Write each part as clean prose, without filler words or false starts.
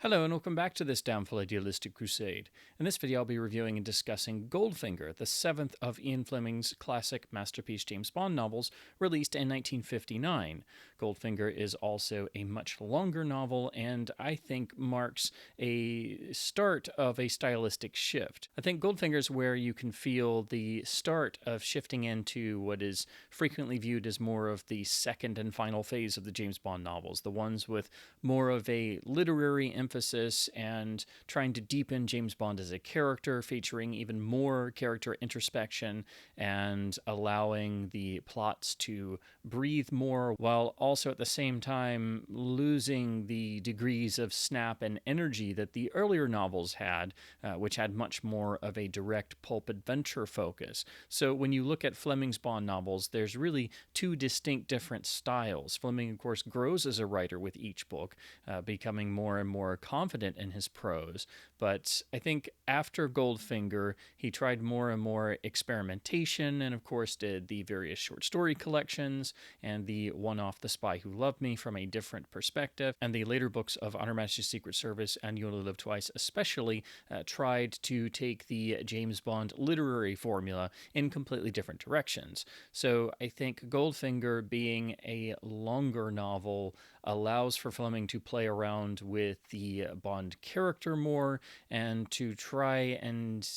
Hello and welcome back to this Downfall Idealistic Crusade. In this video I'll be reviewing and discussing Goldfinger, the seventh of Ian Fleming's classic masterpiece James Bond novels, released in 1959. Goldfinger is also a much longer novel and I think marks a start of a stylistic shift. I think Goldfinger is where you can feel the start of shifting into what is frequently viewed as more of the second and final phase of the James Bond novels, the ones with more of a literary emphasis and trying to deepen James Bond as a character, featuring even more character introspection and allowing the plots to breathe more, while also at the same time losing the degrees of snap and energy that the earlier novels had, which had much more of a direct pulp adventure focus. So when you look at Fleming's Bond novels, there's really two distinct different styles. Fleming, of course, grows as a writer with each book, becoming more and more confident in his prose. But I think after Goldfinger, he tried more and more experimentation and, of course, did the various short story collections and the one-off The Spy Who Loved Me from a different perspective. And the later books of On Her Majesty's Secret Service and You Only Live Twice especially tried to take the James Bond literary formula in completely different directions. So I think Goldfinger, being a longer novel, allows for Fleming to play around with the Bond character more and to try and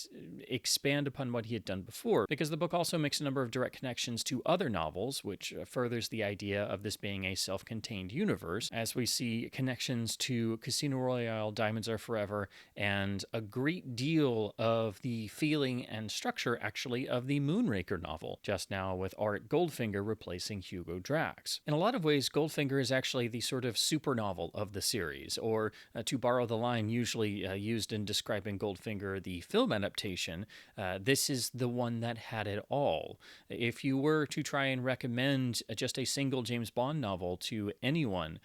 expand upon what he had done before, because the book also makes a number of direct connections to other novels, which furthers the idea of this being a self-contained universe, as we see connections to Casino Royale, Diamonds Are Forever, and a great deal of the feeling and structure, actually, of the Moonraker novel, just now with Auric Goldfinger replacing Hugo Drax. In a lot of ways, Goldfinger is actually the sort of super novel of the series, or to borrow the line usually used in describing Goldfinger, the film adaptation, this is the one that had it all. If you were to try and recommend just a single James Bond novel to anyone,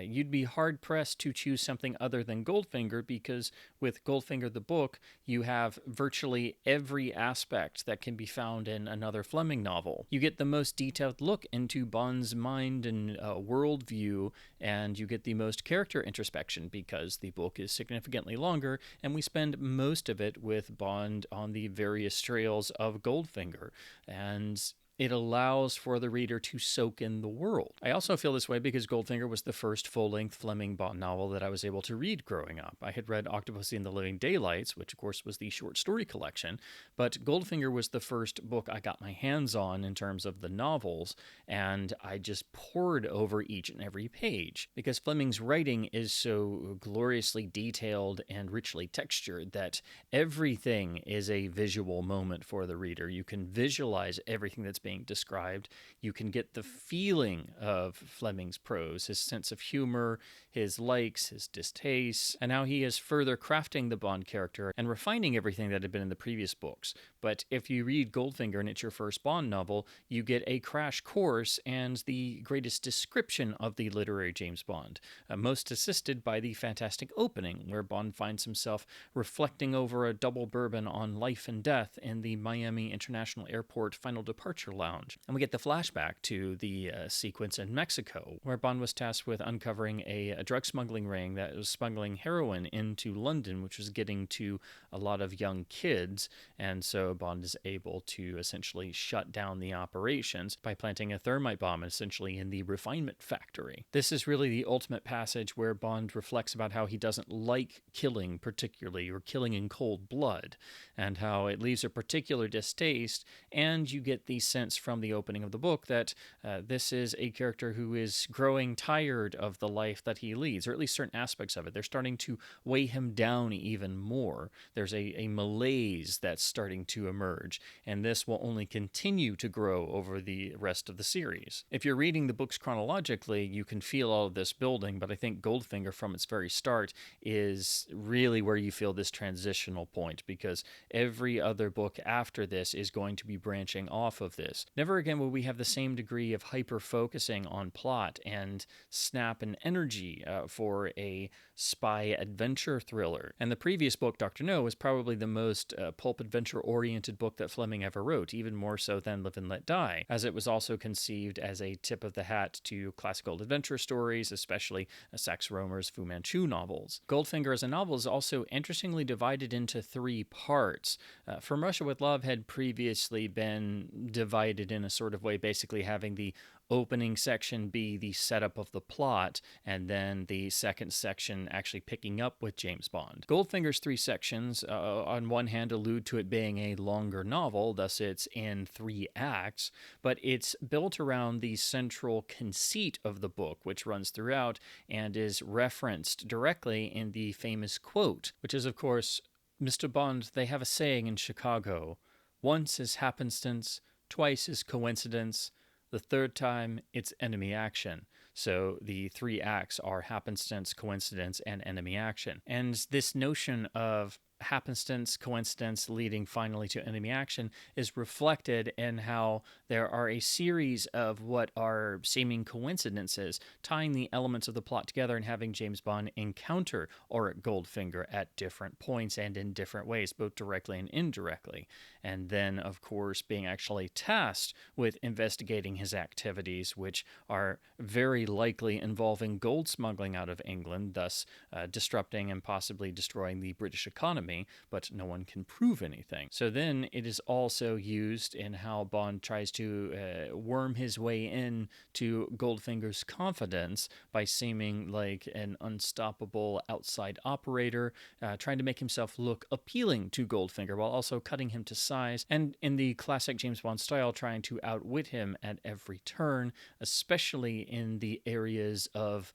you'd be hard-pressed to choose something other than Goldfinger, because with Goldfinger the book, you have virtually every aspect that can be found in another Fleming novel. You get the most detailed look into Bond's mind and worldview, and you get the most character introspection because the book is significantly longer, and we spend most of it with Bond on the various trails of Goldfinger. And it allows for the reader to soak in the world. I also feel this way because Goldfinger was the first full-length Fleming Bond novel that I was able to read growing up. I had read Octopussy and the Living Daylights, which of course was the short story collection, but Goldfinger was the first book I got my hands on in terms of the novels, and I just pored over each and every page, because Fleming's writing is so gloriously detailed and richly textured that everything is a visual moment for the reader. You can visualize everything that's being described. You can get the feeling of Fleming's prose, his sense of humor, his likes, his distastes, and how he is further crafting the Bond character and refining everything that had been in the previous books. But if you read Goldfinger and it's your first Bond novel, you get a crash course and the greatest description of the literary James Bond, most assisted by the fantastic opening, where Bond finds himself reflecting over a double bourbon on life and death in the Miami International Airport final departure lounge. And we get the flashback to the sequence in Mexico, where Bond was tasked with uncovering a drug smuggling ring that was smuggling heroin into London, which was getting to a lot of young kids, and so Bond is able to essentially shut down the operations by planting a thermite bomb essentially in the refinement factory. This is really the ultimate passage where Bond reflects about how he doesn't like killing particularly, or killing in cold blood, and how it leaves a particular distaste, and you get the sense from the opening of the book that this is a character who is growing tired of the life that he leads, or at least certain aspects of it. They're starting to weigh him down even more. There's a malaise that's starting to emerge, and this will only continue to grow over the rest of the series. If you're reading the books chronologically, you can feel all of this building, but I think Goldfinger from its very start is really where you feel this transitional point, because every other book after this is going to be branching off of this. this. Never again will we have the same degree of hyper-focusing on plot and snap and energy for a spy adventure thriller. And the previous book, Dr. No, was probably the most pulp adventure-oriented book that Fleming ever wrote, even more so than Live and Let Die, as it was also conceived as a tip of the hat to classical adventure stories, especially Sax Rohmer's Fu Manchu novels. Goldfinger as a novel is also interestingly divided into 3 parts. From Russia with Love had previously been divided in a sort of way, basically having the opening section be the setup of the plot, and then the second section actually picking up with James Bond. Goldfinger's 3 sections, on one hand, allude to it being a longer novel, thus it's in 3 acts, but it's built around the central conceit of the book, which runs throughout and is referenced directly in the famous quote, which is, of course, "Mr. Bond, they have a saying in Chicago, once is happenstance, twice is coincidence, the third time, it's enemy action." So the 3 acts are happenstance, coincidence, and enemy action. And this notion of happenstance, coincidence, leading finally to enemy action is reflected in how there are a series of what are seeming coincidences, tying the elements of the plot together and having James Bond encounter Auric Goldfinger at different points and in different ways, both directly and indirectly. And then, of course, being actually tasked with investigating his activities, which are very likely involving gold smuggling out of England, thus disrupting and possibly destroying the British economy, but no one can prove anything. So then it is also used in how Bond tries to worm his way in to Goldfinger's confidence by seeming like an unstoppable outside operator, trying to make himself look appealing to Goldfinger while also cutting him to size, and in the classic James Bond style, trying to outwit him at every turn, especially in the areas of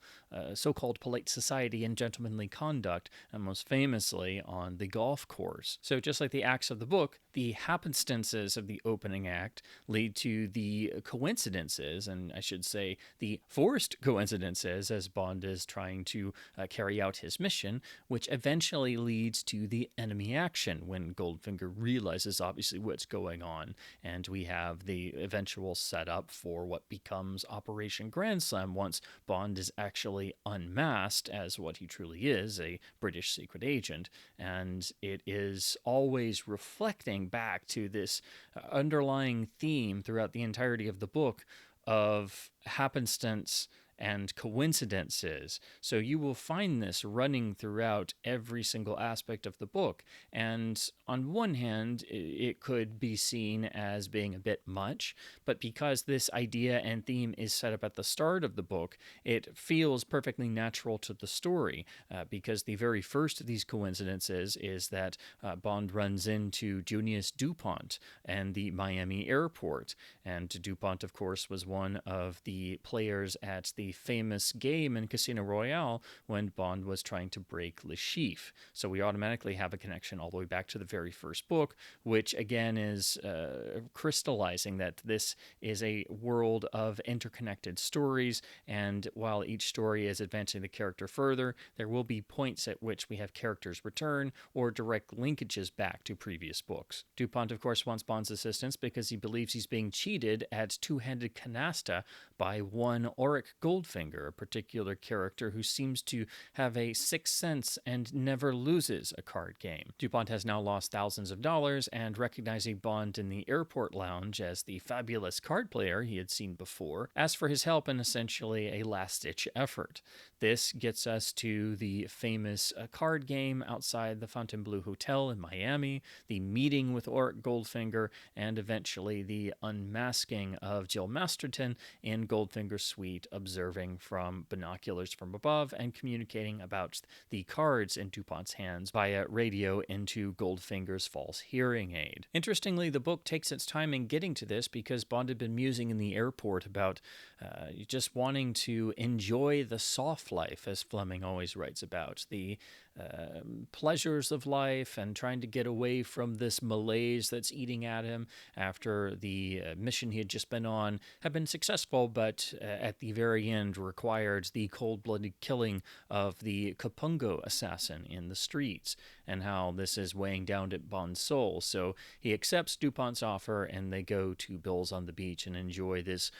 so-called polite society and gentlemanly conduct, and most famously on the golf course. So just like the acts of the book, the happenstances of the opening act lead to the coincidences, and I should say the forced coincidences, as Bond is trying to carry out his mission, which eventually leads to the enemy action when Goldfinger realizes obviously what's going on, and we have the eventual setup for what becomes Operation Grand Slam once Bond is actually unmasked as what he truly is, a British secret agent, and it is always reflecting back to this underlying theme throughout the entirety of the book of happenstance and coincidences. So you will find this running throughout every single aspect of the book. And on one hand, it could be seen as being a bit much, but because this idea and theme is set up at the start of the book, it feels perfectly natural to the story, because the very first of these coincidences is that Bond runs into Junius DuPont and the Miami airport. And DuPont, of course, was one of the players at the famous game in Casino Royale when Bond was trying to break Le Chiffre. So we automatically have a connection all the way back to the very first book, which again is crystallizing that this is a world of interconnected stories, and while each story is advancing the character further, there will be points at which we have characters return or direct linkages back to previous books. DuPont, of course, wants Bond's assistance because he believes he's being cheated at two-handed canasta by one Auric Goldfinger, a particular character who seems to have a sixth sense and never loses a card game. DuPont has now lost thousands of dollars, and recognizing Bond in the airport lounge as the fabulous card player he had seen before, asks for his help in essentially a last-ditch effort. This gets us to the famous card game outside the Fontainebleau Hotel in Miami, the meeting with Auric Goldfinger, and eventually the unmasking of Jill Masterton in Goldfinger's suite, observing from binoculars from above and communicating about the cards in DuPont's hands via radio into Goldfinger's false hearing aid. Interestingly, the book takes its time in getting to this because Bond had been musing in the airport about just wanting to enjoy the soft life, as Fleming always writes about, the pleasures of life, and trying to get away from this malaise that's eating at him after the mission he had just been on had been successful, but at the very end required the cold-blooded killing of the Kapungo assassin in the streets, and how this is weighing down at Bond's soul. So he accepts DuPont's offer, and they go to Bill's on the beach and enjoy this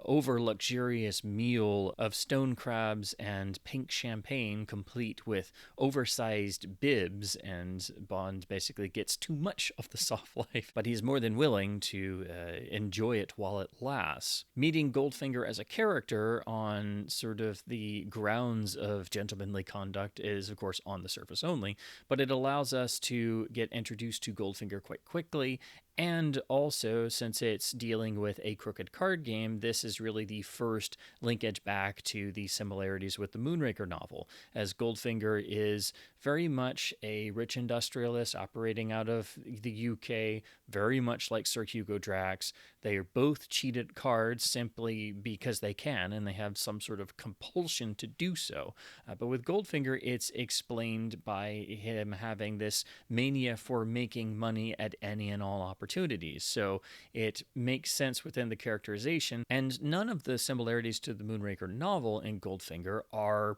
over-luxurious meal of stone crabs and pink champagne, complete with oversized bibs, and Bond basically gets too much of the soft life, but he's more than willing to enjoy it while it lasts. Meeting Goldfinger as a character on sort of the grounds of gentlemanly conduct is, of course, on the surface only, but it allows us to get introduced to Goldfinger quite quickly. And also, since it's dealing with a crooked card game, this is really the first linkage back to the similarities with the Moonraker novel, as Goldfinger is very much a rich industrialist operating out of the UK, very much like Sir Hugo Drax. They are both cheated cards simply because they can, and they have some sort of compulsion to do so. But with Goldfinger, it's explained by him having this mania for making money at any and all opportunities. So it makes sense within the characterization, and none of the similarities to the Moonraker novel in Goldfinger are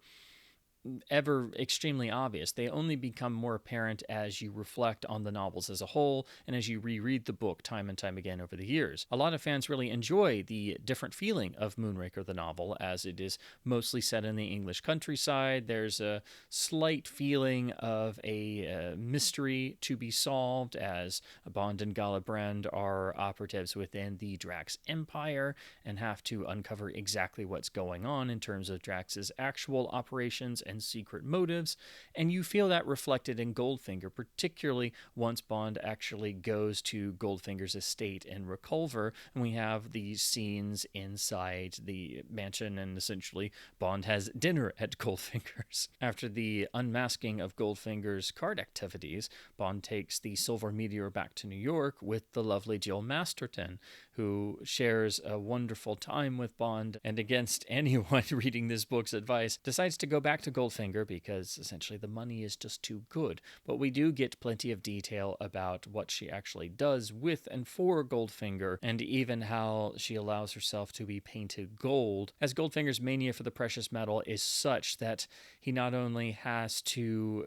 ever extremely obvious. They only become more apparent as you reflect on the novels as a whole and as you reread the book time and time again over the years. A lot of fans really enjoy the different feeling of Moonraker the novel, as it is mostly set in the English countryside. There's a slight feeling of a mystery to be solved, as Bond and Galibrand are operatives within the Drax Empire and have to uncover exactly what's going on in terms of Drax's actual operations and secret motives, and you feel that reflected in Goldfinger, particularly once Bond actually goes to Goldfinger's estate in Reculver, and we have these scenes inside the mansion, and essentially Bond has dinner at Goldfinger's. After the unmasking of Goldfinger's card activities, Bond takes the Silver Meteor back to New York with the lovely Jill Masterton, who shares a wonderful time with Bond, and against anyone reading this book's advice, decides to go back to Goldfinger because essentially the money is just too good. But we do get plenty of detail about what she actually does with and for Goldfinger, and even how she allows herself to be painted gold, as Goldfinger's mania for the precious metal is such that he not only has to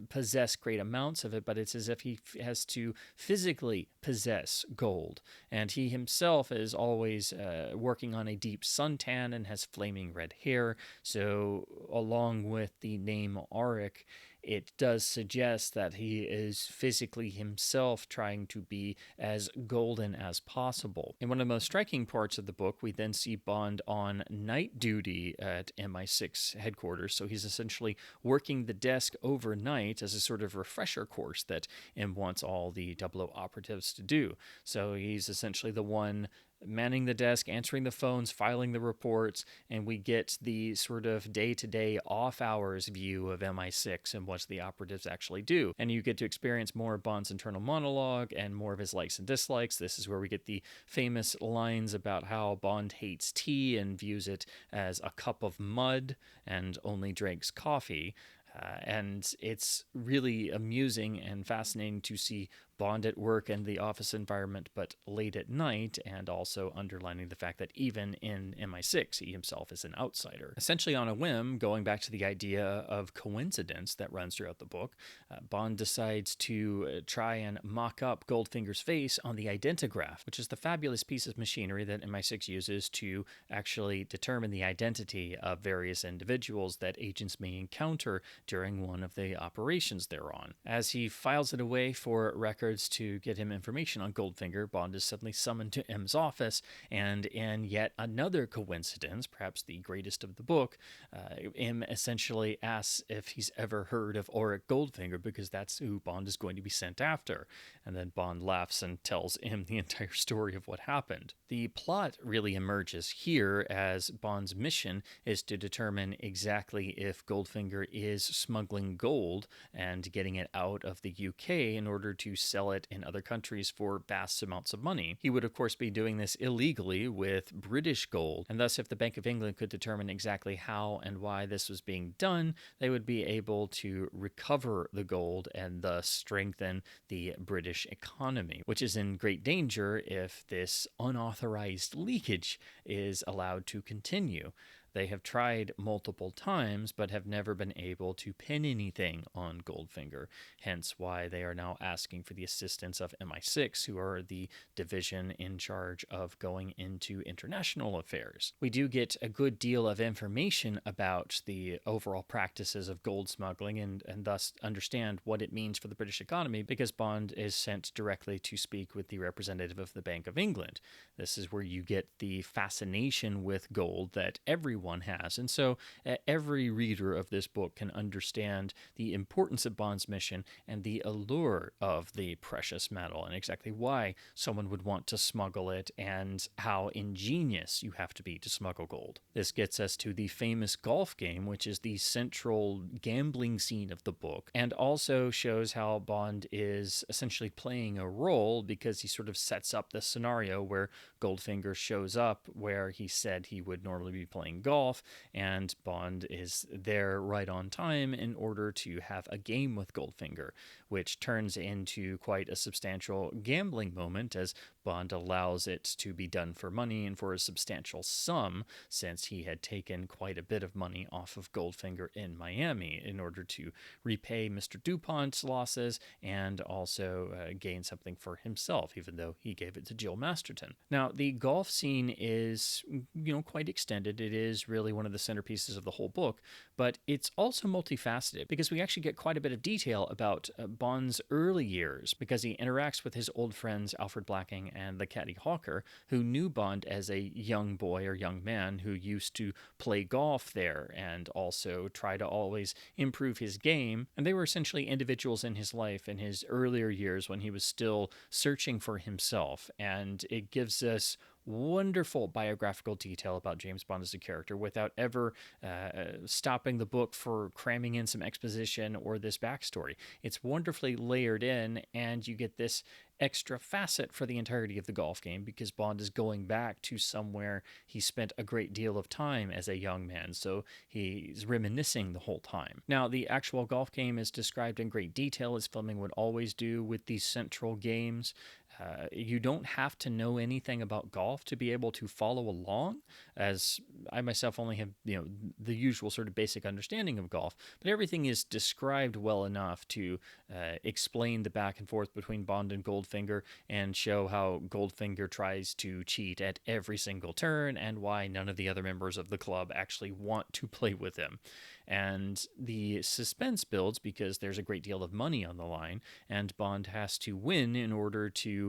possess great amounts of it, but it's as if he has to physically possess gold. And he himself is always working on a deep suntan and has flaming red hair, so along with the name Auric, it does suggest that he is physically himself trying to be as golden as possible. In one of the most striking parts of the book, we then see Bond on night duty at MI6 headquarters, so he's essentially working the desk overnight as a sort of refresher course that M wants all the 00 operatives to do. So he's essentially the one manning the desk, answering the phones, filing the reports, and we get the sort of day-to-day off-hours view of MI6 and what the operatives actually do. And you get to experience more of Bond's internal monologue and more of his likes and dislikes. This is where we get the famous lines about how Bond hates tea and views it as a cup of mud and only drinks coffee. And it's really amusing and fascinating to see Bond at work and the office environment, but late at night, and also underlining the fact that even in MI6, he himself is an outsider. Essentially on a whim, going back to the idea of coincidence that runs throughout the book, Bond decides to try and mock up Goldfinger's face on the Identigraph, which is the fabulous piece of machinery that MI6 uses to actually determine the identity of various individuals that agents may encounter during one of the operations they're on. As he files it away for records to get him information on Goldfinger, Bond is suddenly summoned to M's office, and in yet another coincidence, perhaps the greatest of the book, M essentially asks if he's ever heard of Auric Goldfinger, because that's who Bond is going to be sent after. And then Bond laughs and tells M the entire story of what happened. The plot really emerges here, as Bond's mission is to determine exactly if Goldfinger is smuggling gold and getting it out of the UK in order to sell it in other countries for vast amounts of money. He would, of course, be doing this illegally with British gold, and thus if the Bank of England could determine exactly how and why this was being done, they would be able to recover the gold and thus strengthen the British economy, which is in great danger if this unauthorized leakage is allowed to continue. They have tried multiple times, but have never been able to pin anything on Goldfinger, hence why they are now asking for the assistance of MI6, who are the division in charge of going into international affairs. We do get a good deal of information about the overall practices of gold smuggling and thus understand what it means for the British economy, because Bond is sent directly to speak with the representative of the Bank of England. This is where you get the fascination with gold that everyone has, and so every reader of this book can understand the importance of Bond's mission and the allure of the precious metal, and exactly why someone would want to smuggle it and how ingenious you have to be to smuggle gold. This gets us to the famous golf game, which is the central gambling scene of the book, and also shows how Bond is essentially playing a role, because he sort of sets up the scenario where Goldfinger shows up where he said he would normally be playing golf, and Bond is there right on time in order to have a game with Goldfinger, which turns into quite a substantial gambling moment as Bond allows it to be done for money and for a substantial sum, since he had taken quite a bit of money off of Goldfinger in Miami in order to repay Mr. DuPont's losses and also gain something for himself, even though he gave it to Jill Masterton. Now, the golf scene is, quite extended. It is really one of the centerpieces of the whole book, but it's also multifaceted because we actually get quite a bit of detail about Bond's early years, because he interacts with his old friends Alfred Blacking and the caddy Hawker, who knew Bond as a young boy or young man who used to play golf there and also try to always improve his game. And they were essentially individuals in his life in his earlier years when he was still searching for himself. And it gives us wonderful biographical detail about James Bond as a character without ever stopping the book for cramming in some exposition or this backstory. It's wonderfully layered in, and you get this extra facet for the entirety of the golf game because Bond is going back to somewhere he spent a great deal of time as a young man, so he's reminiscing the whole time. Now, the actual golf game is described in great detail, as Fleming would always do with these central games. You don't have to know anything about golf to be able to follow along, as I myself only have, the usual sort of basic understanding of golf, but everything is described well enough to explain the back and forth between Bond and Goldfinger and show how Goldfinger tries to cheat at every single turn and why none of the other members of the club actually want to play with him. And the suspense builds because there's a great deal of money on the line, and Bond has to win in order to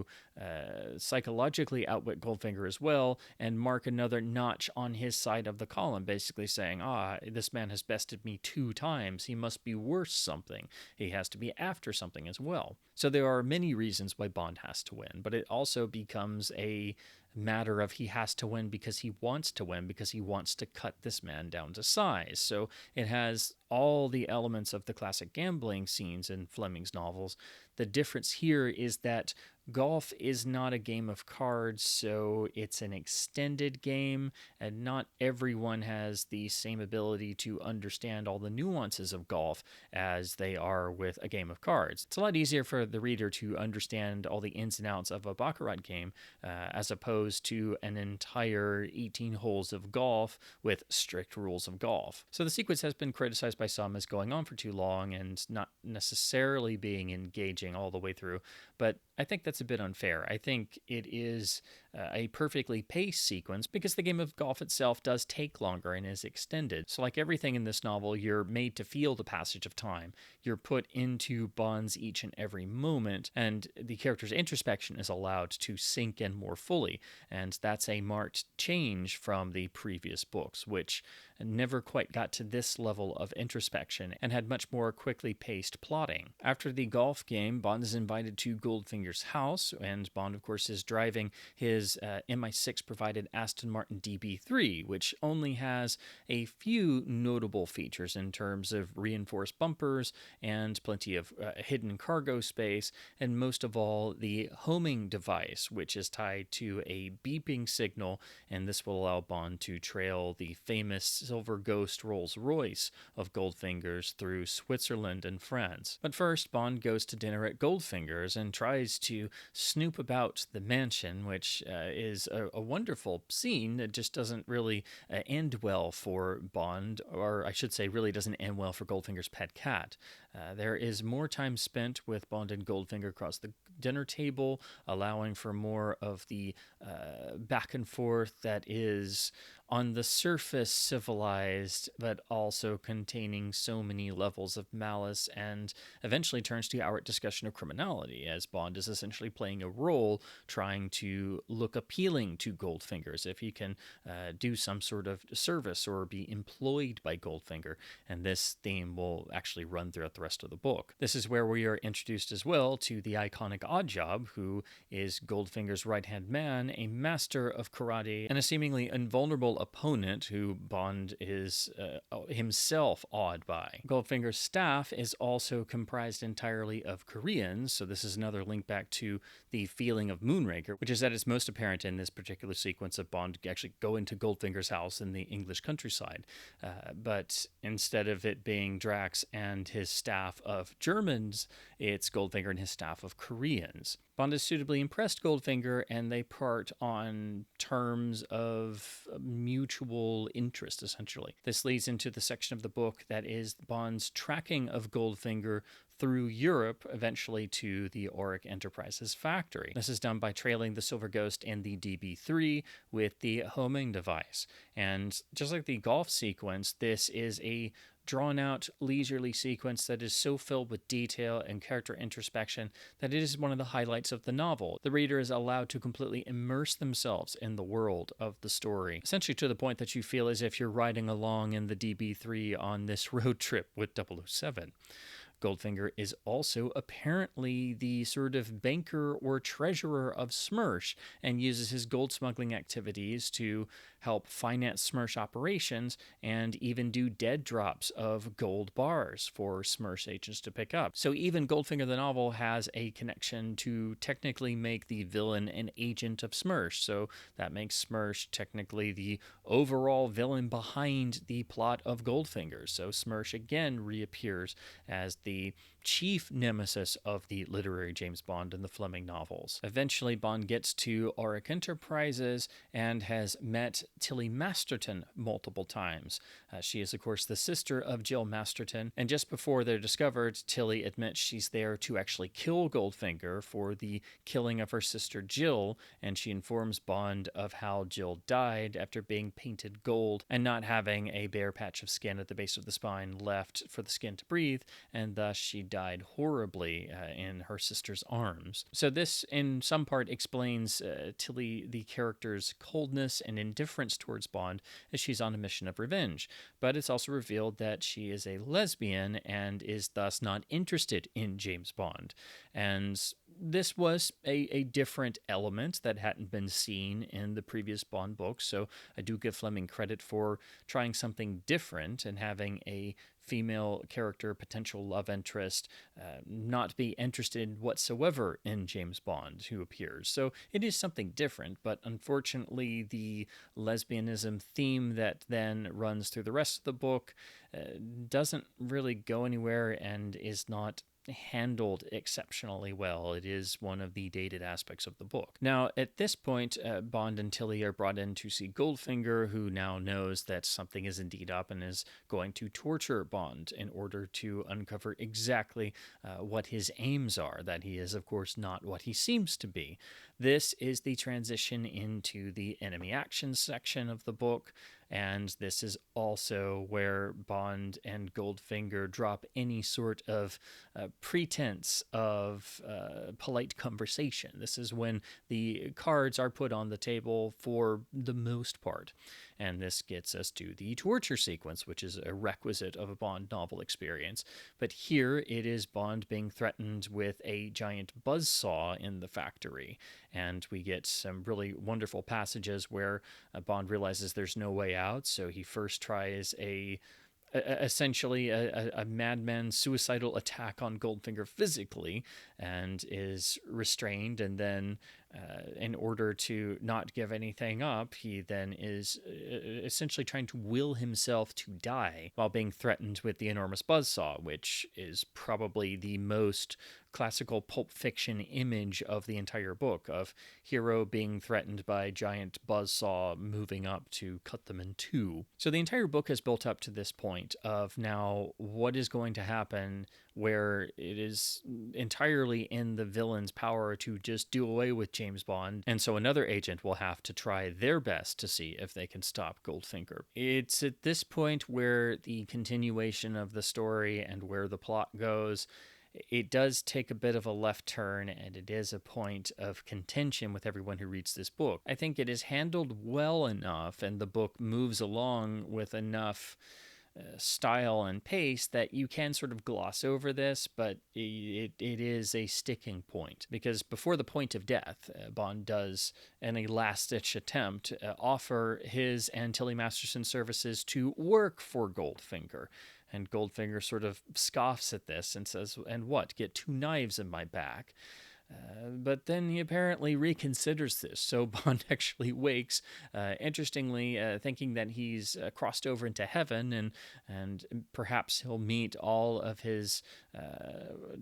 psychologically outwit Goldfinger as well and mark another notch on his side of the column, basically saying, this man has bested me 2 times. He must be worth something. He has to be after something as well. So there are many reasons why Bond has to win, but it also becomes a matter of he has to win because he wants to win, because he wants to cut this man down to size. So it has all the elements of the classic gambling scenes in Fleming's novels. The difference here is that golf is not a game of cards, so it's an extended game, and not everyone has the same ability to understand all the nuances of golf as they are with a game of cards. It's a lot easier for the reader to understand all the ins and outs of a baccarat game as opposed to an entire 18 holes of golf with strict rules of golf. So the sequence has been criticized by some as going on for too long and not necessarily being engaging all the way through, but I think that's a bit unfair. I think it is a perfectly paced sequence because the game of golf itself does take longer and is extended. So like everything in this novel, you're made to feel the passage of time. You're put into Bond's each and every moment, and the character's introspection is allowed to sink in more fully. And that's a marked change from the previous books, which never quite got to this level of introspection and had much more quickly paced plotting. After the golf game, Bond is invited to Goldfinger's house, and Bond, of course, is driving his MI6 provided Aston Martin DB3, which only has a few notable features in terms of reinforced bumpers and plenty of hidden cargo space, and most of all, the homing device, which is tied to a beeping signal, and this will allow Bond to trail the famous Silver Ghost Rolls-Royce of Goldfinger's through Switzerland and France. But first, Bond goes to dinner at Goldfinger's and tries to snoop about the mansion, which is a wonderful scene that just doesn't really end well for Bond, or I should say really doesn't end well for Goldfinger's pet cat. There is more time spent with Bond and Goldfinger across the dinner table, allowing for more of the back and forth that is on the surface civilized, but also containing so many levels of malice, and eventually turns to our discussion of criminality, as Bond is essentially playing a role trying to look appealing to Goldfinger, as if he can do some sort of service or be employed by Goldfinger, and this theme will actually run throughout the rest of the book. This is where we are introduced as well to the iconic Oddjob, who is Goldfinger's right-hand man, a master of karate, and a seemingly invulnerable opponent who Bond is himself awed by. Goldfinger's staff is also comprised entirely of Koreans, so this is another link back to the feeling of Moonraker, which is at its most apparent in this particular sequence of Bond actually going to Goldfinger's house in the English countryside. But instead of it being Drax and his staff of Germans, it's Goldfinger and his staff of Koreans. Bond has suitably impressed Goldfinger, and they part on terms of mutual interest, essentially. This leads into the section of the book that is Bond's tracking of Goldfinger through Europe, eventually to the Auric Enterprises factory. This is done by trailing the Silver Ghost and the DB3 with the homing device. And just like the golf sequence, this is a drawn-out, leisurely sequence that is so filled with detail and character introspection that it is one of the highlights of the novel. The reader is allowed to completely immerse themselves in the world of the story, essentially to the point that you feel as if you're riding along in the DB3 on this road trip with 007. Goldfinger is also apparently the sort of banker or treasurer of Smersh and uses his gold smuggling activities to help finance Smersh operations and even do dead drops of gold bars for Smersh agents to pick up. So even Goldfinger the novel has a connection to technically make the villain an agent of Smersh. So that makes Smersh technically the overall villain behind the plot of Goldfinger. So Smersh again reappears as the chief nemesis of the literary James Bond in the Fleming novels. Eventually, Bond gets to Auric Enterprises and has met Tilly Masterton multiple times. She is, of course, the sister of Jill Masterton, and just before they're discovered, Tilly admits she's there to actually kill Goldfinger for the killing of her sister Jill, and she informs Bond of how Jill died after being painted gold and not having a bare patch of skin at the base of the spine left for the skin to breathe, and thus she died horribly in her sister's arms. So this, in some part, explains Tilly, the character's coldness and indifference towards Bond as she's on a mission of revenge. But it's also revealed that she is a lesbian and is thus not interested in James Bond. And this was a different element that hadn't been seen in the previous Bond books, so I do give Fleming credit for trying something different and having a female character, potential love interest, not be interested whatsoever in James Bond, who appears. So it is something different, but unfortunately the lesbianism theme that then runs through the rest of the book doesn't really go anywhere and is not handled exceptionally well. It is one of the dated aspects of the book. Now, at this point, Bond and Tilly are brought in to see Goldfinger, who now knows that something is indeed up and is going to torture Bond in order to uncover exactly what his aims are, that he is, of course, not what he seems to be. This is the transition into the enemy action section of the book, and this is also where Bond and Goldfinger drop any sort of pretense of polite conversation. This is when the cards are put on the table for the most part. And this gets us to the torture sequence, which is a requisite of a Bond novel experience. But here it is Bond being threatened with a giant buzzsaw in the factory. And we get some really wonderful passages where Bond realizes there's no way out, so he first tries essentially a madman suicidal attack on Goldfinger physically and is restrained, and then In order to not give anything up, he then is essentially trying to will himself to die while being threatened with the enormous buzzsaw, which is probably the most classical Pulp Fiction image of the entire book, of hero being threatened by a giant buzzsaw moving up to cut them in two. So the entire book has built up to this point of now what is going to happen, where it is entirely in the villain's power to just do away with James Bond, and so another agent will have to try their best to see if they can stop Goldfinger. It's at this point where the continuation of the story and where the plot goes, it does take a bit of a left turn, and it is a point of contention with everyone who reads this book. I think it is handled well enough, and the book moves along with enough style and pace that you can sort of gloss over this, but it is a sticking point, because before the point of death, Bond does, in a last-ditch attempt, offer his and Tilly Masterson's services to work for Goldfinger. And Goldfinger sort of scoffs at this and says, "And what, get 2 knives in my back?" But then he apparently reconsiders this, so Bond actually wakes, interestingly, thinking that he's crossed over into heaven, and perhaps he'll meet all of his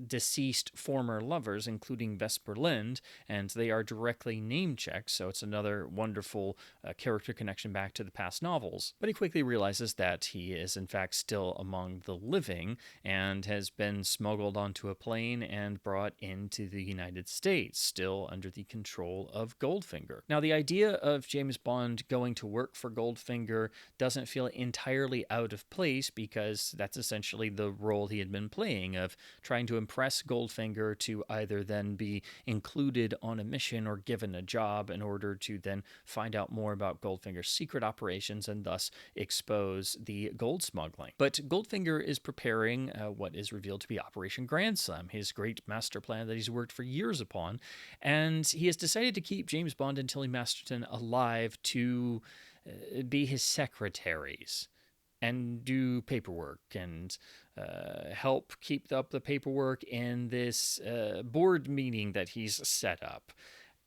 deceased former lovers, including Vesper Lynd, and they are directly name-checked, so it's another wonderful character connection back to the past novels. But he quickly realizes that he is, in fact, still among the living, and has been smuggled onto a plane and brought into the United States, still under the control of Goldfinger. Now, the idea of James Bond going to work for Goldfinger doesn't feel entirely out of place, because that's essentially the role he had been playing, of trying to impress Goldfinger to either then be included on a mission or given a job in order to then find out more about Goldfinger's secret operations and thus expose the gold smuggling. But Goldfinger is preparing what is revealed to be Operation Grand Slam, his great master plan that he's worked for years upon, and he has decided to keep James Bond and Tilly Masterton alive to be his secretaries and do paperwork and help keep up the paperwork in this board meeting that he's set up.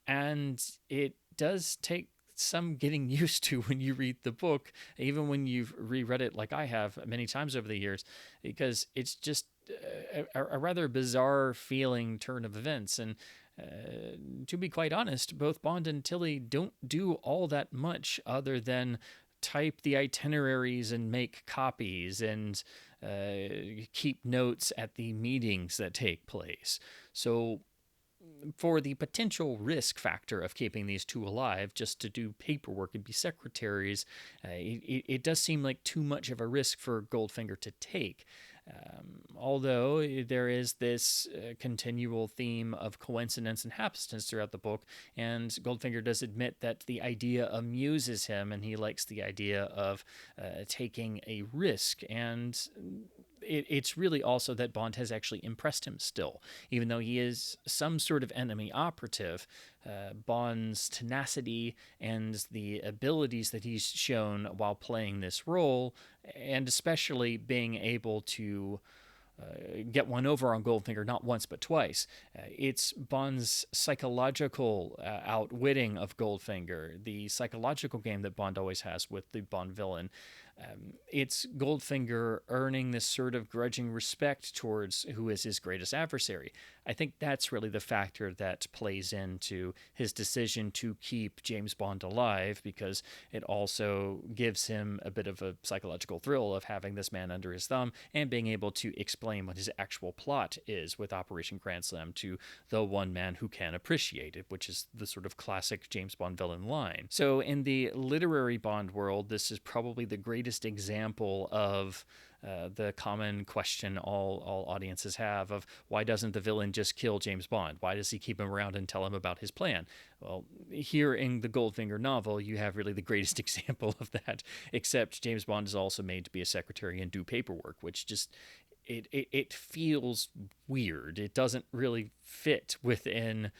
And it does take some getting used to when you read the book, even when you've reread it like I have many times over the years, because it's just a rather bizarre feeling turn of events. And to be quite honest, both Bond and Tilly don't do all that much other than type the itineraries and make copies and keep notes at the meetings that take place. So for the potential risk factor of keeping these two alive just to do paperwork and be secretaries, it does seem like too much of a risk for Goldfinger to take. Although there is this continual theme of coincidence and happenstance throughout the book, and Goldfinger does admit that the idea amuses him, and he likes the idea of taking a risk, and it's really also that Bond has actually impressed him still. Even though he is some sort of enemy operative, Bond's tenacity and the abilities that he's shown while playing this role, and especially being able to get one over on Goldfinger not once but twice. It's Bond's psychological outwitting of Goldfinger, the psychological game that Bond always has with the Bond villain. It's Goldfinger earning this sort of grudging respect towards who is his greatest adversary. I think that's really the factor that plays into his decision to keep James Bond alive, because it also gives him a bit of a psychological thrill of having this man under his thumb and being able to explain what his actual plot is with Operation Grand Slam to the one man who can appreciate it, which is the sort of classic James Bond villain line. So in the literary Bond world, this is probably the greatest example of the common question all audiences have of, why doesn't the villain just kill James Bond? Why does he keep him around and tell him about his plan? Well, here in the Goldfinger novel, you have really the greatest example of that, except James Bond is also made to be a secretary and do paperwork, which just, it feels weird. It doesn't really fit within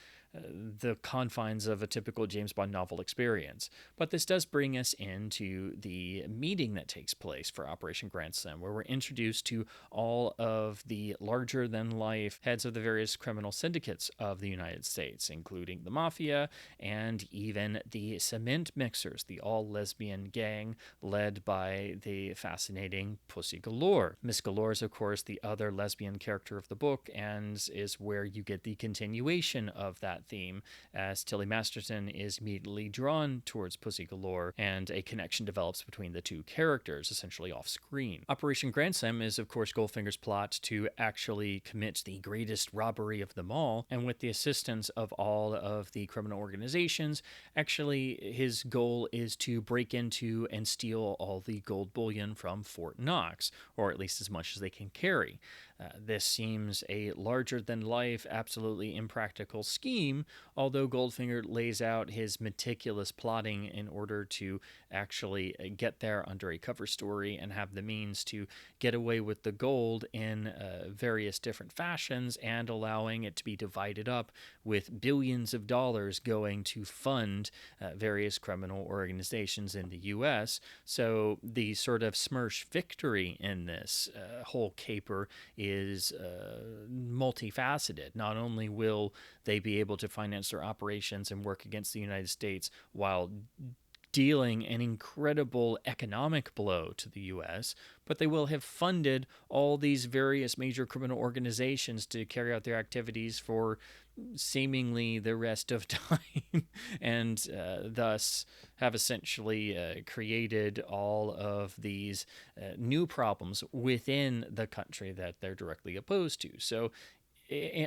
the confines of a typical James Bond novel experience. But this does bring us into the meeting that takes place for Operation Grand Slam, where we're introduced to all of the larger-than-life heads of the various criminal syndicates of the United States, including the Mafia and even the Cement Mixers, the all-lesbian gang led by the fascinating Pussy Galore. Miss Galore is, of course, the other lesbian character of the book, and is where you get the continuation of that theme, as Tilly Masterton is immediately drawn towards Pussy Galore, and a connection develops between the two characters, essentially off-screen. Operation Grand Slam is, of course, Goldfinger's plot to actually commit the greatest robbery of them all, and with the assistance of all of the criminal organizations, actually his goal is to break into and steal all the gold bullion from Fort Knox, or at least as much as they can carry. This seems a larger-than-life, absolutely impractical scheme, although Goldfinger lays out his meticulous plotting in order to actually get there under a cover story and have the means to get away with the gold in various different fashions, and allowing it to be divided up with billions of dollars going to fund various criminal organizations in the U.S. So the sort of Smersh victory in this whole caper is multifaceted. Not only will they be able to finance their operations and work against the United States while dealing an incredible economic blow to the U.S., but they will have funded all these various major criminal organizations to carry out their activities for seemingly the rest of time, and thus have essentially created all of these new problems within the country that they're directly opposed to. So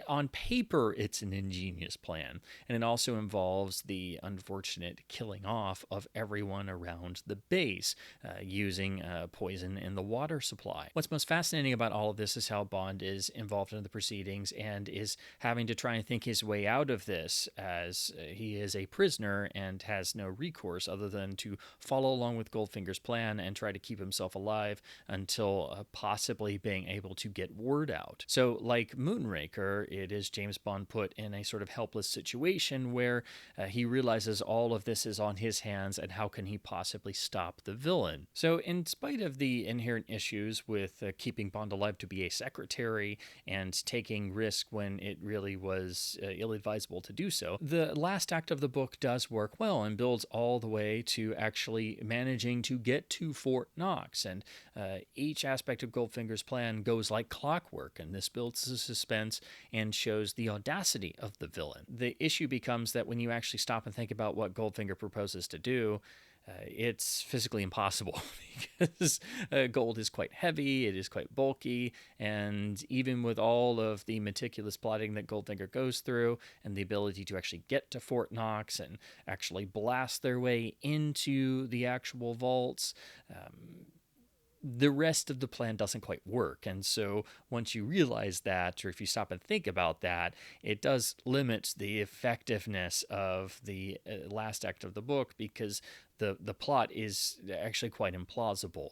on paper, it's an ingenious plan, and it also involves the unfortunate killing off of everyone around the base using poison in the water supply. What's most fascinating about all of this is how Bond is involved in the proceedings and is having to try and think his way out of this, as he is a prisoner and has no recourse other than to follow along with Goldfinger's plan and try to keep himself alive until possibly being able to get word out. So, like Moonraker, it is James Bond put in a sort of helpless situation where he realizes all of this is on his hands, and how can he possibly stop the villain? So in spite of the inherent issues with keeping Bond alive to be a secretary and taking risk when it really was ill-advisable to do so, the last act of the book does work well and builds all the way to actually managing to get to Fort Knox, and each aspect of Goldfinger's plan goes like clockwork, and this builds the suspense and shows the audacity of the villain. The issue becomes that when you actually stop and think about what Goldfinger proposes to do, it's physically impossible because gold is quite heavy, it is quite bulky, and even with all of the meticulous plotting that Goldfinger goes through and the ability to actually get to Fort Knox and actually blast their way into the actual vaults, the rest of the plan doesn't quite work. And so once you realize that, or if you stop and think about that, it does limit the effectiveness of the last act of the book, because the plot is actually quite implausible.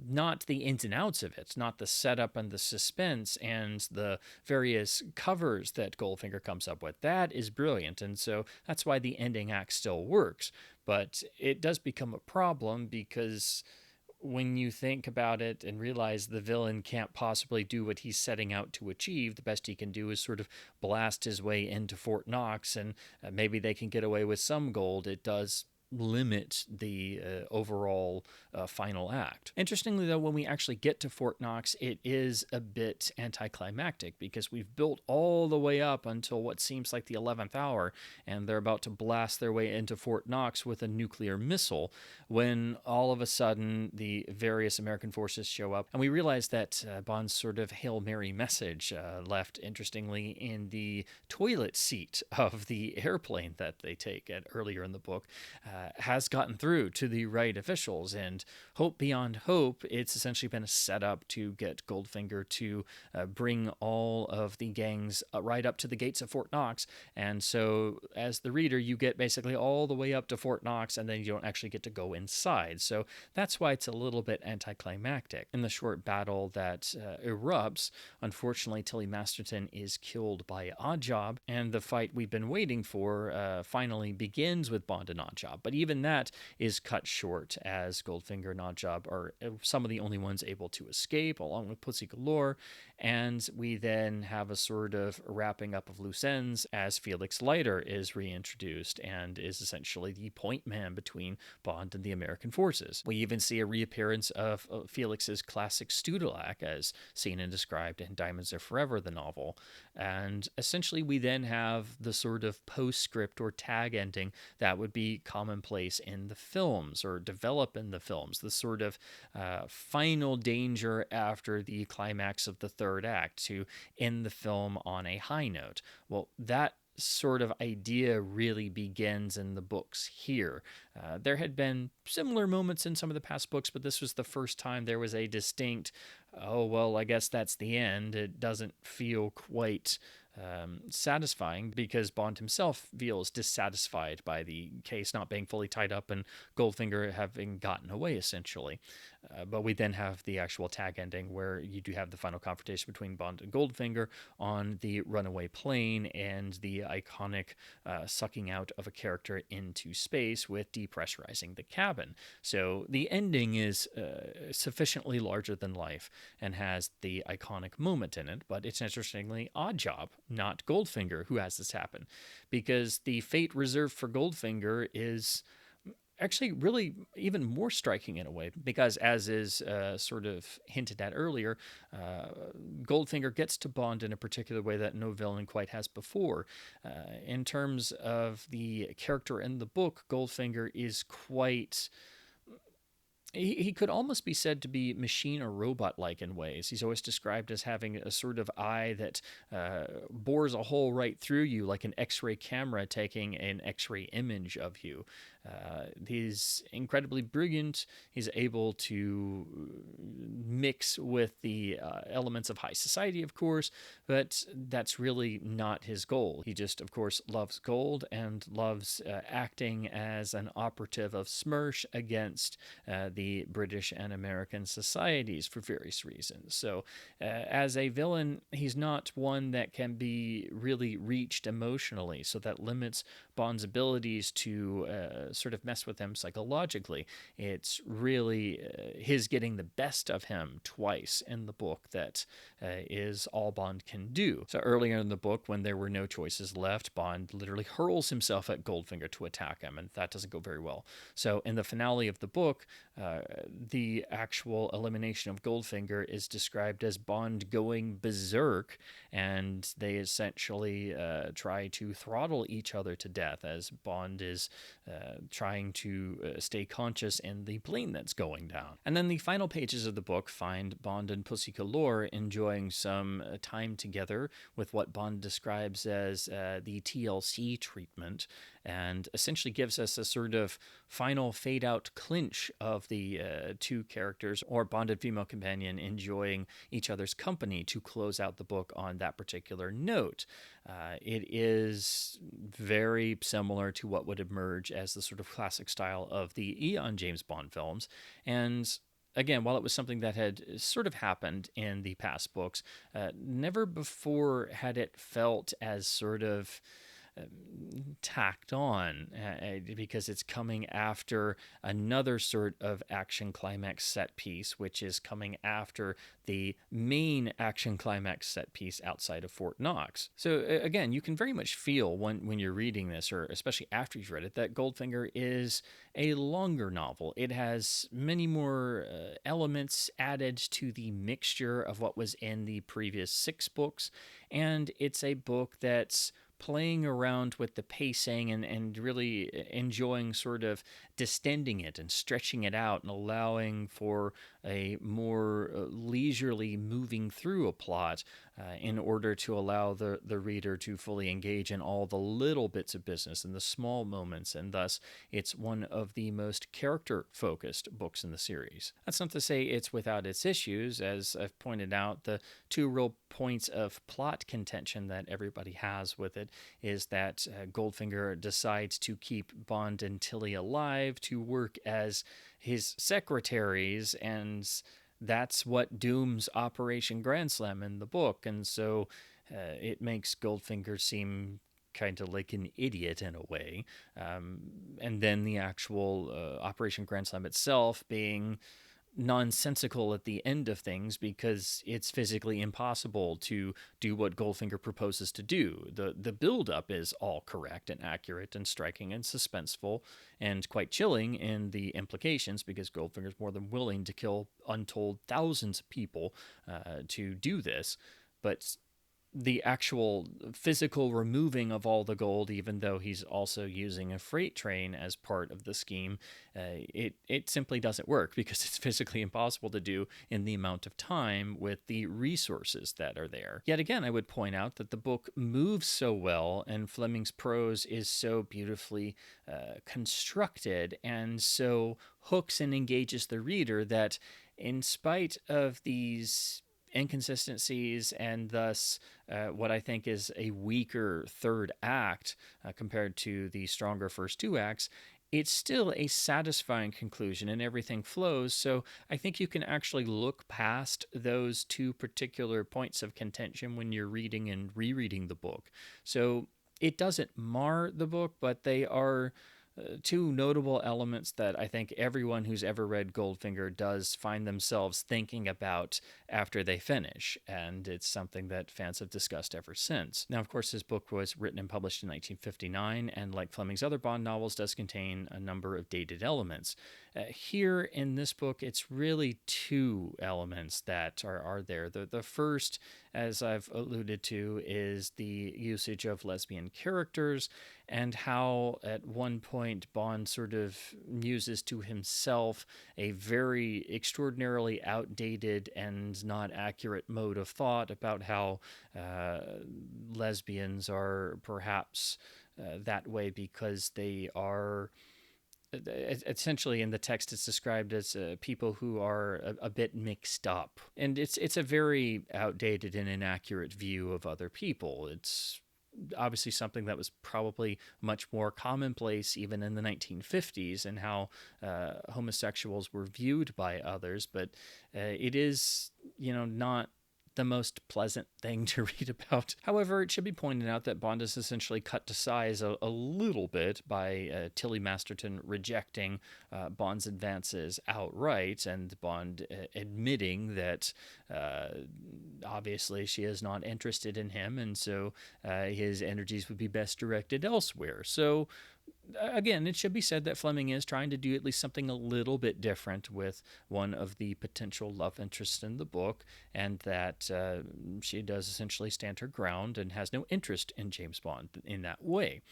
Not the ins and outs of it, not the setup and the suspense and the various covers that Goldfinger comes up with. That is brilliant, and so that's why the ending act still works. But it does become a problem, because when you think about it and realize the villain can't possibly do what he's setting out to achieve, the best he can do is sort of blast his way into Fort Knox, and maybe they can get away with some gold. It does limit the overall final act. Interestingly, though, when we actually get to Fort Knox, it is a bit anticlimactic, because we've built all the way up until what seems like the 11th hour, and they're about to blast their way into Fort Knox with a nuclear missile, when all of a sudden the various American forces show up, and we realize that Bond's sort of Hail Mary message left, interestingly, in the toilet seat of the airplane that they take earlier in the book, has gotten through to the right officials. And hope beyond hope, it's essentially been a setup to get Goldfinger to bring all of the gangs right up to the gates of Fort Knox. And so as the reader, you get basically all the way up to Fort Knox, and then you don't actually get to go inside. So that's why it's a little bit anticlimactic. In the short battle that erupts, unfortunately, Tilly Masterton is killed by Oddjob, and the fight we've been waiting for finally begins with Bond and Oddjob. But even that is cut short, as Goldfinger and Oddjob are some of the only ones able to escape, along with Pussy Galore. And we then have a sort of wrapping up of loose ends as Felix Leiter is reintroduced and is essentially the point man between Bond and the American forces. We even see a reappearance of Felix's classic Studilac, as seen and described in Diamonds Are Forever, the novel. And essentially we then have the sort of postscript or tag ending that would be commonplace in the films or develop in the films, the sort of final danger after the climax of the third act to end the film on a high note. Well, that sort of idea really begins in the books here. There had been similar moments in some of the past books, but this was the first time there was a distinct, oh, well, I guess that's the end. It doesn't feel quite satisfying, because Bond himself feels dissatisfied by the case not being fully tied up and Goldfinger having gotten away, essentially. But we then have the actual tag ending where you do have the final confrontation between Bond and Goldfinger on the runaway plane, and the iconic sucking out of a character into space with depressurizing the cabin. So the ending is sufficiently larger than life and has the iconic moment in it, but it's interestingly Oddjob, not Goldfinger, who has this happen, because the fate reserved for Goldfinger is actually really even more striking in a way, because as is sort of hinted at earlier, Goldfinger gets to Bond in a particular way that no villain quite has before. In terms of the character in the book, Goldfinger is quite... He could almost be said to be machine or robot-like in ways. He's always described as having a sort of eye that bores a hole right through you, like an X-ray camera taking an X-ray image of you. He's incredibly brilliant. He's able to mix with the elements of high society, of course, but that's really not his goal. He just, of course, loves gold and loves acting as an operative of SMERSH against the British and American societies for various reasons. So as a villain, he's not one that can be really reached emotionally, so that limits Bond's abilities to sort of mess with him psychologically. It's really his getting the best of him twice in the book that is all Bond can do. So earlier in the book, when there were no choices left, Bond literally hurls himself at Goldfinger to attack him, and that doesn't go very well. So in the finale of the book, the actual elimination of Goldfinger is described as Bond going berserk, and they essentially try to throttle each other to death as Bond is trying to stay conscious in the plane that's going down. And then the final pages of the book find Bond and Pussy Galore enjoying some time together with what Bond describes as the TLC treatment, and essentially gives us a sort of final fade-out clinch of the two characters, or Bond and female companion, enjoying each other's company to close out the book on that particular note. It is very similar to what would emerge as the sort of classic style of the Eon James Bond films, and again, while it was something that had sort of happened in the past books, never before had it felt as sort of tacked on, because it's coming after another sort of action climax set piece, which is coming after the main action climax set piece outside of Fort Knox. So again, you can very much feel when you're reading this, or especially after you've read it, that Goldfinger is a longer novel. It has many more elements added to the mixture of what was in the previous 6 books, and it's a book that's playing around with the pacing and really enjoying sort of distending it and stretching it out and allowing for a more leisurely moving through a plot in order to allow the reader to fully engage in all the little bits of business and the small moments, and thus it's one of the most character-focused books in the series. That's not to say it's without its issues. As I've pointed out, the two real points of plot contention that everybody has with it is that Goldfinger decides to keep Bond and Tilly alive to work as his secretaries, and that's what dooms Operation Grand Slam in the book. And so it makes Goldfinger seem kind of like an idiot in a way. And then the actual Operation Grand Slam itself being nonsensical at the end of things because it's physically impossible to do what Goldfinger proposes to do. The build-up is all correct and accurate and striking and suspenseful and quite chilling in the implications, because Goldfinger's more than willing to kill untold thousands of people to do this. But the actual physical removing of all the gold, even though he's also using a freight train as part of the scheme, it simply doesn't work because it's physically impossible to do in the amount of time with the resources that are there. Yet again, I would point out that the book moves so well and Fleming's prose is so beautifully constructed and so hooks and engages the reader that in spite of these inconsistencies and thus what I think is a weaker third act compared to the stronger first two acts, it's still a satisfying conclusion and everything flows. So I think you can actually look past those two particular points of contention when you're reading and rereading the book. So it doesn't mar the book, but they are two notable elements that I think everyone who's ever read Goldfinger does find themselves thinking about after they finish, and it's something that fans have discussed ever since. Now, of course, this book was written and published in 1959, and like Fleming's other Bond novels, does contain a number of dated elements. Here in this book, it's really two elements that are there. The first, as I've alluded to, is the usage of lesbian characters and how at one point Bond sort of muses to himself a very extraordinarily outdated and not accurate mode of thought about how lesbians are perhaps that way because they are essentially in the text it's described as people who are a bit mixed up, and it's a very outdated and inaccurate view of other people. It's obviously something that was probably much more commonplace even in the 1950s and how homosexuals were viewed by others, but it is, not the most pleasant thing to read about. However, it should be pointed out that Bond is essentially cut to size a little bit by Tilly Masterton rejecting Bond's advances outright, and Bond admitting that obviously she is not interested in him, and so his energies would be best directed elsewhere. So again, it should be said that Fleming is trying to do at least something a little bit different with one of the potential love interests in the book, and that she does essentially stand her ground and has no interest in James Bond in that way.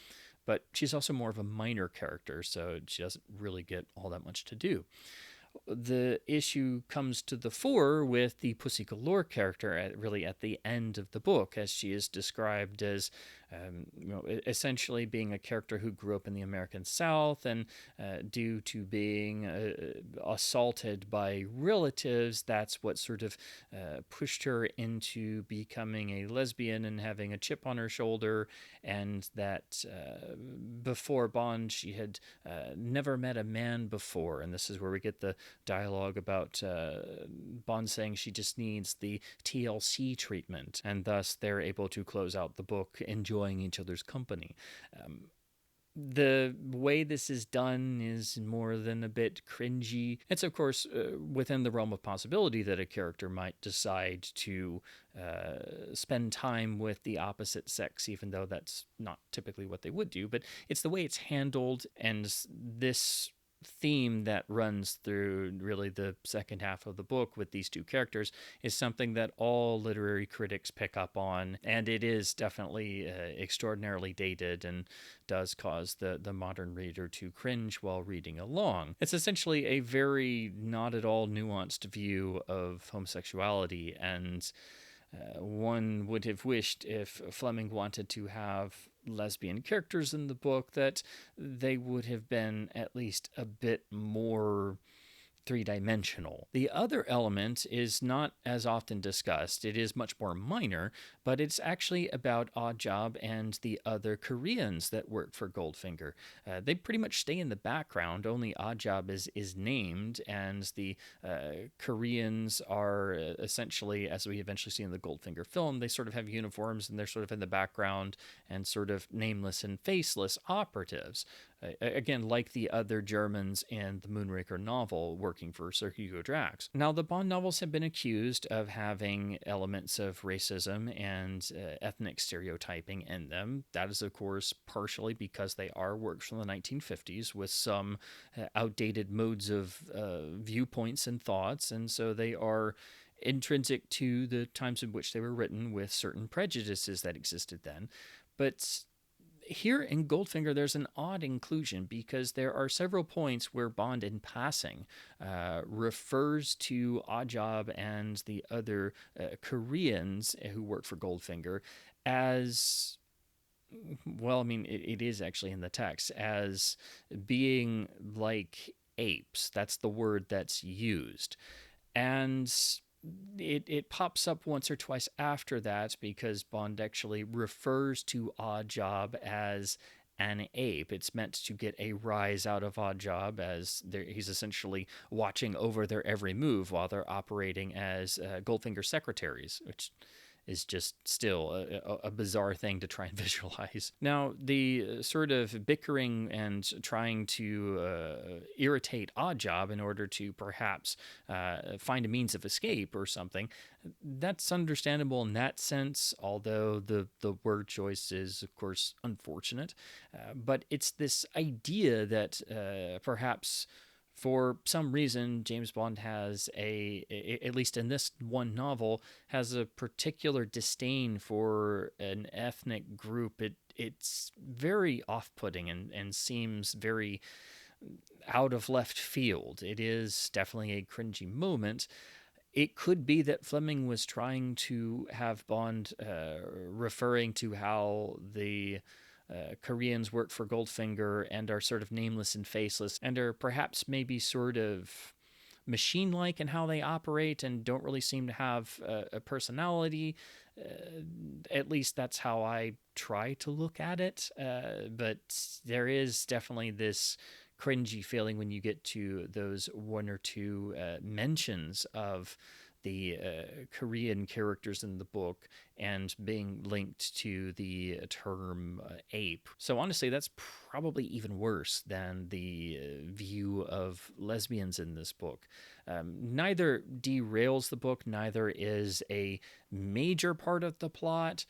But she's also more of a minor character, so she doesn't really get all that much to do. The issue comes to the fore with the Pussy Galore character at the end of the book, as she is described as essentially being a character who grew up in the American South, and due to being assaulted by relatives, that's what sort of pushed her into becoming a lesbian and having a chip on her shoulder, and that before Bond she had never met a man before, and this is where we get the dialogue about Bond saying she just needs the TLC treatment, and thus they're able to close out the book enjoying each other's company. The way this is done is more than a bit cringy. It's, of course, within the realm of possibility that a character might decide to spend time with the opposite sex, even though that's not typically what they would do. But it's the way it's handled, and this theme that runs through really the second half of the book with these two characters is something that all literary critics pick up on, and it is definitely extraordinarily dated and does cause the modern reader to cringe while reading along. It's essentially a very not at all nuanced view of homosexuality, and One would have wished, if Fleming wanted to have lesbian characters in the book, that they would have been at least a bit more three-dimensional. The other element is not as often discussed. It is much more minor, but it's actually about Oddjob and the other Koreans that work for Goldfinger. They pretty much stay in the background. Only Oddjob is named, and the Koreans are essentially, as we eventually see in the Goldfinger film, they sort of have uniforms and they're sort of in the background and sort of nameless and faceless operatives. Again, like the other Germans in the Moonraker novel working for Sir Hugo Drax. Now, the Bond novels have been accused of having elements of racism and ethnic stereotyping in them. That is, of course, partially because they are works from the 1950s with some outdated modes of viewpoints and thoughts, and so they are intrinsic to the times in which they were written with certain prejudices that existed then. But here in Goldfinger, there's an odd inclusion because there are several points where Bond, in passing, refers to Oddjob and the other Koreans who work for Goldfinger as, well, I mean, it is actually in the text, as being like apes. That's the word that's used. And it pops up once or twice after that because Bond actually refers to Oddjob as an ape. It's meant to get a rise out of Oddjob, as he's essentially watching over their every move while they're operating as Goldfinger secretaries, which is just still a bizarre thing to try and visualize. Now, the sort of bickering and trying to irritate Oddjob in order to perhaps find a means of escape or something, that's understandable in that sense, although the word choice is, of course, unfortunate. But it's this idea that perhaps for some reason, James Bond has at least in this one novel, has a particular disdain for an ethnic group. It's very off-putting and seems very out of left field. It is definitely a cringy moment. It could be that Fleming was trying to have Bond referring to how the Koreans work for Goldfinger and are sort of nameless and faceless and are perhaps maybe sort of machine-like in how they operate and don't really seem to have a personality. At least that's how I try to look at it. But there is definitely this cringy feeling when you get to those one or two mentions of the Korean characters in the book and being linked to the term ape. So honestly, that's probably even worse than the view of lesbians in this book. Neither derails the book, neither is a major part of the plot,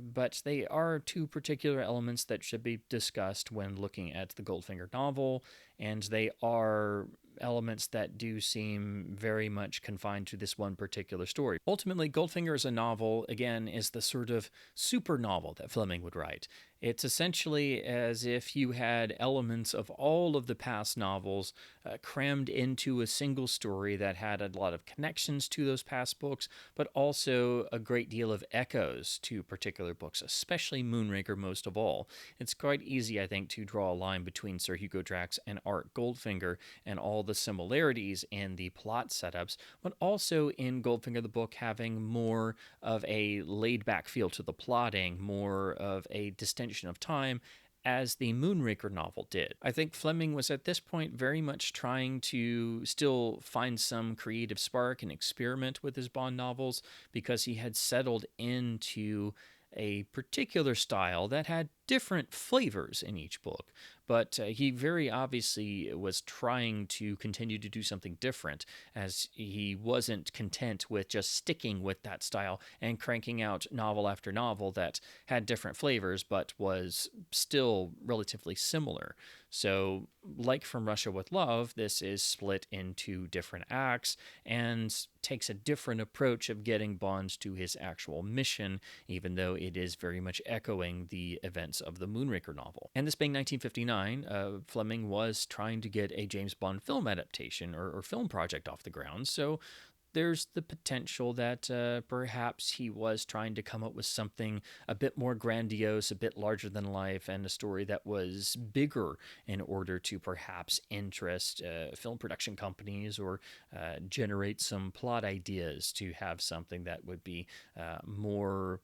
but they are two particular elements that should be discussed when looking at the Goldfinger novel, and they are elements that do seem very much confined to this one particular story. Ultimately, Goldfinger as a novel, again, is the sort of super novel that Fleming would write. It's essentially as if you had elements of all of the past novels crammed into a single story that had a lot of connections to those past books, but also a great deal of echoes to particular books, especially Moonraker most of all. It's quite easy, I think, to draw a line between Sir Hugo Drax and Art Goldfinger and all the similarities in the plot setups, but also in Goldfinger the book having more of a laid-back feel to the plotting, more of a distinction of time, as the Moonraker novel did. I think Fleming was at this point very much trying to still find some creative spark and experiment with his Bond novels because he had settled into a particular style that had different flavors in each book, but he very obviously was trying to continue to do something different, as he wasn't content with just sticking with that style and cranking out novel after novel that had different flavors but was still relatively similar. So, like From Russia with Love, this is split into different acts and takes a different approach of getting Bond to his actual mission, even though it is very much echoing the events of the Moonraker novel. And this being 1959, Fleming was trying to get a James Bond film adaptation or film project off the ground, so there's the potential that perhaps he was trying to come up with something a bit more grandiose, a bit larger than life, and a story that was bigger in order to perhaps interest film production companies or generate some plot ideas to have something that would be more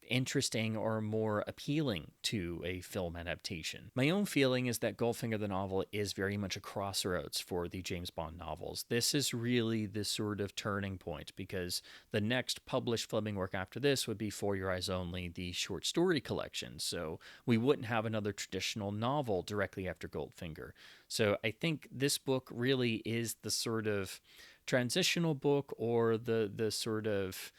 interesting or more appealing to a film adaptation. My own feeling is that Goldfinger the novel is very much a crossroads for the James Bond novels. This is really the sort of turning point, because the next published Fleming work after this would be For Your Eyes Only, the short story collection, so we wouldn't have another traditional novel directly after Goldfinger. So I think this book really is the sort of transitional book, or the sort of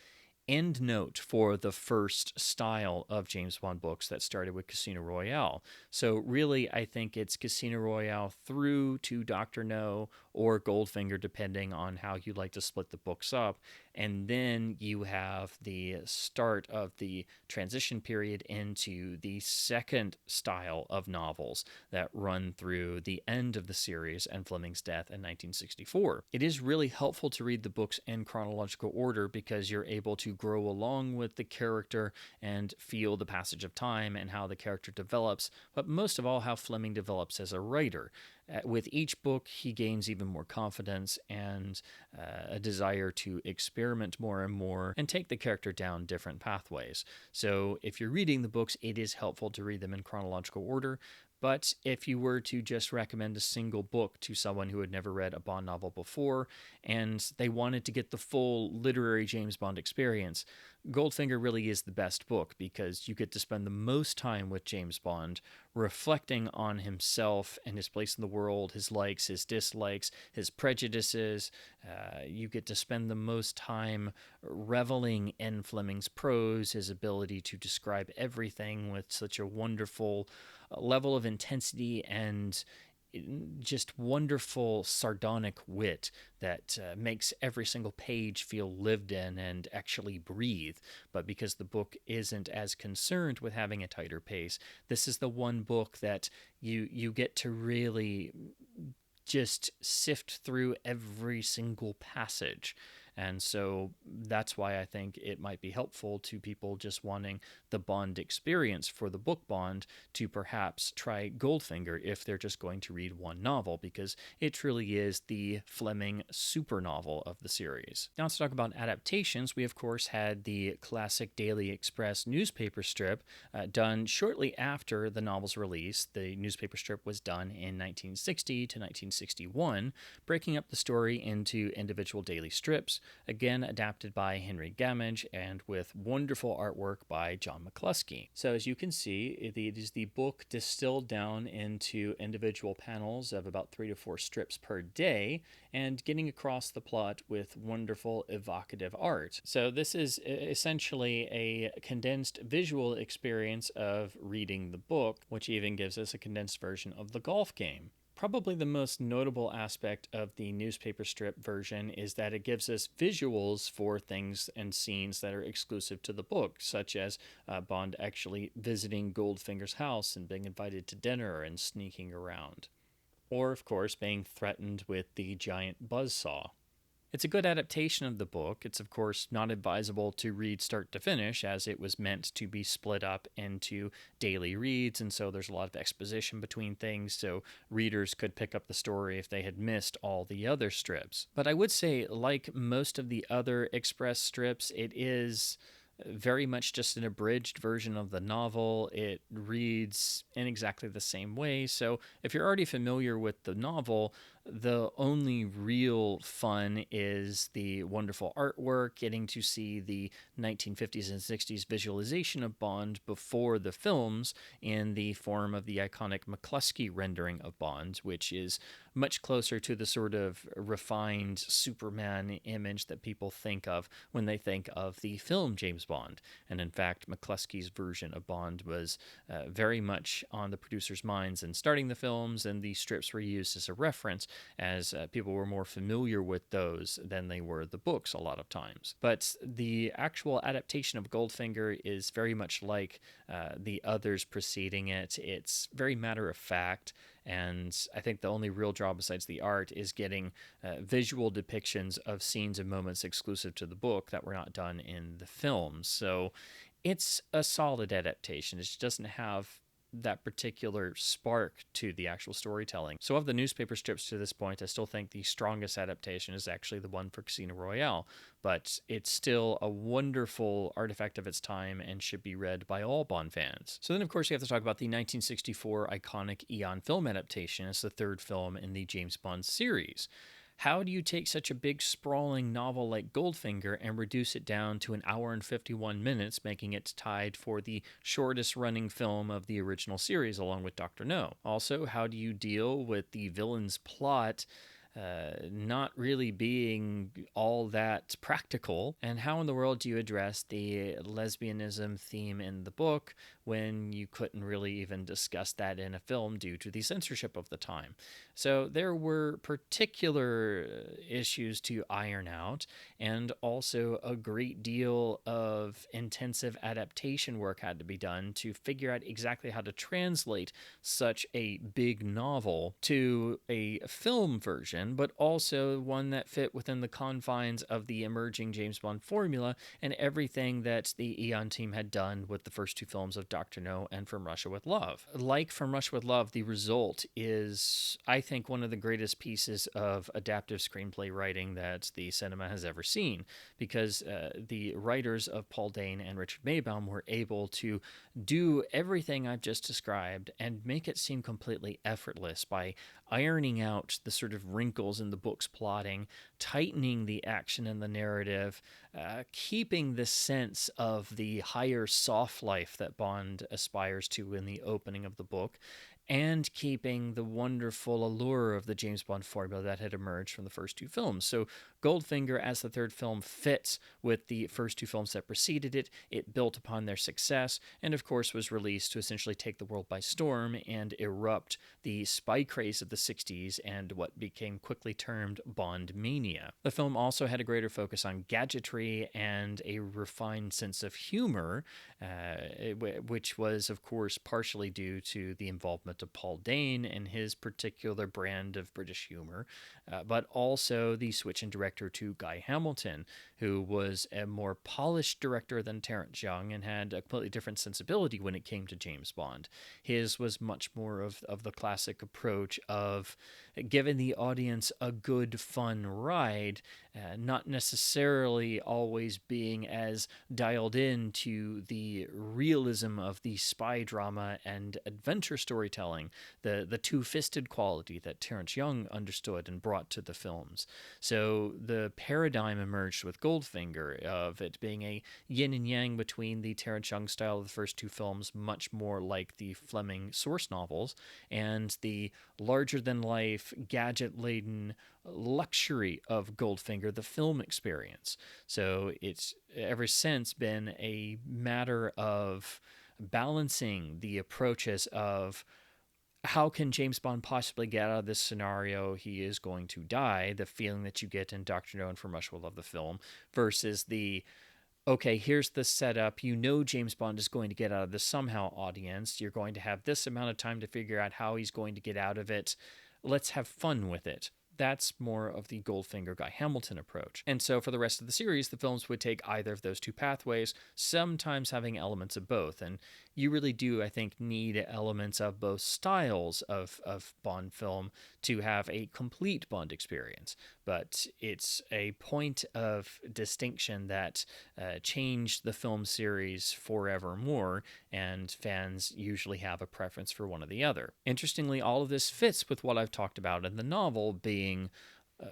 end note for the first style of James Bond books that started with Casino Royale. So really, I think it's Casino Royale through to Dr. No or Goldfinger, depending on how you like to split the books up. And then you have the start of the transition period into the second style of novels that run through the end of the series and Fleming's death in 1964. It is really helpful to read the books in chronological order, because you're able to grow along with the character and feel the passage of time and how the character develops, but most of all, how Fleming develops as a writer. With each book, he gains even more confidence and a desire to experiment more and more and take the character down different pathways. So if you're reading the books, it is helpful to read them in chronological order. But if you were to just recommend a single book to someone who had never read a Bond novel before and they wanted to get the full literary James Bond experience, Goldfinger really is the best book, because you get to spend the most time with James Bond reflecting on himself and his place in the world, his likes, his dislikes, his prejudices. You get to spend the most time reveling in Fleming's prose, his ability to describe everything with such a wonderful level of intensity and just wonderful sardonic wit that makes every single page feel lived in and actually breathe. But because the book isn't as concerned with having a tighter pace, this is the one book that you get to really just sift through every single passage. And so that's why I think it might be helpful to people just wanting the Bond experience for the book Bond to perhaps try Goldfinger if they're just going to read one novel, because it truly is the Fleming super novel of the series. Now let's talk about adaptations. We, of course, had the classic Daily Express newspaper strip done shortly after the novel's release. The newspaper strip was done in 1960 to 1961, breaking up the story into individual daily strips, again adapted by Henry Gamage and with wonderful artwork by John McCluskey. So as you can see, it is the book distilled down into individual panels of about 3 to 4 strips per day, and getting across the plot with wonderful evocative art. So this is essentially a condensed visual experience of reading the book, which even gives us a condensed version of the golf game. Probably the most notable aspect of the newspaper strip version is that it gives us visuals for things and scenes that are exclusive to the book, such as Bond actually visiting Goldfinger's house and being invited to dinner and sneaking around. Or, of course, being threatened with the giant buzzsaw. It's a good adaptation of the book. It's, of course, not advisable to read start to finish, as it was meant to be split up into daily reads, and so there's a lot of exposition between things, so readers could pick up the story if they had missed all the other strips. But I would say, like most of the other Express strips, it is very much just an abridged version of the novel. It reads in exactly the same way, so if you're already familiar with the novel, the only real fun is the wonderful artwork, getting to see the 1950s and 60s visualization of Bond before the films in the form of the iconic McCluskey rendering of Bond, which is much closer to the sort of refined Superman image that people think of when they think of the film James Bond. And in fact, McCluskey's version of Bond was very much on the producers' minds in starting the films, and the strips were used as a reference as people were more familiar with those than they were the books a lot of times. But the actual adaptation of Goldfinger is very much like the others preceding it. It's very matter of fact, and I think the only real draw besides the art is getting visual depictions of scenes and moments exclusive to the book that were not done in the film. So it's a solid adaptation. It just doesn't have that particular spark to the actual storytelling. So of the newspaper strips to this point, I still think the strongest adaptation is actually the one for Casino Royale, but it's still a wonderful artifact of its time and should be read by all Bond fans. So then, of course, you have to talk about the 1964 iconic Eon film adaptation as the third film in the James Bond series. How do you take such a big, sprawling novel like Goldfinger and reduce it down to 1 hour and 51 minutes, making it tied for the shortest running film of the original series, along with Dr. No? Also, how do you deal with the villain's plot not really being all that practical? And how in the world do you address the lesbianism theme in the book when you couldn't really even discuss that in a film due to the censorship of the time? So there were particular issues to iron out, and also a great deal of intensive adaptation work had to be done to figure out exactly how to translate such a big novel to a film version, but also one that fit within the confines of the emerging James Bond formula and everything that the Eon team had done with the first two films of Dr. No and From Russia with Love. Like From Russia with Love, the result is, I think, one of the greatest pieces of adaptive screenplay writing that the cinema has ever seen, because the writers of Paul Dehn and Richard Maibaum were able to do everything I've just described and make it seem completely effortless by ironing out the sort of wrinkles in the book's plotting, tightening the action in the narrative, keeping the sense of the higher soft life that Bond aspires to in the opening of the book, and keeping the wonderful allure of the James Bond formula that had emerged from the first two films. So Goldfinger, as the third film, fits with the first two films that preceded it. It built upon their success, and of course was released to essentially take the world by storm and erupt the spy craze of the 60s and what became quickly termed Bond mania. The film also had a greater focus on gadgetry and a refined sense of humor, which was, of course, partially due to the involvement of Paul Dehn and his particular brand of British humor, but also the switch in director to Guy Hamilton, who was a more polished director than Terence Young and had a completely different sensibility when it came to James Bond. His was much more of the classic approach of giving the audience a good, fun ride, not necessarily always being as dialed in to the realism of the spy drama and adventure storytelling, the two-fisted quality that Terence Young understood and brought to the films. So the paradigm emerged with Goldfinger of it being a yin and yang between the Terence Young style of the first two films, much more like the Fleming source novels, and the larger-than-life, gadget-laden luxury of Goldfinger, the film experience. So it's ever since been a matter of balancing the approaches of how can James Bond possibly get out of this scenario? He is going to die, the feeling that you get in Dr. No and From Russia with Love, the film, versus the, okay, here's the setup. You know James Bond is going to get out of this somehow audience. You're going to have this amount of time to figure out how he's going to get out of it. Let's have fun with it. That's more of the Goldfinger Guy Hamilton approach. And so for the rest of the series, the films would take either of those two pathways, sometimes having elements of both. And you really do, I think, need elements of both styles of Bond film to have a complete Bond experience. But it's a point of distinction that changed the film series forevermore, and fans usually have a preference for one or the other. Interestingly, all of this fits with what I've talked about in the novel being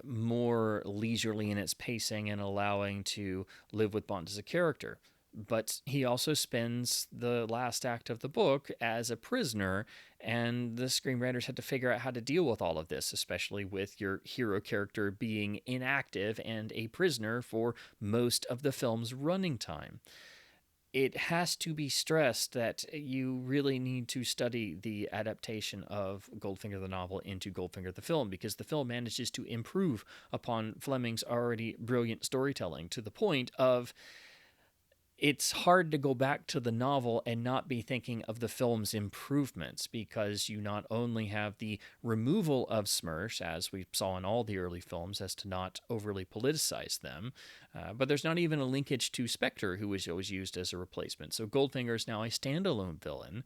more leisurely in its pacing and allowing to live with Bond as a character. But he also spends the last act of the book as a prisoner, and the screenwriters had to figure out how to deal with all of this, especially with your hero character being inactive and a prisoner for most of the film's running time. it has to be stressed that you really need to study the adaptation of Goldfinger the novel into Goldfinger the film, because the film manages to improve upon Fleming's already brilliant storytelling to the point of it's hard to go back to the novel and not be thinking of the film's improvements, because you not only have the removal of Smersh, as we saw in all the early films, as to not overly politicize them, but there's not even a linkage to Spectre, who was always used as a replacement. So Goldfinger is now a standalone villain,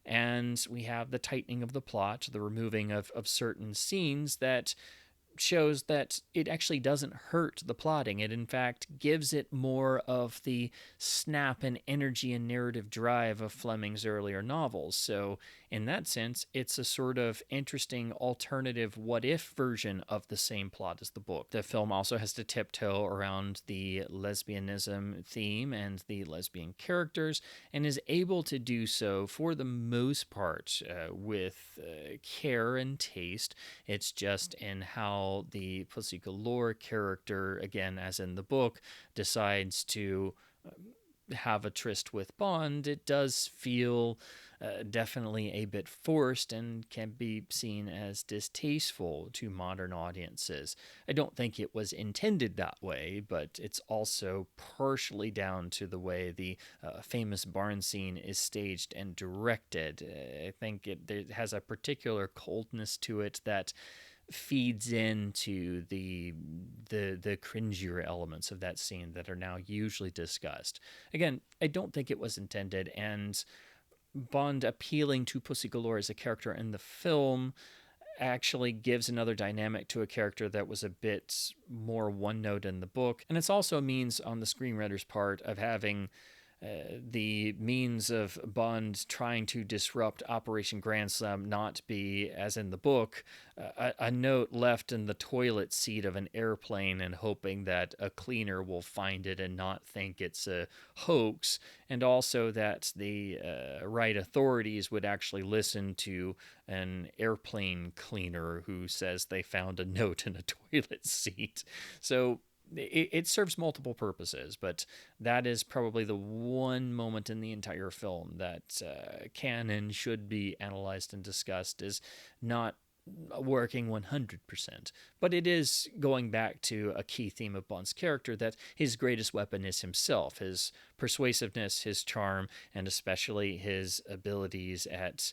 and we have the tightening of the plot, the removing of certain scenes that shows that it actually doesn't hurt the plotting. It, in fact, gives it more of the snap and energy and narrative drive of Fleming's earlier novels. So, in that sense, it's a sort of interesting alternative what-if version of the same plot as the book. The film also has to tiptoe around the lesbianism theme and the lesbian characters, and is able to do so, for the most part, with care and taste. It's just in how the Pussy Galore character, again, as in the book, decides to have a tryst with Bond. It does feel definitely a bit forced and can be seen as distasteful to modern audiences. I don't think it was intended that way, but it's also partially down to the way the famous barn scene is staged and directed. I think it has a particular coldness to it that feeds into the cringier elements of that scene that are now usually discussed. Again, I don't think it was intended, and Bond appealing to Pussy Galore as a character in the film actually gives another dynamic to a character that was a bit more one note in the book. And it's also a means on the screenwriter's part of having the means of Bond trying to disrupt Operation Grand Slam not be, as in the book, a note left in the toilet seat of an airplane and hoping that a cleaner will find it and not think it's a hoax, and also that the right authorities would actually listen to an airplane cleaner who says they found a note in a toilet seat. So it serves multiple purposes, but that is probably the one moment in the entire film that canon should be analyzed and discussed is not working 100%. But it is going back to a key theme of Bond's character, that his greatest weapon is himself, his persuasiveness, his charm, and especially his abilities at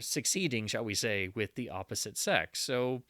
succeeding, shall we say, with the opposite sex. So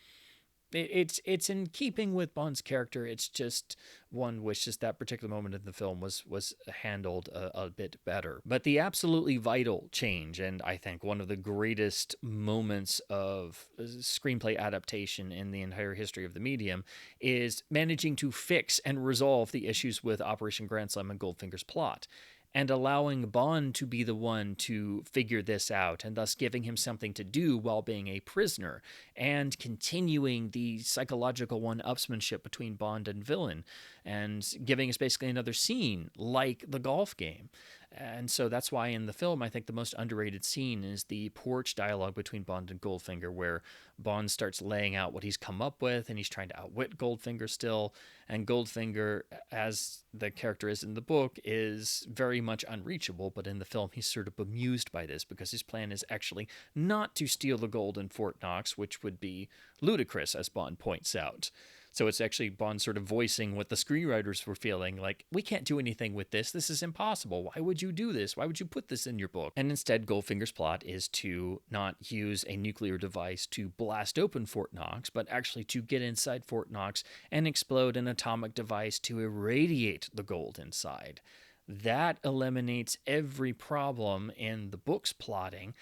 it's in keeping with Bond's character. It's just one wishes that particular moment in the film was handled a bit better. But the absolutely vital change, and I think one of the greatest moments of screenplay adaptation in the entire history of the medium, is managing to fix and resolve the issues with Operation Grand Slam and Goldfinger's plot, and allowing Bond to be the one to figure this out, and thus giving him something to do while being a prisoner, and continuing the psychological one-upsmanship between Bond and villain, and giving us basically another scene like the golf game. And so that's why in the film, I think the most underrated scene is the porch dialogue between Bond and Goldfinger, where Bond starts laying out what he's come up with, and he's trying to outwit Goldfinger still. And Goldfinger, as the character is in the book, is very much unreachable, but in the film, he's sort of bemused by this, because his plan is actually not to steal the gold in Fort Knox, which would be ludicrous, as Bond points out. So it's actually Bond sort of voicing what the screenwriters were feeling, like, we can't do anything with this. This is impossible. Why would you do this? Why would you put this in your book? And instead, Goldfinger's plot is to not use a nuclear device to blast open Fort Knox, but actually to get inside Fort Knox and explode an atomic device to irradiate the gold inside. That eliminates every problem in the book's plotting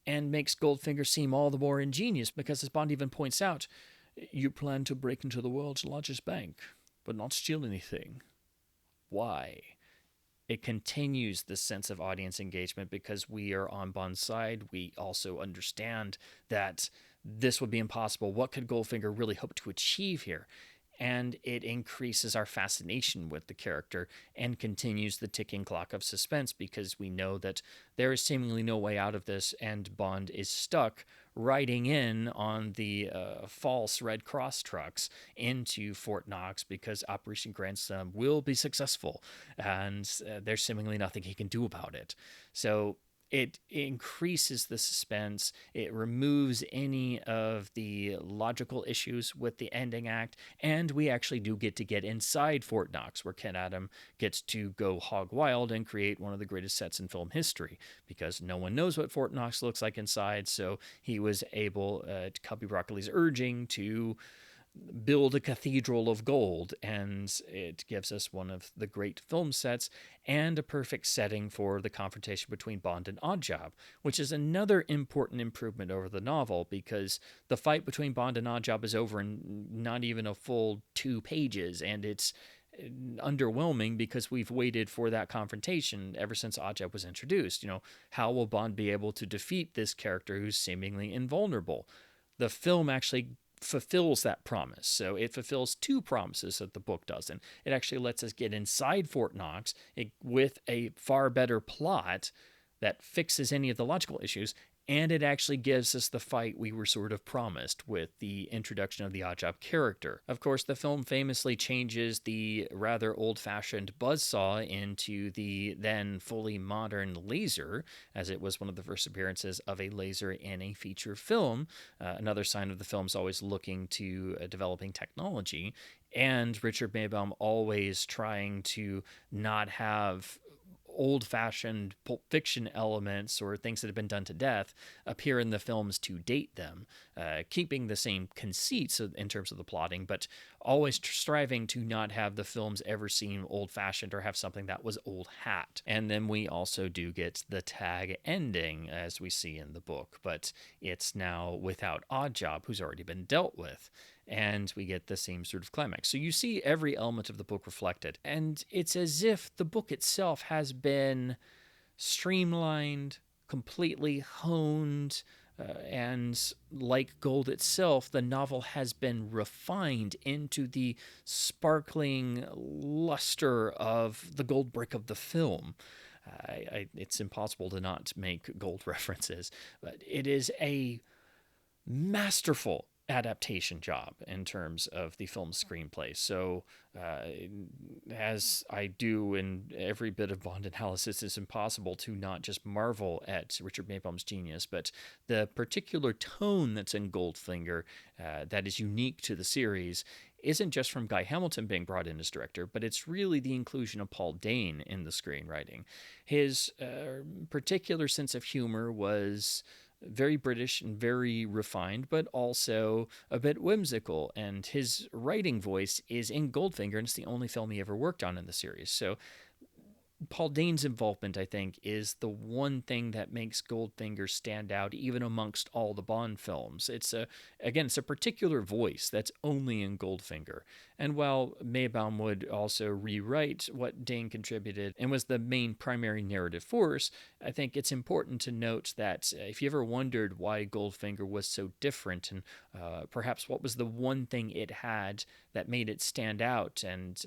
and makes Goldfinger seem all the more ingenious, because, as Bond even points out, you plan to break into the world's largest bank, but not steal anything. Why? It continues the sense of audience engagement, because we are on Bond's side. We also understand that this would be impossible. What could Goldfinger really hope to achieve here? and it increases our fascination with the character and continues the ticking clock of suspense, because we know that there is seemingly no way out of this, and Bond is stuck riding in on the false Red Cross trucks into Fort Knox because Operation Grand Slam will be successful, and there's seemingly nothing he can do about it. So it increases the suspense. It removes any of the logical issues with the ending act, and we actually do get inside Fort Knox, where Ken Adam gets to go hog wild and create one of the greatest sets in film history, because no one knows what Fort Knox looks like inside, so he was able, to Cubby Broccoli's urging, to build a cathedral of gold, and it gives us one of the great film sets and a perfect setting for the confrontation between Bond and Oddjob, which is another important improvement over the novel, because the fight between Bond and Oddjob is over in not even a full 2 pages, and it's underwhelming because we've waited for that confrontation ever since Oddjob was introduced. How will Bond be able to defeat this character who's seemingly invulnerable? The film actually fulfills that promise. So it fulfills 2 promises that the book doesn't. It actually lets us get inside Fort Knox with a far better plot that fixes any of the logical issues, and it actually gives us the fight we were sort of promised with the introduction of the Oddjob character. Of course, the film famously changes the rather old-fashioned buzzsaw into the then fully modern laser, as it was one of the first appearances of a laser in a feature film. Another sign of the film's always looking to developing technology, and Richard Maibaum always trying to not have old-fashioned Pulp Fiction elements or things that have been done to death appear in the films to date them, keeping the same conceits in terms of the plotting, but always striving to not have the films ever seem old-fashioned or have something that was old hat. And then we also do get the tag ending, as we see in the book, but it's now without Oddjob, who's already been dealt with, and we get the same sort of climax. So you see every element of the book reflected, and it's as if the book itself has been streamlined, completely honed, and like gold itself, the novel has been refined into the sparkling luster of the gold brick of the film. It's impossible to not make gold references, but it is a masterful adaptation job in terms of the film's screenplay. So, as I do in every bit of Bond analysis, it's impossible to not just marvel at Richard Maibaum's genius, but the particular tone that's in Goldfinger that is unique to the series isn't just from Guy Hamilton being brought in as director, but it's really the inclusion of Paul Dehn in the screenwriting. His particular sense of humor was very British and very refined, but also a bit whimsical. And his writing voice is in Goldfinger, and it's the only film he ever worked on in the series. So Paul Dane's involvement, I think, is the one thing that makes Goldfinger stand out even amongst all the Bond films. It's a particular voice that's only in Goldfinger. And while Maibaum would also rewrite what Dane contributed and was the main primary narrative force, I think it's important to note that if you ever wondered why Goldfinger was so different, and perhaps what was the one thing it had that made it stand out, and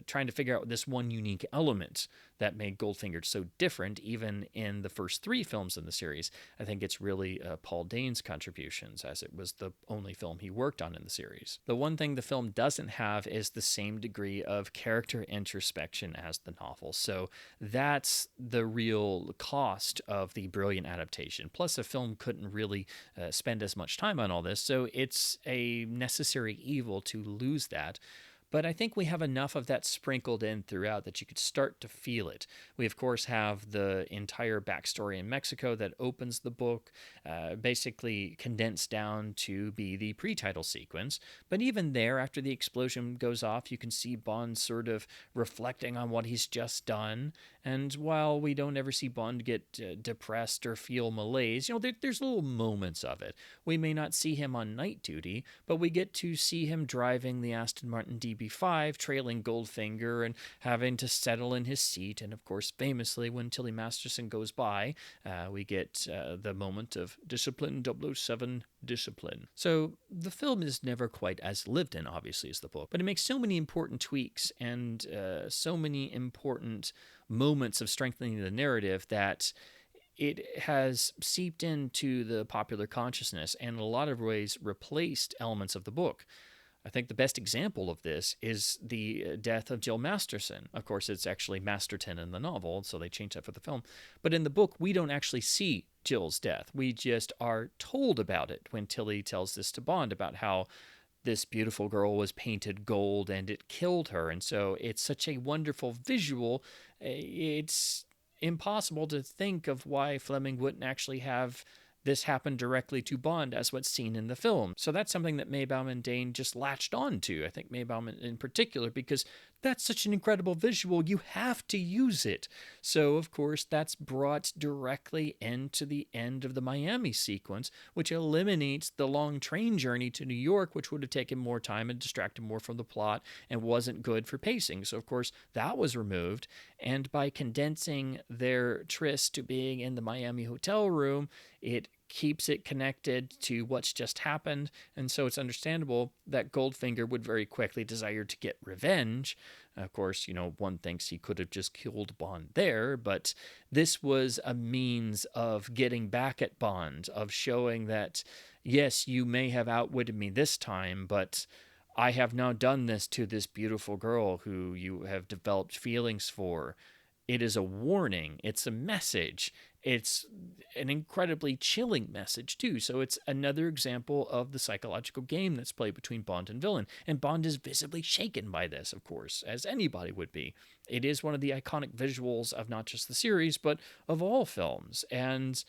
trying to figure out this one unique element that made Goldfinger so different, even in the first 3 films in the series, I think it's really Paul Dane's contributions, as it was the only film he worked on in the series. The one thing the film doesn't have is the same degree of character introspection as the novel, so that's the real cost of the brilliant adaptation. Plus, the film couldn't really spend as much time on all this, so it's a necessary evil to lose that. But I think we have enough of that sprinkled in throughout that you could start to feel it. We, of course, have the entire backstory in Mexico that opens the book, basically condensed down to be the pre-title sequence. But even there, after the explosion goes off, you can see Bond sort of reflecting on what he's just done. And while we don't ever see Bond get depressed or feel malaise, there's little moments of it. We may not see him on night duty, but we get to see him driving the Aston Martin DB DB5 trailing Goldfinger and having to settle in his seat. And of course, famously, when Tilly Masterton goes by, we get the moment of discipline 007 discipline. So the film is never quite as lived in, obviously, as the book, but it makes so many important tweaks and so many important moments of strengthening the narrative that it has seeped into the popular consciousness and in a lot of ways replaced elements of the book. I think the best example of this is the death of Jill Masterton. Of course, it's actually Masterton in the novel, so they changed that for the film. But in the book, we don't actually see Jill's death. We just are told about it when Tilly tells this to Bond about how this beautiful girl was painted gold and it killed her. And so it's such a wonderful visual. It's impossible to think of why Fleming wouldn't actually have this happen directly to Bond as what's seen in the film. So that's something that Maibaum and Dehn just latched on to. I think Maibaum in particular, because that's such an incredible visual. You have to use it. So, of course, that's brought directly into the end of the Miami sequence, which eliminates the long train journey to New York, which would have taken more time and distracted more from the plot and wasn't good for pacing. So, of course, that was removed. And by condensing their tryst to being in the Miami hotel room, it keeps it connected to what's just happened, and so it's understandable that Goldfinger would very quickly desire to get revenge. Of course, one thinks he could have just killed Bond there, but this was a means of getting back at Bond, of showing that, yes, you may have outwitted me this time, but I have now done this to this beautiful girl who you have developed feelings for. It is a warning. It's a message. It's an incredibly chilling message, too. So it's another example of the psychological game that's played between Bond and villain. And Bond is visibly shaken by this, of course, as anybody would be. It is one of the iconic visuals of not just the series, but of all films. And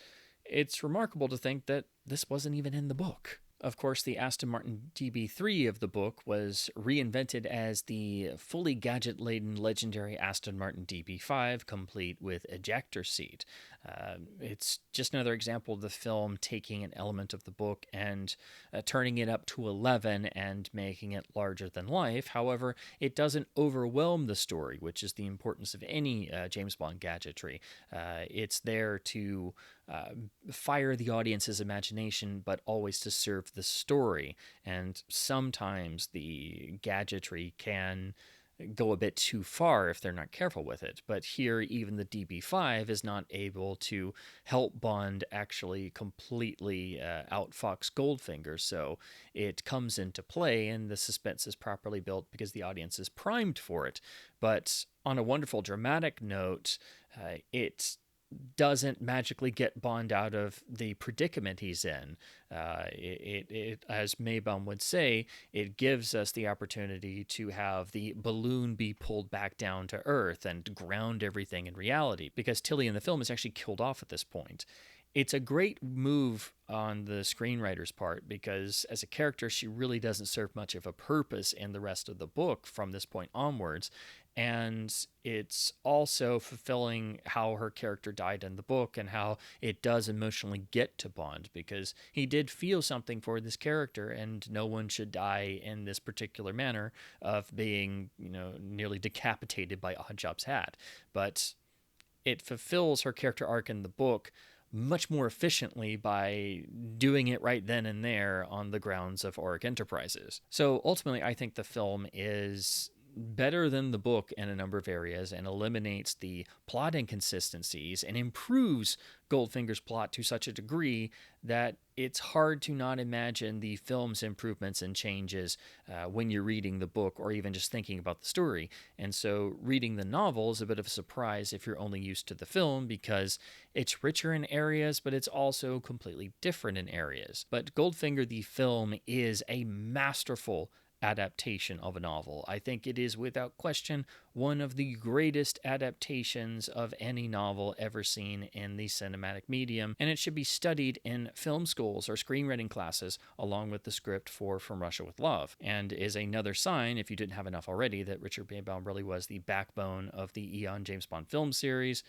it's remarkable to think that this wasn't even in the book. Of course, the Aston Martin DB3 of the book was reinvented as the fully gadget-laden legendary Aston Martin DB5, complete with ejector seat. It's just another example of the film taking an element of the book and turning it up to 11 and making it larger than life. However, it doesn't overwhelm the story, which is the importance of any James Bond gadgetry. It's there to fire the audience's imagination, but always to serve the story. And sometimes the gadgetry can go a bit too far if they're not careful with it. But here, even the DB5 is not able to help Bond actually completely outfox Goldfinger. So it comes into play and the suspense is properly built because the audience is primed for it. But on a wonderful dramatic note, it doesn't magically get Bond out of the predicament he's in. It, as Maibaum would say, it gives us the opportunity to have the balloon be pulled back down to earth and ground everything in reality, because Tilly in the film is actually killed off at this point. It's a great move on the screenwriter's part because as a character, she really doesn't serve much of a purpose in the rest of the book from this point onwards. And it's also fulfilling how her character died in the book and how it does emotionally get to Bond, because he did feel something for this character, and no one should die in this particular manner of being, nearly decapitated by Oddjob's hat. But it fulfills her character arc in the book much more efficiently by doing it right then and there on the grounds of Auric Enterprises. So ultimately, I think the film is better than the book in a number of areas and eliminates the plot inconsistencies and improves Goldfinger's plot to such a degree that it's hard to not imagine the film's improvements and changes when you're reading the book or even just thinking about the story. And so reading the novel is a bit of a surprise if you're only used to the film, because it's richer in areas, but it's also completely different in areas. But Goldfinger, the film, is a masterful adaptation of a novel. I think it is without question one of the greatest adaptations of any novel ever seen in the cinematic medium, and it should be studied in film schools or screenwriting classes along with the script for From Russia with Love, and is another sign, if you didn't have enough already, that Richard Maibaum really was the backbone of the Eon James Bond film series,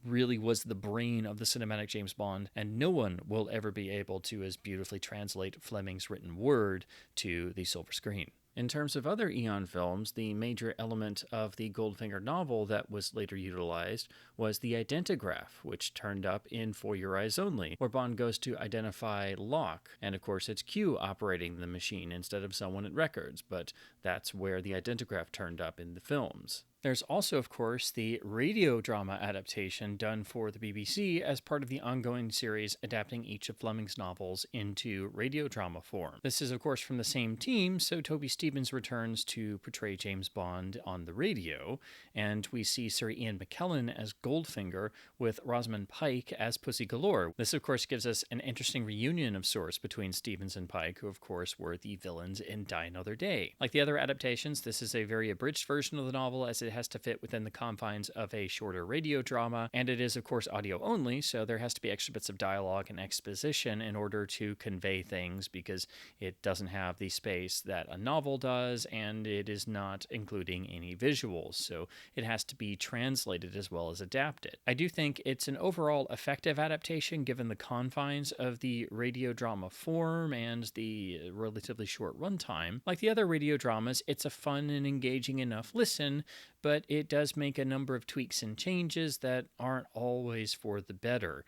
really was the brain of the cinematic James Bond, and no one will ever be able to as beautifully translate Fleming's written word to the silver screen. In terms of other Eon films, the major element of the Goldfinger novel that was later utilized was the Identigraph, which turned up in For Your Eyes Only, where Bond goes to identify Locke, and of course it's Q operating the machine instead of someone at records, but that's where the Identigraph turned up in the films. There's also, of course, the radio drama adaptation done for the BBC as part of the ongoing series adapting each of Fleming's novels into radio drama form. This is, of course, from the same team, so Toby Stephens returns to portray James Bond on the radio, and we see Sir Ian McKellen as Goldfinger with Rosamund Pike as Pussy Galore. This, of course, gives us an interesting reunion of sorts between Stephens and Pike, who, of course, were the villains in Die Another Day. Like the other adaptations, this is a very abridged version of the novel, as it has to fit within the confines of a shorter radio drama, and it is of course audio only, so there has to be extra bits of dialogue and exposition in order to convey things, because it doesn't have the space that a novel does, and it is not including any visuals, so it has to be translated as well as adapted. I do think it's an overall effective adaptation given the confines of the radio drama form and the relatively short runtime. Like the other radio dramas, it's a fun and engaging enough listen, but it does make a number of tweaks and changes that aren't always for the better.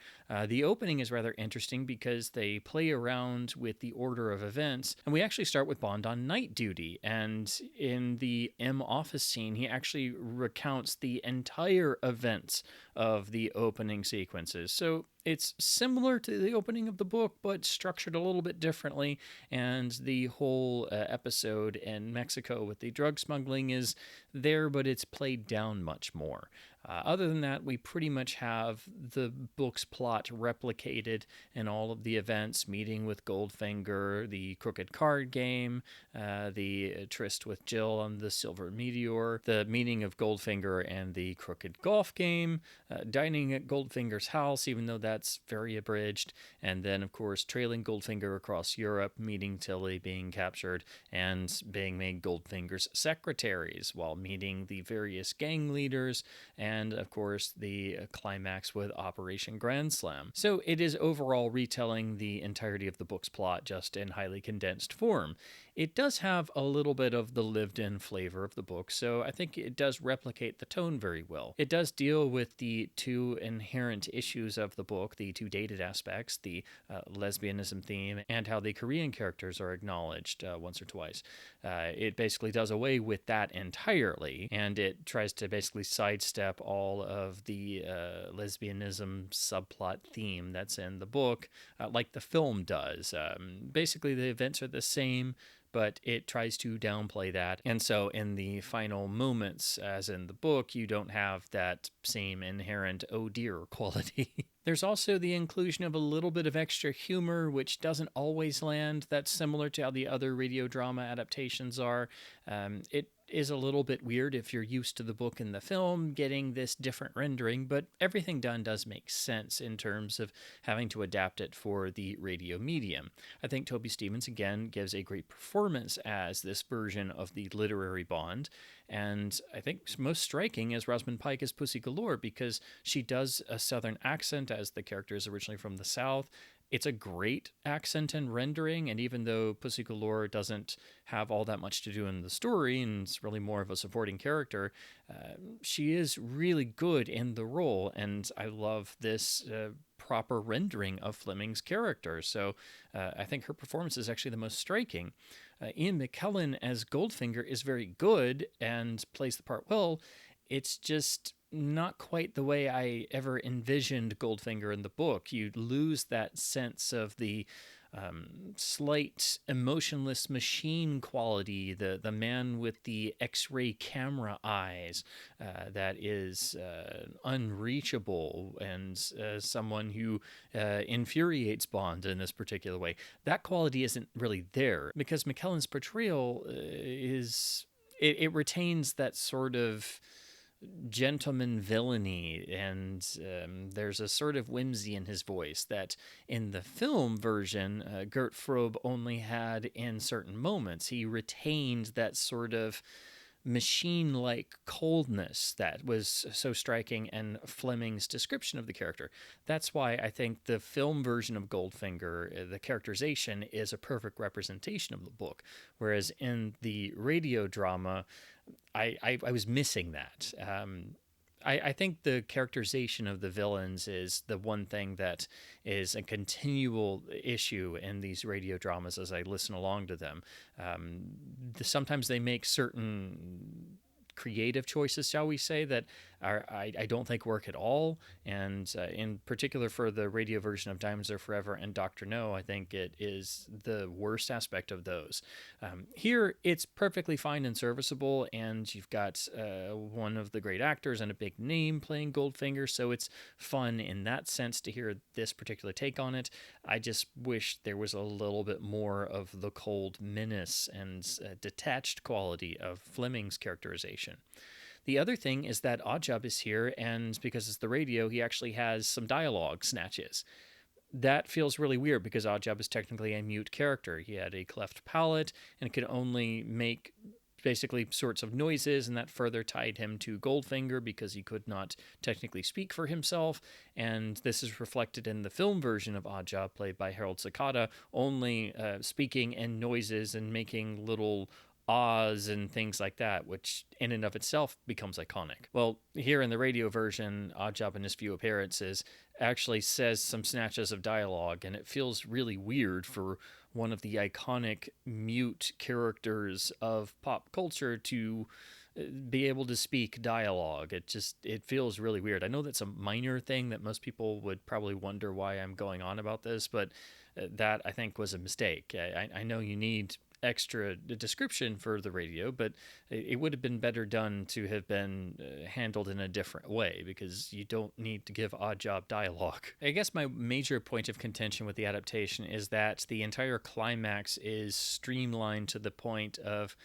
The opening is rather interesting because they play around with the order of events, and we actually start with Bond on night duty, and in the M office scene, he actually recounts the entire events of the opening sequences. So it's similar to the opening of the book, but structured a little bit differently, and the whole episode in Mexico with the drug smuggling is there, but it's played down much more. Other than that, we pretty much have the book's plot replicated in all of the events, meeting with Goldfinger, the crooked card game, the tryst with Jill on the Silver Meteor, the meeting of Goldfinger and the crooked golf game, dining at Goldfinger's house, even though that's very abridged, and then, of course, trailing Goldfinger across Europe, meeting Tilly, being captured, and being made Goldfinger's secretaries, while meeting the various gang leaders, and, of course, the climax with Operation Grand Slam. So it is overall retelling the entirety of the book's plot, just in highly condensed form. It does have a little bit of the lived-in flavor of the book, so I think it does replicate the tone very well. It does deal with the two inherent issues of the book, the two dated aspects, the lesbianism theme, and how the Korean characters are acknowledged once or twice. It basically does away with that entirely, and it tries to basically sidestep all of the lesbianism subplot theme that's in the book, like the film does. Basically, the events are the same, but it tries to downplay that. And so in the final moments, as in the book, you don't have that same inherent oh dear quality. There's also the inclusion of a little bit of extra humor, which doesn't always land. That's similar to how the other radio drama adaptations are. It is a little bit weird if you're used to the book and the film getting this different rendering, but everything done does make sense in terms of having to adapt it for the radio medium. I think Toby Stephens again gives a great performance as this version of the literary Bond, and I think most striking is Rosamund Pike as Pussy Galore, because she does a southern accent as the character is originally from the South. It's a great accent and rendering, and even though Pussy Galore doesn't have all that much to do in the story, and it's really more of a supporting character, she is really good in the role, and I love this proper rendering of Fleming's character. So I think her performance is actually the most striking. Ian McKellen as Goldfinger is very good and plays the part well. It's just not quite the way I ever envisioned Goldfinger in the book. You lose that sense of the slight emotionless machine quality, the man with the X-ray camera eyes that is unreachable, and someone who infuriates Bond in this particular way. That quality isn't really there, because McKellen's portrayal it retains that sort of gentleman villainy, and there's a sort of whimsy in his voice that in the film version Gert Frobe only had in certain moments. He retained that sort of machine-like coldness that was so striking in Fleming's description of the character. That's why I think the film version of Goldfinger, the characterization, is a perfect representation of the book, whereas in the radio drama, I was missing that. I think the characterization of the villains is the one thing that is a continual issue in these radio dramas as I listen along to them. Sometimes they make certain creative choices, shall we say, that I don't think work at all. And in particular for the radio version of Diamonds Are Forever and Dr. No, I think it is the worst aspect of those. Here, it's perfectly fine and serviceable, and you've got one of the great actors and a big name playing Goldfinger, so it's fun in that sense to hear this particular take on it. I just wish there was a little bit more of the cold menace and detached quality of Fleming's characterization. The other thing is that Oddjob is here, and because it's the radio, he actually has some dialogue snatches. That feels really weird because Oddjob is technically a mute character. He had a cleft palate and could only make basically sorts of noises, and that further tied him to Goldfinger because he could not technically speak for himself. And this is reflected in the film version of Oddjob, played by Harold Sakata, only speaking in noises and making little ahs and things like that, which in and of itself becomes iconic. Well, here in the radio version, Oddjob in his few appearances actually says some snatches of dialogue, and it feels really weird for one of the iconic mute characters of pop culture to be able to speak dialogue. It feels really weird. I know that's a minor thing that most people would probably wonder why I'm going on about this, but that I think was a mistake. I know you need extra description for the radio, but it would have been better done to have been handled in a different way, because you don't need to give Oddjob dialogue. I guess my major point of contention with the adaptation is that the entire climax is streamlined to the point of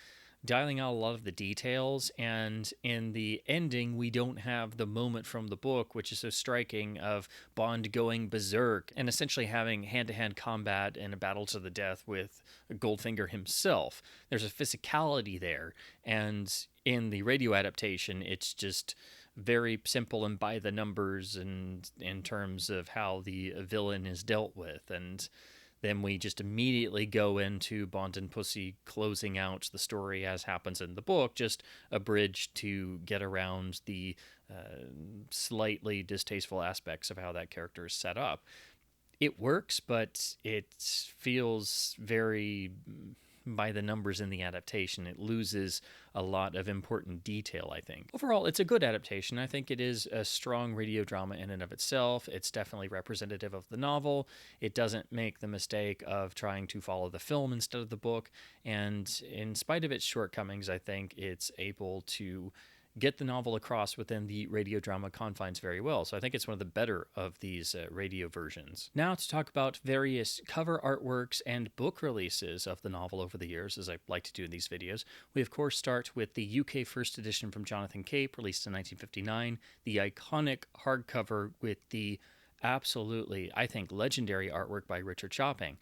dialing out a lot of the details, and in the ending we don't have the moment from the book, which is so striking, of Bond going berserk and essentially having hand-to-hand combat and a battle to the death with Goldfinger himself. There's a physicality there, and in the radio adaptation it's just very simple and by the numbers, and in terms of how the villain is dealt with. And then we just immediately go into Bond and Pussy closing out the story as happens in the book, just a bridge to get around the slightly distasteful aspects of how that character is set up. It works, but it feels very by the numbers in the adaptation. It loses a lot of important detail, I think. Overall, it's a good adaptation. I think it is a strong radio drama in and of itself. It's definitely representative of the novel. It doesn't make the mistake of trying to follow the film instead of the book. And in spite of its shortcomings, I think it's able to get the novel across within the radio drama confines very well. So I think it's one of the better of these radio versions. Now to talk about various cover artworks and book releases of the novel over the years, as I like to do in these videos. We of course start with the UK first edition from Jonathan Cape, released in 1959, the iconic hardcover with the absolutely, I think, legendary artwork by Richard Chopping.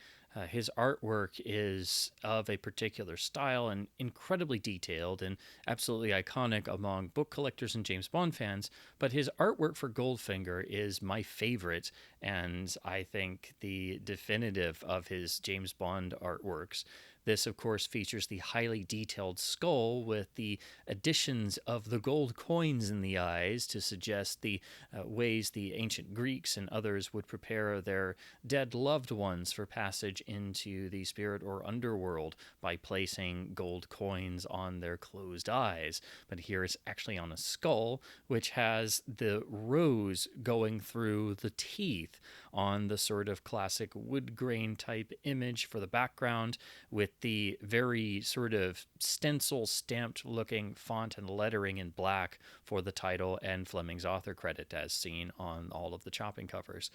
His artwork is of a particular style and incredibly detailed and absolutely iconic among book collectors and James Bond fans, but his artwork for Goldfinger is my favorite, and I think the definitive of his James Bond artworks. This, of course, features the highly detailed skull with the additions of the gold coins in the eyes to suggest the ways the ancient Greeks and others would prepare their dead loved ones for passage into the spirit or underworld by placing gold coins on their closed eyes. But here it's actually on a skull, which has the rose going through the teeth on the sort of classic wood grain type image for the background, with the very sort of stencil stamped looking font and lettering in black for the title and Fleming's author credit as seen on all of the Chopping covers.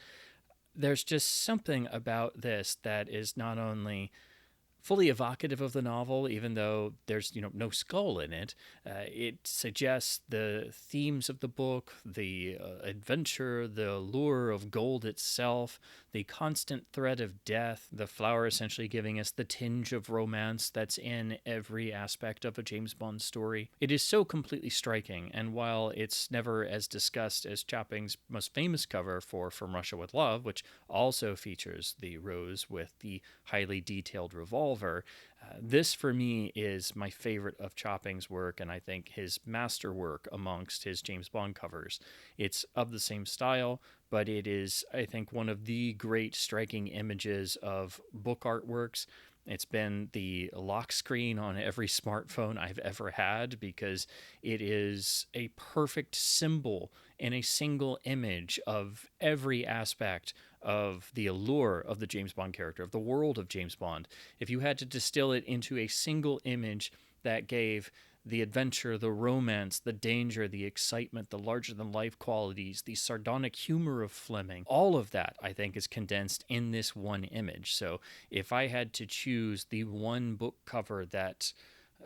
There's just something about this that is not only fully evocative of the novel, even though there's no skull in it. It suggests the themes of the book, the adventure, the allure of gold itself, the constant threat of death, the flower essentially giving us the tinge of romance that's in every aspect of a James Bond story. It is so completely striking, and while it's never as discussed as Chopping's most famous cover for From Russia with Love, which also features the rose with the highly detailed revolver, this for me is my favorite of Chopping's work, and I think his masterwork amongst his James Bond covers. It's of the same style, but it is, I think, one of the great striking images of book artworks. It's been the lock screen on every smartphone I've ever had because it is a perfect symbol in a single image of every aspect of the allure of the James Bond character, of the world of James Bond. If you had to distill it into a single image that gave the adventure, the romance, the danger, the excitement, the larger-than-life qualities, the sardonic humor of Fleming, all of that, I think, is condensed in this one image. So if I had to choose the one book cover that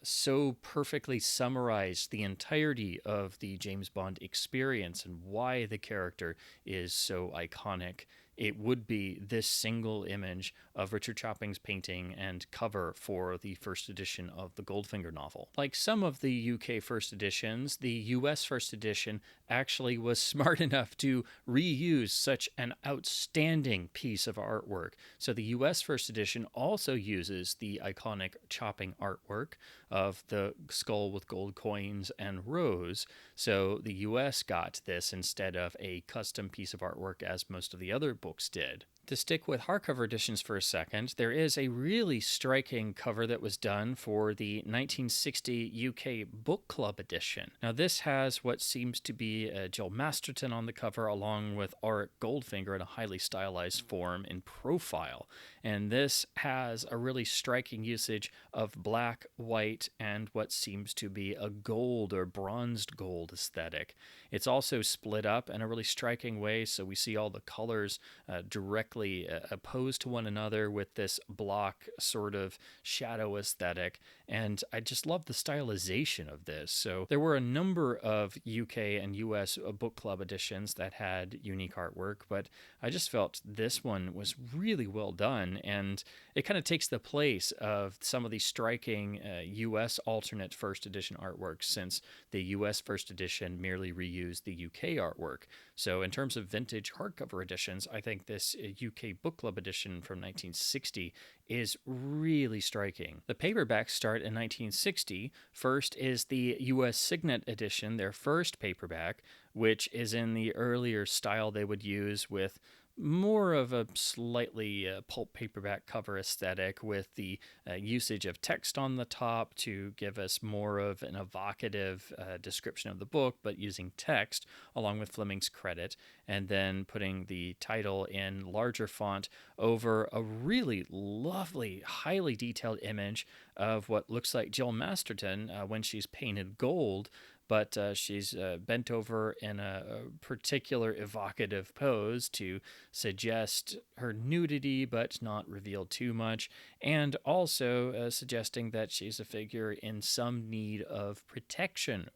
so perfectly summarized the entirety of the James Bond experience and why the character is so iconic, it would be this single image of Richard Chopping's painting and cover for the first edition of the Goldfinger novel. Like some of the UK first editions, the US first edition actually was smart enough to reuse such an outstanding piece of artwork. So the US first edition also uses the iconic Chopping artwork of the skull with gold coins and rose. So the US got this instead of a custom piece of artwork as most of the other books did. To stick with hardcover editions for a second, there is a really striking cover that was done for the 1960 UK Book Club edition. Now, this has what seems to be Jill Masterton on the cover, along with Auric Goldfinger in a highly stylized form in profile. And this has a really striking usage of black, white, and what seems to be a gold or bronzed gold aesthetic. It's also split up in a really striking way, so we see all the colors directly opposed to one another with this block sort of shadow aesthetic, and I just love the stylization of this. So there were a number of UK and US book club editions that had unique artwork, but I just felt this one was really well done, and it kind of takes the place of some of the striking US alternate first edition artworks, since the US first edition merely reused the UK artwork. So in terms of vintage hardcover editions, I think this UK Book Club edition from 1960 is really striking. The paperbacks start in 1960. First is the US Signet edition, their first paperback, which is in the earlier style they would use with more of a slightly pulp paperback cover aesthetic, with the usage of text on the top to give us more of an evocative description of the book, but using text along with Fleming's credit, and then putting the title in larger font over a really lovely, highly detailed image of what looks like Jill Masterton when she's painted gold, but she's bent over in a particular evocative pose to suggest her nudity but not reveal too much, and also suggesting that she's a figure in some need of protection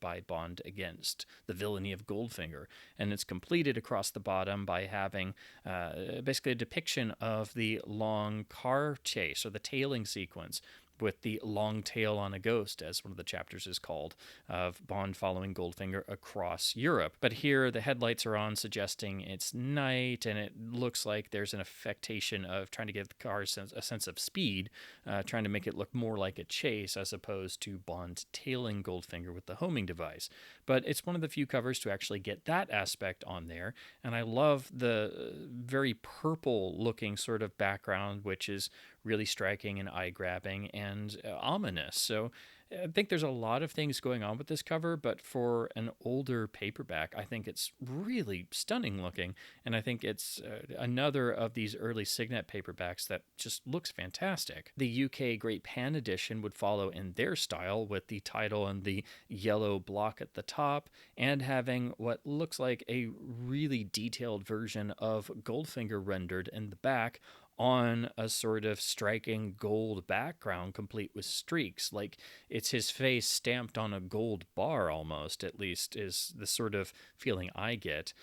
by Bond against the villainy of Goldfinger. And it's completed across the bottom by having basically a depiction of the long car chase, or the tailing sequence, with the long tail on a ghost, as one of the chapters is called, of Bond following Goldfinger across Europe. But here the headlights are on, suggesting it's night, and it looks like there's an affectation of trying to give the car a sense of speed, trying to make it look more like a chase as opposed to Bond tailing Goldfinger with the homing device. But it's one of the few covers to actually get that aspect on there, and I love the very purple-looking sort of background, which is really striking and eye-grabbing and ominous. So I think there's a lot of things going on with this cover, but for an older paperback, I think it's really stunning looking, and I think it's another of these early Signet paperbacks that just looks fantastic. The UK Great Pan edition would follow in their style, with the title and the yellow block at the top, and having what looks like a really detailed version of Goldfinger rendered in the back, on a sort of striking gold background complete with streaks. Like it's his face stamped on a gold bar almost, at least, is the sort of feeling I get.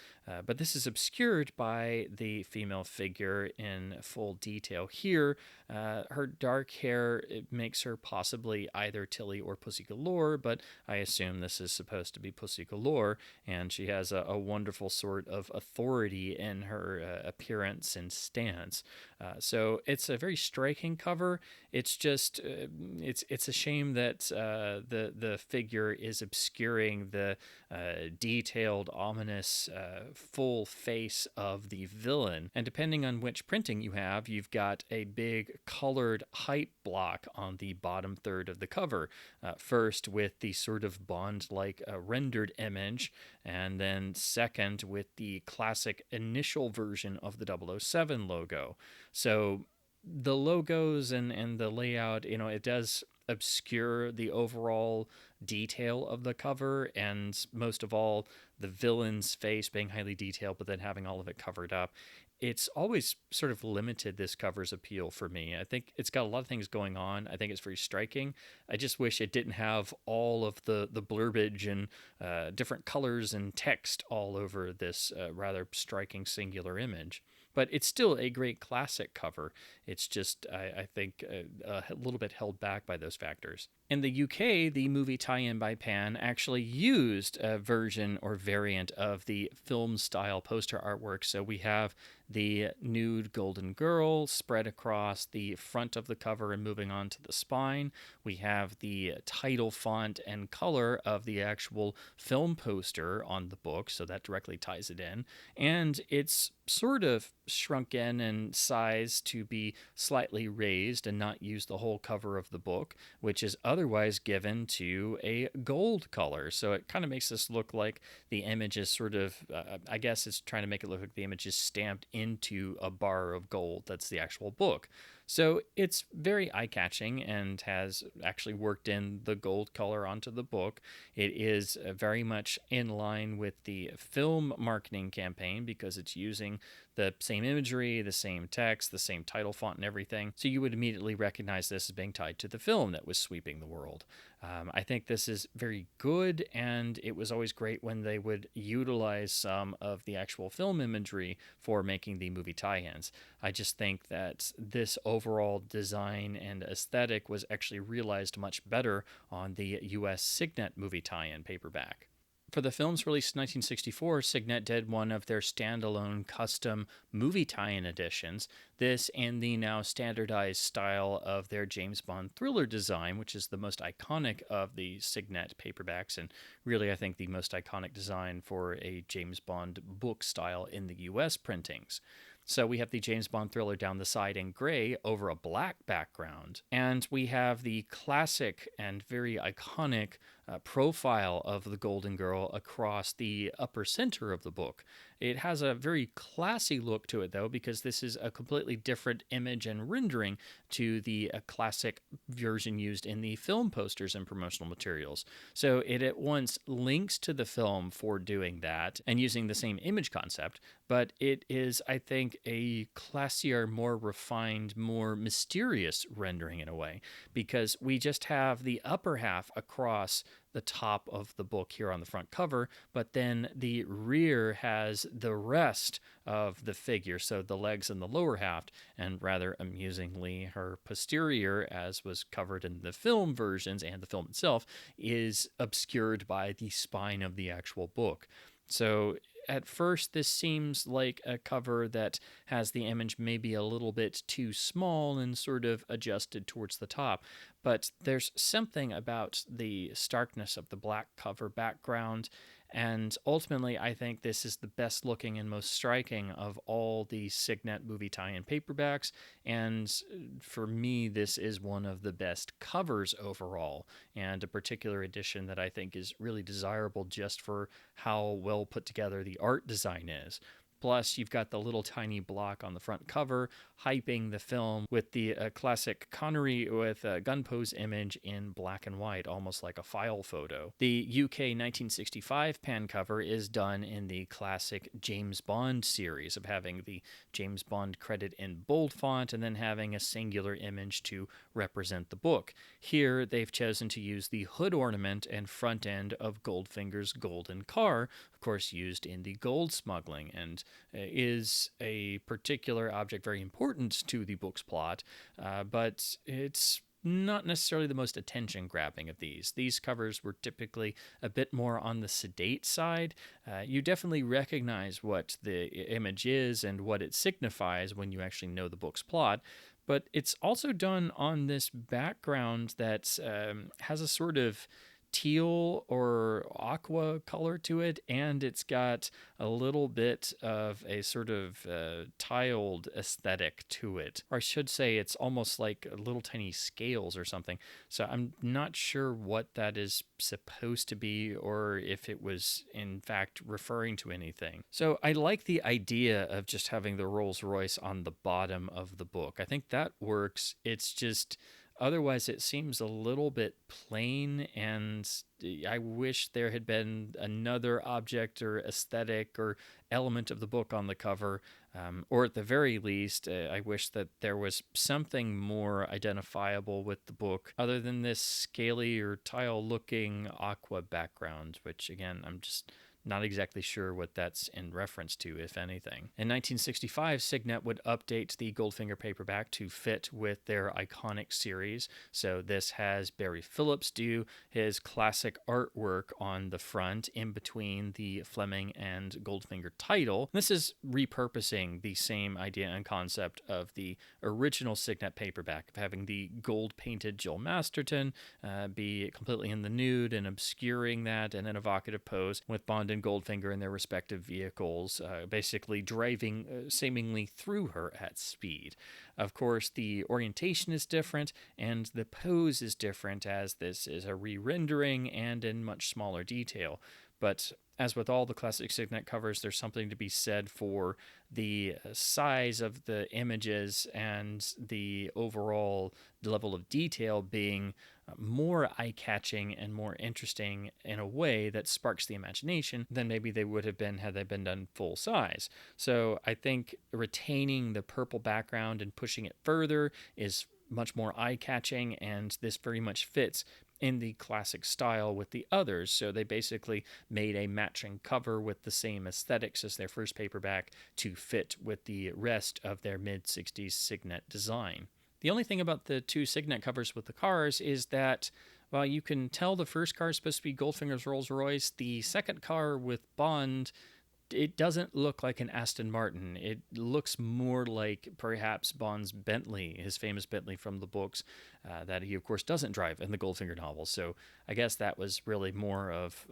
But this is obscured by the female figure in full detail here. Her dark hair, it makes her possibly either Tilly or Pussy Galore, but I assume this is supposed to be Pussy Galore, and she has a wonderful sort of authority in her appearance and stance. So it's a very striking cover. It's just it's a shame that the figure is obscuring the detailed, ominous, full face of the villain. And depending on which printing you have, you've got a big colored height block on the bottom third of the cover. First with the sort of Bond-like rendered image, and then second with the classic initial version of the 007 logo. So the logos and the layout, it does obscure the overall detail of the cover, and most of all, the villain's face being highly detailed, but then having all of it covered up. It's always sort of limited this cover's appeal for me. I think it's got a lot of things going on. I think it's very striking. I just wish it didn't have all of the blurbage and different colors and text all over this rather striking singular image. But it's still a great classic cover. It's just, I think, a little bit held back by those factors. In the UK, the movie tie-in by Pan actually used a version or variant of the film-style poster artwork. So we have the nude golden girl spread across the front of the cover and moving on to the spine. We have the title font and color of the actual film poster on the book, so that directly ties it in. And it's sort of shrunken in size to be slightly raised and not use the whole cover of the book, which is otherwise given to a gold color. So it kind of makes this look like the image is sort of, I guess it's trying to make it look like the image is stamped into a bar of gold. That's the actual book. So it's very eye-catching and has actually worked in the gold color onto the book. It is very much in line with the film marketing campaign because it's using the same imagery, the same text, the same title font and everything. So you would immediately recognize this as being tied to the film that was sweeping the world. I think this is very good, and it was always great when they would utilize some of the actual film imagery for making the movie tie-ins. I just think that this overall design and aesthetic was actually realized much better on the US Signet movie tie-in paperback. For the films released in 1964, Signet did one of their standalone custom movie tie-in editions, this in the now standardized style of their James Bond thriller design, which is the most iconic of the Signet paperbacks, and really I think the most iconic design for a James Bond book style in the US printings. So we have the James Bond thriller down the side in gray over a black background. And we have the classic and very iconic profile of the Golden Girl across the upper center of the book. It has a very classy look to it, though, because this is a completely different image and rendering to the classic version used in the film posters and promotional materials. So it at once links to the film for doing that and using the same image concept, but it is, I think, a classier, more refined, more mysterious rendering in a way, because we just have the upper half across the top of the book here on the front cover, but then the rear has the rest of the figure, so the legs and the lower half, and rather amusingly, her posterior, as was covered in the film versions and the film itself, is obscured by the spine of the actual book. So at first, this seems like a cover that has the image maybe a little bit too small and sort of adjusted towards the top, but there's something about the starkness of the black cover background, and ultimately I think this is the best looking and most striking of all the Signet movie tie-in paperbacks, and for me this is one of the best covers overall, and a particular edition that I think is really desirable just for how well put together the art design is. Plus, you've got the little tiny block on the front cover hyping the film with the classic Connery with a gun pose image in black and white, almost like a file photo. The UK 1965 pan cover is done in the classic James Bond series of having the James Bond credit in bold font and then having a singular image to represent the book. Here, they've chosen to use the hood ornament and front end of Goldfinger's golden car, of course used in the gold smuggling, and is a particular object very important to the book's plot, but it's not necessarily the most attention-grabbing of these. These covers were typically a bit more on the sedate side. You definitely recognize what the image is and what it signifies when you actually know the book's plot, but it's also done on this background that has a sort of teal or aqua color to it, and it's got a little bit of a sort of tiled aesthetic to it. Or I should say it's almost like little tiny scales or something. So I'm not sure what that is supposed to be or if it was in fact referring to anything. So I like the idea of just having the Rolls Royce on the bottom of the book. I think that works. It's just otherwise, it seems a little bit plain, and I wish there had been another object or aesthetic or element of the book on the cover, or at the very least, I wish that there was something more identifiable with the book other than this scaly or tile-looking aqua background, which, again, I'm just not exactly sure what that's in reference to, if anything. In 1965, Signet would update the Goldfinger paperback to fit with their iconic series. So this has Barry Phillips do his classic artwork on the front in between the Fleming and Goldfinger title. This is repurposing the same idea and concept of the original Signet paperback, of having the gold-painted Jill Masterton be completely in the nude and obscuring that in an evocative pose with Bond and Goldfinger in their respective vehicles, basically driving seemingly through her at speed. Of course, the orientation is different and the pose is different, as this is a re-rendering and in much smaller detail. But as with all the classic Signet covers, there's something to be said for the size of the images and the overall level of detail being more eye-catching and more interesting in a way that sparks the imagination than maybe they would have been had they been done full size. So I think retaining the purple background and pushing it further is much more eye-catching, and this very much fits in the classic style with the others. So they basically made a matching cover with the same aesthetics as their first paperback to fit with the rest of their mid-60s Signet design. The only thing about the two Signet covers with the cars is that while you can tell the first car is supposed to be Goldfinger's Rolls Royce, the second car with Bond, it doesn't look like an Aston Martin. It looks more like perhaps Bond's Bentley, his famous Bentley from the books that he, of course, doesn't drive in the Goldfinger novels. So I guess that was really more of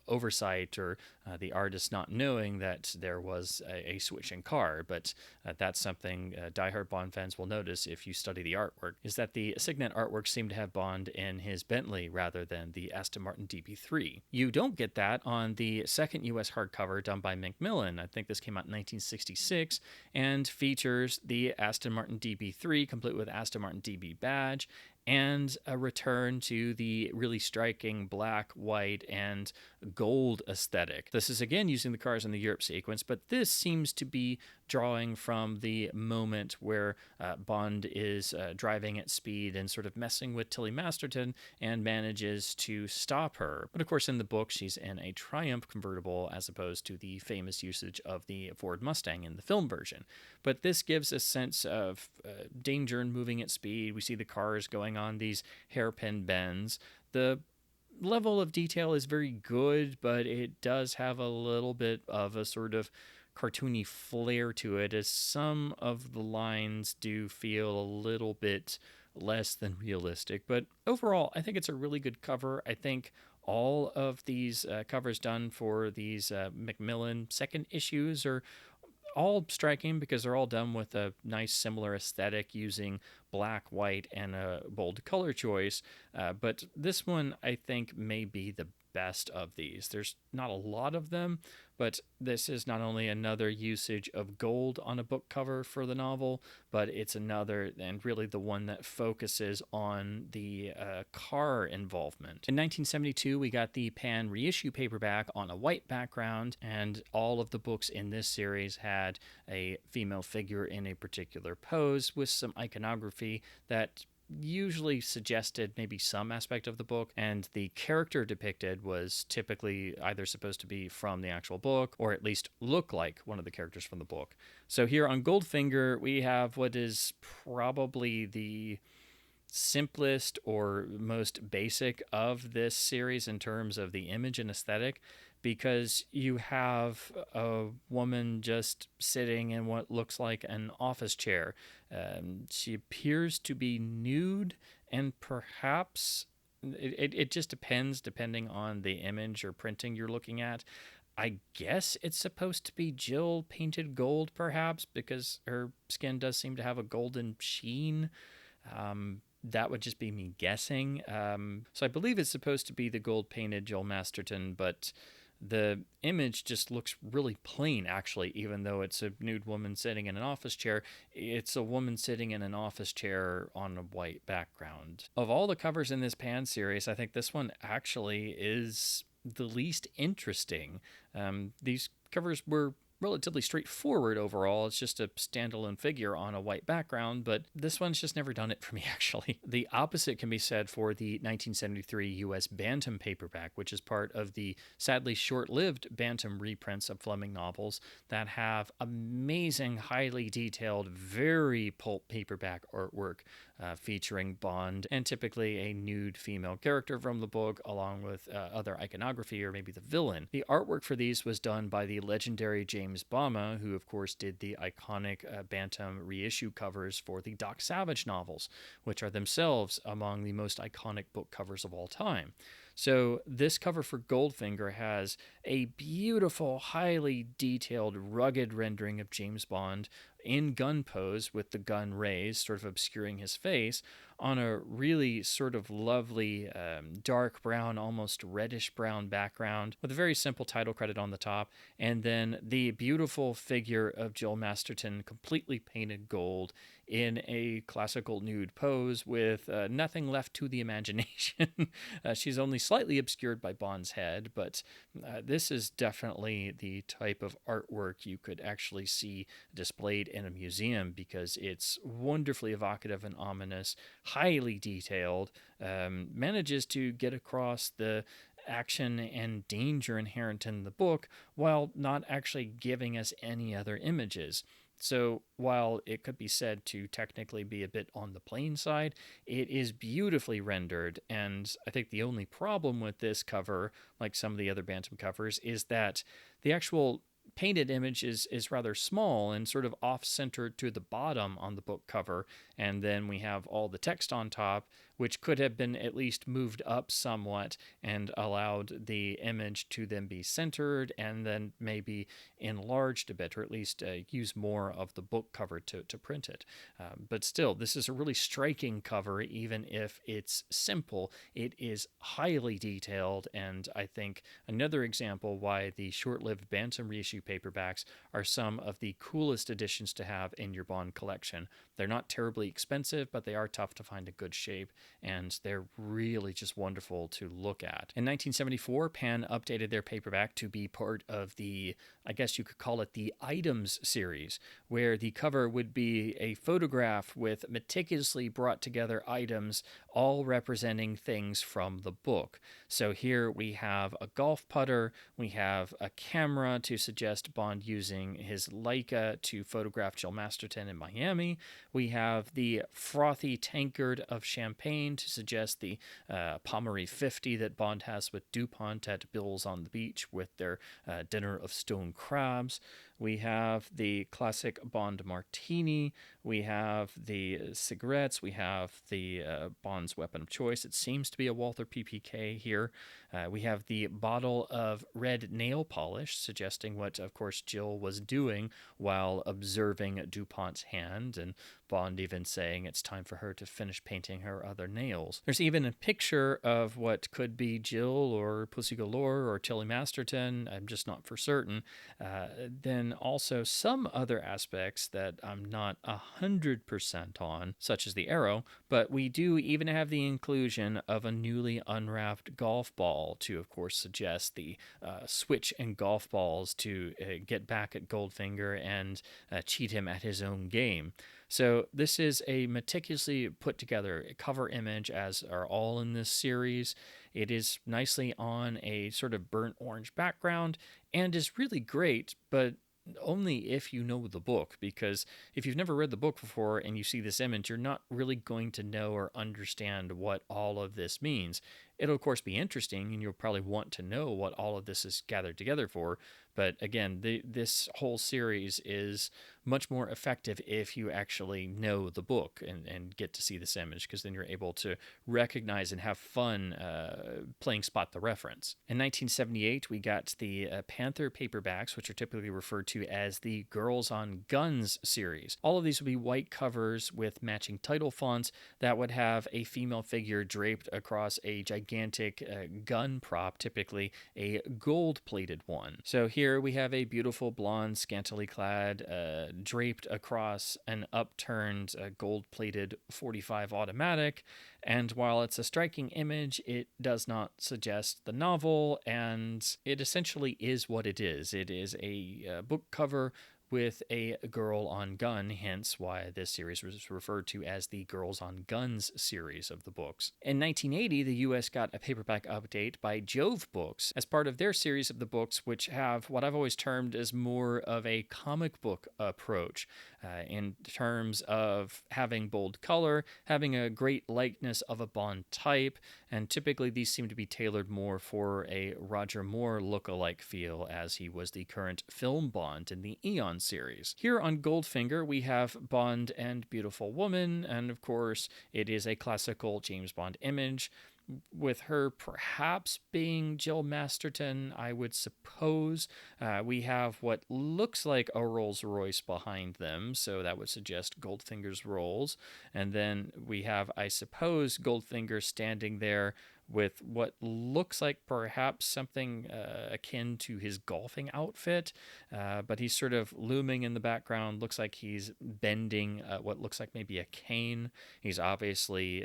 oversight or the artist not knowing that there was a switching car. But that's something diehard Bond fans will notice if you study the artwork, is that the Signet artwork seemed to have Bond in his Bentley rather than the Aston Martin DB3. You don't get that on the second US hardcover done by Macmillan. I think this came out in 1966 and features the Aston Martin DB3 complete with Aston Martin DB badge and a return to the really striking black, white, and gold aesthetic. This is again using the cars in the Europe sequence, but this seems to be drawing from the moment where Bond is driving at speed and sort of messing with Tilly Masterton and manages to stop her. But of course in the book she's in a Triumph convertible as opposed to the famous usage of the Ford Mustang in the film version. But this gives a sense of danger and moving at speed. We see the cars going on these hairpin bends. The level of detail is very good, but it does have a little bit of a sort of cartoony flair to it, as some of the lines do feel a little bit less than realistic. But overall, I think it's a really good cover. I think all of these covers done for these Macmillan second issues are all striking because they're all done with a nice similar aesthetic using black, white, and a bold color choice. But this one, I think, may be the best of these. There's not a lot of them, But this is not only another usage of gold on a book cover for the novel, but it's another, and really the one that focuses on the car involvement. In 1972, we got the Pan reissue paperback on a white background, and all of the books in this series had a female figure in a particular pose with some iconography that usually suggested maybe some aspect of the book, and the character depicted was typically either supposed to be from the actual book or at least look like one of the characters from the book. So here on Goldfinger, we have what is probably the simplest or most basic of this series in terms of the image and aesthetic, because you have a woman just sitting in what looks like an office chair. She appears to be nude, and perhaps it just depends depending on the image or printing you're looking at. I guess it's supposed to be Jill painted gold, perhaps, because her skin does seem to have a golden sheen. That would just be me guessing. So I believe it's supposed to be the gold painted Jill Masterton, but the image just looks really plain, actually, even though it's a nude woman sitting in an office chair. It's a woman sitting in an office chair on a white background. Of all the covers in this Pan series, I think this one actually is the least interesting. These covers were relatively straightforward overall. It's just a standalone figure on a white background, but this one's just never done it for me, actually. The opposite can be said for the 1973 US Bantam paperback, which is part of the sadly short-lived Bantam reprints of Fleming novels that have amazing, highly detailed, very pulp paperback artwork featuring Bond and typically a nude female character from the book, along with other iconography or maybe the villain. The artwork for these was done by the legendary James Bama, who of course did the iconic Bantam reissue covers for the Doc Savage novels, which are themselves among the most iconic book covers of all time. So this cover for Goldfinger has a beautiful, highly detailed, rugged rendering of James Bond in gun pose with the gun raised, sort of obscuring his face, on a really sort of lovely dark brown, almost reddish brown background with a very simple title credit on the top, and then the beautiful figure of Jill Masterton completely painted gold in a classical nude pose with nothing left to the imagination. She's only slightly obscured by Bond's head, but this is definitely the type of artwork you could actually see displayed in a museum, because it's wonderfully evocative and ominous, highly detailed, manages to get across the action and danger inherent in the book while not actually giving us any other images. So while it could be said to technically be a bit on the plain side, it is beautifully rendered, and I think the only problem with this cover, like some of the other Bantam covers, is that the actual painted image is rather small and sort of off-centered to the bottom on the book cover, and then we have all the text on top, which could have been at least moved up somewhat and allowed the image to then be centered and then maybe enlarged a bit, or at least use more of the book cover to print it. But still, this is a really striking cover, even if it's simple. It is highly detailed, and I think another example why the short-lived Bantam reissue paperbacks are some of the coolest additions to have in your Bond collection. They're not terribly expensive, but they are tough to find a good shape, and they're really just wonderful to look at. In 1974, Pan updated their paperback to be part of the, I guess you could call it the Items series, where the cover would be a photograph with meticulously brought together items, all representing things from the book. So here we have a golf putter, we have a camera to suggest Bond using his Leica to photograph Jill Masterton in Miami. We have the frothy tankard of champagne to suggest the Pommery 50 that Bond has with DuPont at Bill's on the Beach with their dinner of stone crabs. We have the classic Bond martini. We have the cigarettes. We have the Bond's weapon of choice. It seems to be a Walther PPK here. We have the bottle of red nail polish, suggesting what, of course, Jill was doing while observing DuPont's hand, and Bond even saying it's time for her to finish painting her other nails. There's even a picture of what could be Jill or Pussy Galore or Tilly Masterton. I'm just not for certain. Then also some other aspects that I'm not 100% on, such as the arrow, but we do even have the inclusion of a newly unwrapped golf ball to, of course, suggest the switch in golf balls to get back at Goldfinger and cheat him at his own game. So this is a meticulously put together cover image, as are all in this series. It is nicely on a sort of burnt orange background and is really great, but only if you know the book, because if you've never read the book before and you see this image, you're not really going to know or understand what all of this means. It'll, of course, be interesting, and you'll probably want to know what all of this is gathered together for. But again, this whole series is much more effective if you actually know the book and get to see this image, because then you're able to recognize and have fun playing spot the reference. In 1978, we got the Panther paperbacks, which are typically referred to as the Girls on Guns series. All of these would be white covers with matching title fonts that would have a female figure draped across a gigantic gun prop, typically a gold-plated one. So here we have a beautiful blonde, scantily clad, draped across an upturned gold-plated .45 automatic, and while it's a striking image, it does not suggest the novel, and it essentially is what it is. It is a book cover with a girl on gun, hence why this series was referred to as the Girls on Guns series of the books. In 1980, the US got a paperback update by Jove Books as part of their series of the books, which have what I've always termed as more of a comic book approach in terms of having bold color, having a great likeness of a Bond type, and typically these seem to be tailored more for a Roger Moore look-alike feel, as he was the current film Bond in the Eon series. Here on Goldfinger, we have Bond and Beautiful Woman, and of course, it is a classical James Bond image, with her perhaps being Jill Masterton, I would suppose. We have what looks like a Rolls Royce behind them, so that would suggest Goldfinger's Rolls. And then we have, I suppose, Goldfinger standing there with what looks like perhaps something akin to his golfing outfit, but he's sort of looming in the background. Looks like he's bending what looks like maybe a cane. He's obviously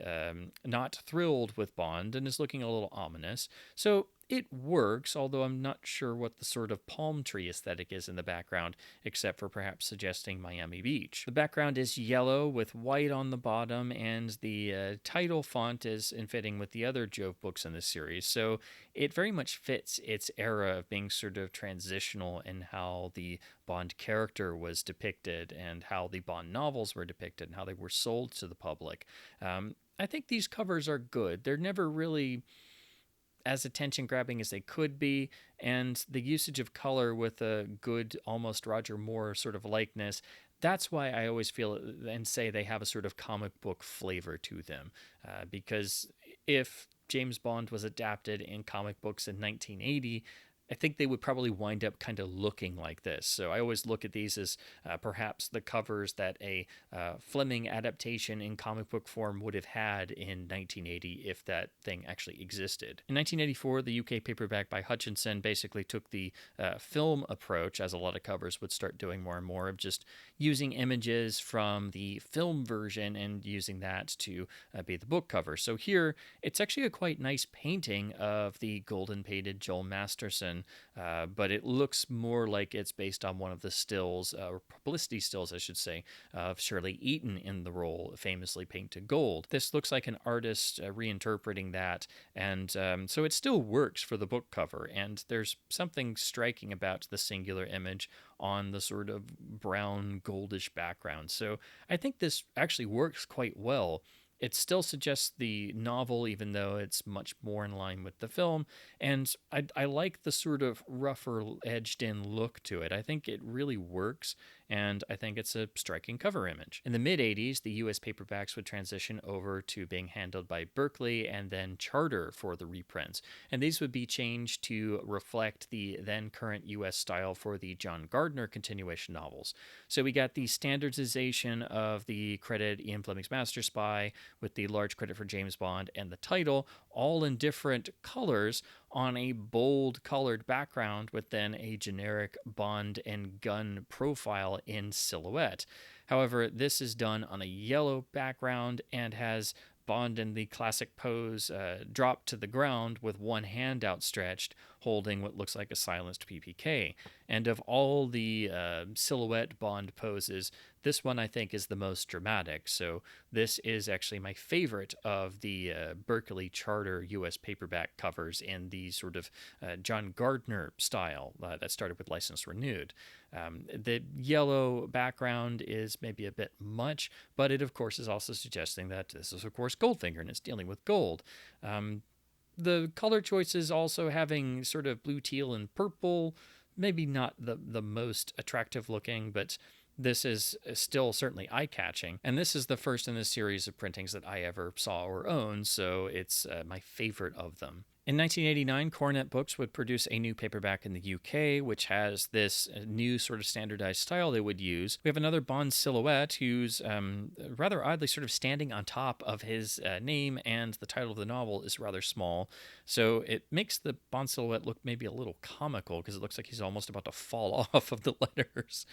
not thrilled with Bond and is looking a little ominous. So it works, although I'm not sure what the sort of palm tree aesthetic is in the background, except for perhaps suggesting Miami Beach. The background is yellow with white on the bottom, and the title font is in fitting with the other Jove books in this series, so it very much fits its era of being sort of transitional in how the Bond character was depicted and how the Bond novels were depicted and how they were sold to the public. I think these covers are good. They're never really as attention-grabbing as they could be, and the usage of color with a good, almost Roger Moore sort of likeness, that's why I always feel and say they have a sort of comic book flavor to them, because if James Bond was adapted in comic books in 1980, I think they would probably wind up kind of looking like this. So I always look at these as perhaps the covers that a Fleming adaptation in comic book form would have had in 1980 if that thing actually existed. In 1984, the UK paperback by Hutchinson basically took the film approach, as a lot of covers would start doing more and more, of just using images from the film version and using that to be the book cover. So here, it's actually a quite nice painting of the golden-painted Joel Masterton, but it looks more like it's based on one of the stills, or publicity stills, I should say, of Shirley Eaton in the role, famously painted gold. This looks like an artist reinterpreting that, and so it still works for the book cover, and there's something striking about the singular image on the sort of brown goldish background. So I think this actually works quite well. It still suggests the novel, even though it's much more in line with the film. And I like the sort of rougher, edged in look to it. I think it really works, and I think it's a striking cover image. In the mid 80s, the US paperbacks would transition over to being handled by Berkley and then Charter for the reprints. And these would be changed to reflect the then current US style for the John Gardner continuation novels. So we got the standardization of the credit Ian Fleming's Master Spy with the large credit for James Bond and the title, all in different colors on a bold colored background with then a generic Bond and gun profile in silhouette. However, this is done on a yellow background and has Bond in the classic pose, dropped to the ground with one hand outstretched, holding what looks like a silenced PPK. And of all the silhouette Bond poses, this one I think is the most dramatic. So this is actually my favorite of the Berkley Charter US paperback covers in the sort of John Gardner style that started with License Renewed. The yellow background is maybe a bit much, but it of course is also suggesting that this is of course Goldfinger and it's dealing with gold. The color choices also having sort of blue, teal, and purple, maybe not the most attractive looking, but this is still certainly eye-catching. And this is the first in this series of printings that I ever saw or owned, so it's my favorite of them. In 1989, Coronet Books would produce a new paperback in the UK, which has this new sort of standardized style they would use. We have another Bond silhouette who's rather oddly sort of standing on top of his name, and the title of the novel is rather small. So it makes the Bond silhouette look maybe a little comical because it looks like he's almost about to fall off of the letters.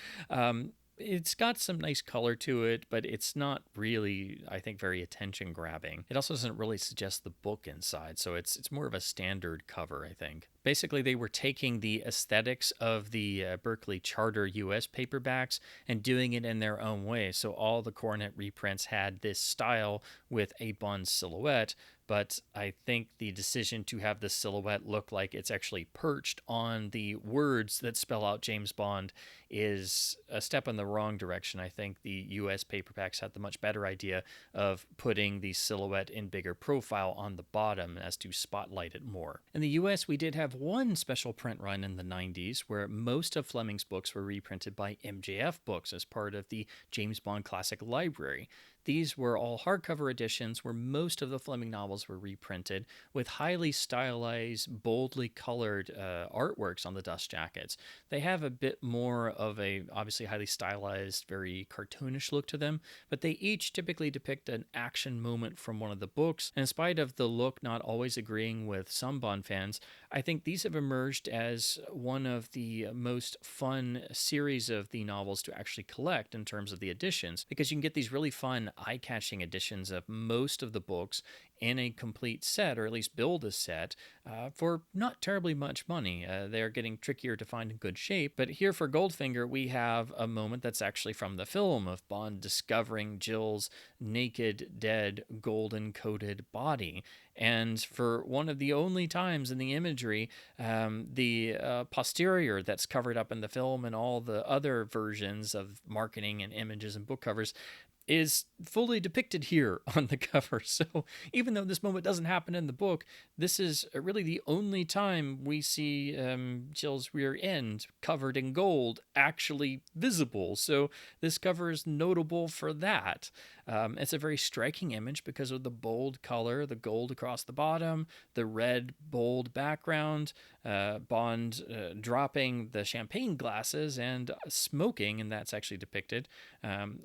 It's got some nice color to it, but it's not really, I think, very attention grabbing. It also doesn't really suggest the book inside, so it's more of a standard cover, I think. Basically, they were taking the aesthetics of the Berkley Charter US paperbacks and doing it in their own way. So all the Coronet reprints had this style with a Bond silhouette, but I think the decision to have the silhouette look like it's actually perched on the words that spell out James Bond is a step in the wrong direction. I think the US paperbacks had the much better idea of putting the silhouette in bigger profile on the bottom as to spotlight it more. In the US, we did have one special print run in the 90s where most of Fleming's books were reprinted by MJF Books as part of the James Bond Classic Library. These were all hardcover editions where most of the Fleming novels were reprinted with highly stylized, boldly colored artworks on the dust jackets. They have a bit more of a obviously highly stylized, very cartoonish look to them, but they each typically depict an action moment from one of the books. And in spite of the look not always agreeing with some Bond fans, I think these have emerged as one of the most fun series of the novels to actually collect in terms of the editions, because you can get these really fun eye-catching editions of most of the books in a complete set, or at least build a set, for not terribly much money. They're getting trickier to find in good shape, but here for Goldfinger, we have a moment that's actually from the film of Bond discovering Jill's naked, dead, golden-coated body. And for one of the only times in the imagery, the posterior that's covered up in the film and all the other versions of marketing and images and book covers is fully depicted here on the cover. So even though this moment doesn't happen in the book, this is really the only time we see Jill's rear end covered in gold actually visible. So this cover is notable for that. It's a very striking image because of the bold color, the gold across the bottom, the red bold background, Bond dropping the champagne glasses and smoking, and that's actually depicted.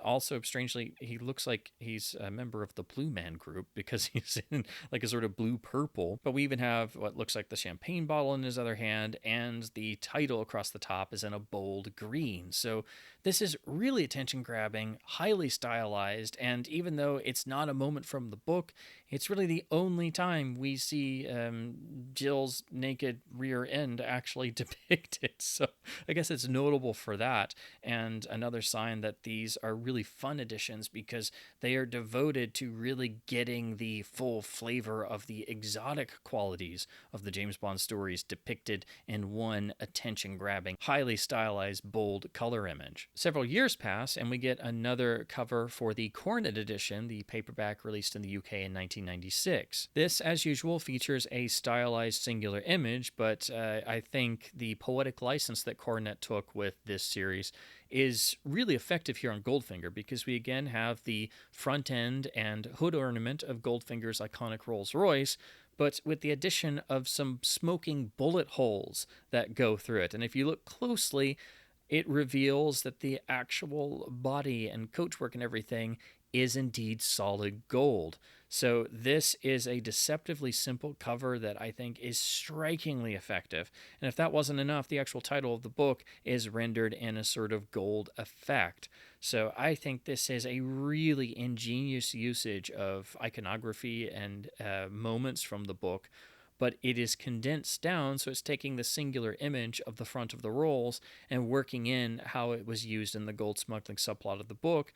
Also, strangely, he looks like he's a member of the Blue Man Group because he's in like a sort of blue-purple. But we even have what looks like the champagne bottle in his other hand, and the title across the top is in a bold green. So this is really attention-grabbing, highly stylized, and even though it's not a moment from the book, it's really the only time we see Jill's naked rear end actually depicted. So I guess it's notable for that, and another sign that these are really fun editions because they are devoted to really getting the full flavor of the exotic qualities of the James Bond stories depicted in one attention-grabbing, highly stylized, bold color image. Several years pass, and we get another cover for the Coronet edition, the paperback released in the UK in 1996. This, as usual, features a stylized singular image, but I think the poetic license that Coronet took with this series is really effective here on Goldfinger, because we again have the front end and hood ornament of Goldfinger's iconic Rolls-Royce, but with the addition of some smoking bullet holes that go through it. And if you look closely, it reveals that the actual body and coachwork and everything is indeed solid gold. So this is a deceptively simple cover that I think is strikingly effective. And if that wasn't enough, the actual title of the book is rendered in a sort of gold effect. So I think this is a really ingenious usage of iconography and moments from the book, but it is condensed down, so it's taking the singular image of the front of the rolls and working in how it was used in the gold smuggling subplot of the book,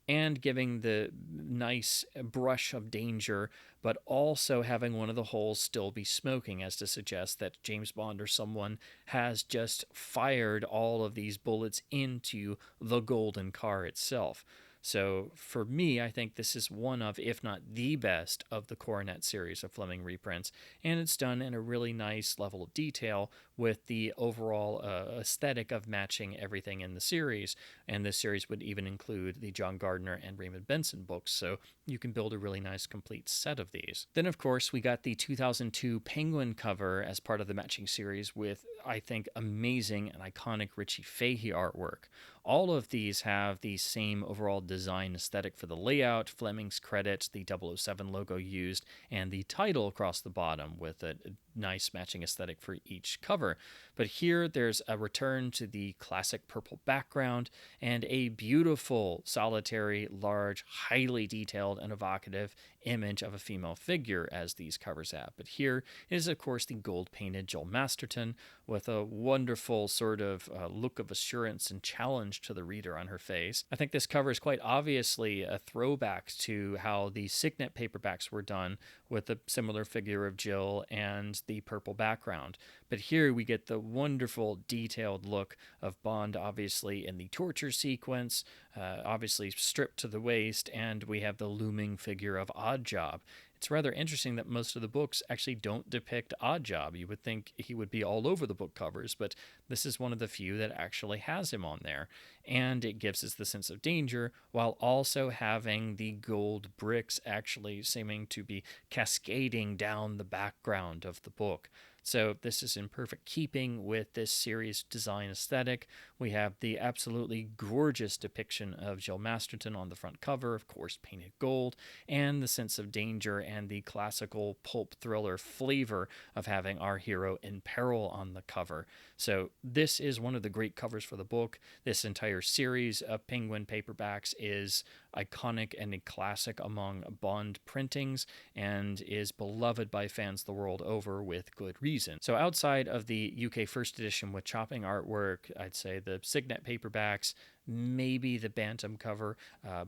and giving the nice brush of danger, but also having one of the holes still be smoking, as to suggest that James Bond or someone has just fired all of these bullets into the golden car itself. So for me, I think this is one of, if not the best, of the Coronet series of Fleming reprints, and it's done in a really nice level of detail with the overall aesthetic of matching everything in the series. And this series would even include the John Gardner and Raymond Benson books, so you can build a really nice complete set of these. Then, of course, we got the 2002 Penguin cover as part of the matching series with, I think, amazing and iconic Richie Fahey artwork. All of these have the same overall design aesthetic for the layout, Fleming's credits, the 007 logo used, and the title across the bottom with a nice matching aesthetic for each cover. But here there's a return to the classic purple background and a beautiful, solitary, large, highly detailed and evocative image of a female figure, as these covers have. But here is, of course, the gold-painted Jill Masterton with a wonderful sort of look of assurance and challenge to the reader on her face. I think this cover is quite obviously a throwback to how the Signet paperbacks were done, with a similar figure of Jill and the purple background. But here we get the wonderful detailed look of Bond, obviously in the torture sequence, obviously stripped to the waist, and we have the looming figure of Oddjob. It's rather interesting that most of the books actually don't depict Oddjob. You would think he would be all over the book covers, but this is one of the few that actually has him on there. And it gives us the sense of danger while also having the gold bricks actually seeming to be cascading down the background of the book. So this is in perfect keeping with this series design aesthetic. We have the absolutely gorgeous depiction of Jill Masterton on the front cover, of course painted gold, and the sense of danger and the classical pulp thriller flavor of having our hero in peril on the cover. So this is one of the great covers for the book. This entire series of Penguin paperbacks is iconic and a classic among Bond printings, and is beloved by fans the world over with good reason. So outside of the UK first edition with chopping artwork, I'd say the Signet paperbacks, maybe the Bantam cover,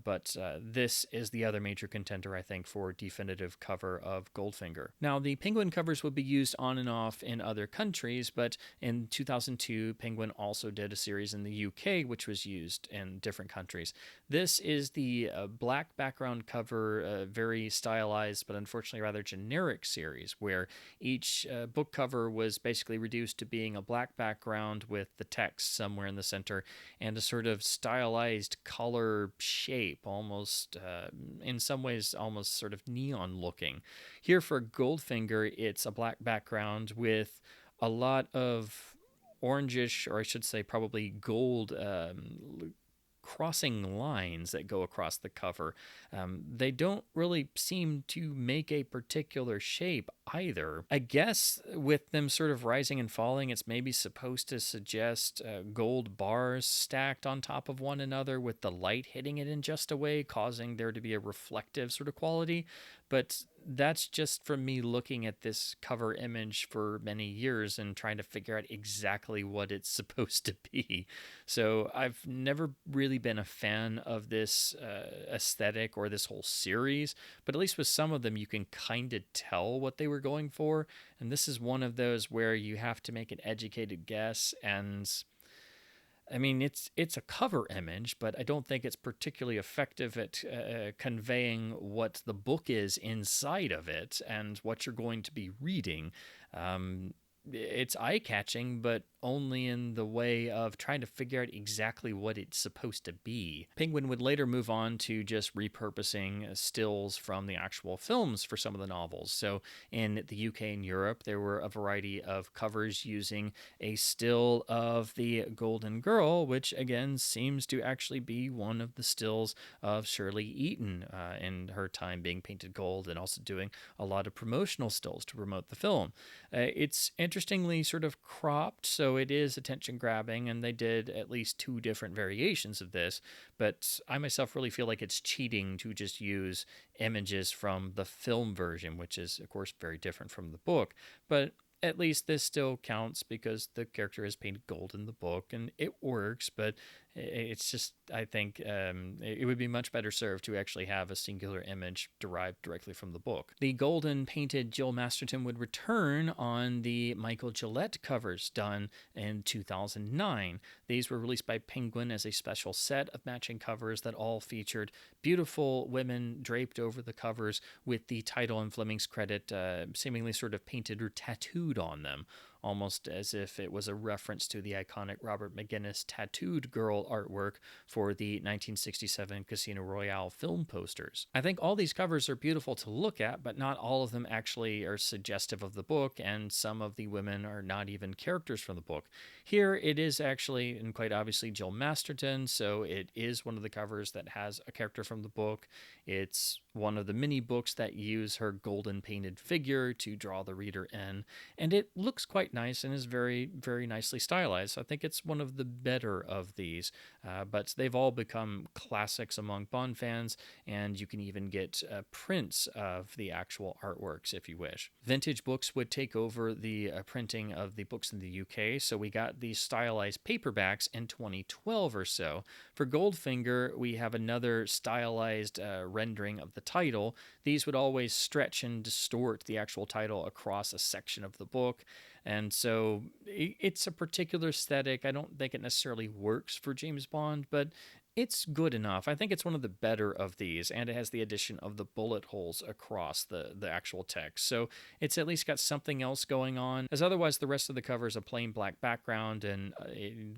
but this is the other major contender, I think, for definitive cover of Goldfinger. Now, the Penguin covers would be used on and off in other countries, but in 2002, Penguin also did a series in the UK, which was used in different countries. This is the black background cover, very stylized, but unfortunately rather generic series, where each book cover was basically reduced to being a black background with the text somewhere in the center and a sort of stylized color shape, almost in some ways almost sort of neon looking. Here for Goldfinger, it's a black background with a lot of orangish, or I should say probably gold crossing lines that go across the cover. They don't really seem to make a particular shape either. I guess with them sort of rising and falling, it's maybe supposed to suggest gold bars stacked on top of one another with the light hitting it in just a way, causing there to be a reflective sort of quality. But that's just from me looking at this cover image for many years and trying to figure out exactly what it's supposed to be. So I've never really been a fan of this aesthetic or this whole series, but at least with some of them you can kind of tell what they were going for. And this is one of those where you have to make an educated guess, and I mean, it's a cover image, but I don't think it's particularly effective at conveying what the book is inside of it and what you're going to be reading. Um, it's eye-catching, but only in the way of trying to figure out exactly what it's supposed to be. Penguin would later move on to just repurposing stills from the actual films for some of the novels. So in the UK and Europe, there were a variety of covers using a still of the Golden Girl, which again seems to actually be one of the stills of Shirley Eaton in her time being painted gold, and also doing a lot of promotional stills to promote the film. It's interestingly sort of cropped, so it is attention grabbing, and they did at least 2 different variations of this, but I myself really feel like it's cheating to just use images from the film version, which is of course very different from the book. But at least this still counts because the character is painted gold in the book and it works, but it's just, I think it would be much better served to actually have a singular image derived directly from the book. The golden painted Jill Masterton would return on the Michael Gillette covers done in 2009. These were released by Penguin as a special set of matching covers that all featured beautiful women draped over the covers with the title and Fleming's credit seemingly sort of painted or tattooed on them, almost as if it was a reference to the iconic Robert McGuinness tattooed girl artwork for the 1967 Casino Royale film posters. I think all these covers are beautiful to look at, but not all of them actually are suggestive of the book, and some of the women are not even characters from the book. Here it is actually, and quite obviously, Jill Masterton, so it is one of the covers that has a character from the book. It's one of the many books that use her golden painted figure to draw the reader in, and it looks quite nice and is very, very nicely stylized. So I think it's one of the better of these, but they've all become classics among Bond fans, and you can even get prints of the actual artworks if you wish. Vintage Books would take over the printing of the books in the UK, so we got these stylized paperbacks in 2012 or so. For Goldfinger, we have another stylized rendering of the title. These would always stretch and distort the actual title across a section of the book. And so it's a particular aesthetic. I don't think it necessarily works for James Bond, but it's good enough. I think it's one of the better of these, and it has the addition of the bullet holes across the actual text. So it's at least got something else going on, as otherwise the rest of the cover is a plain black background, and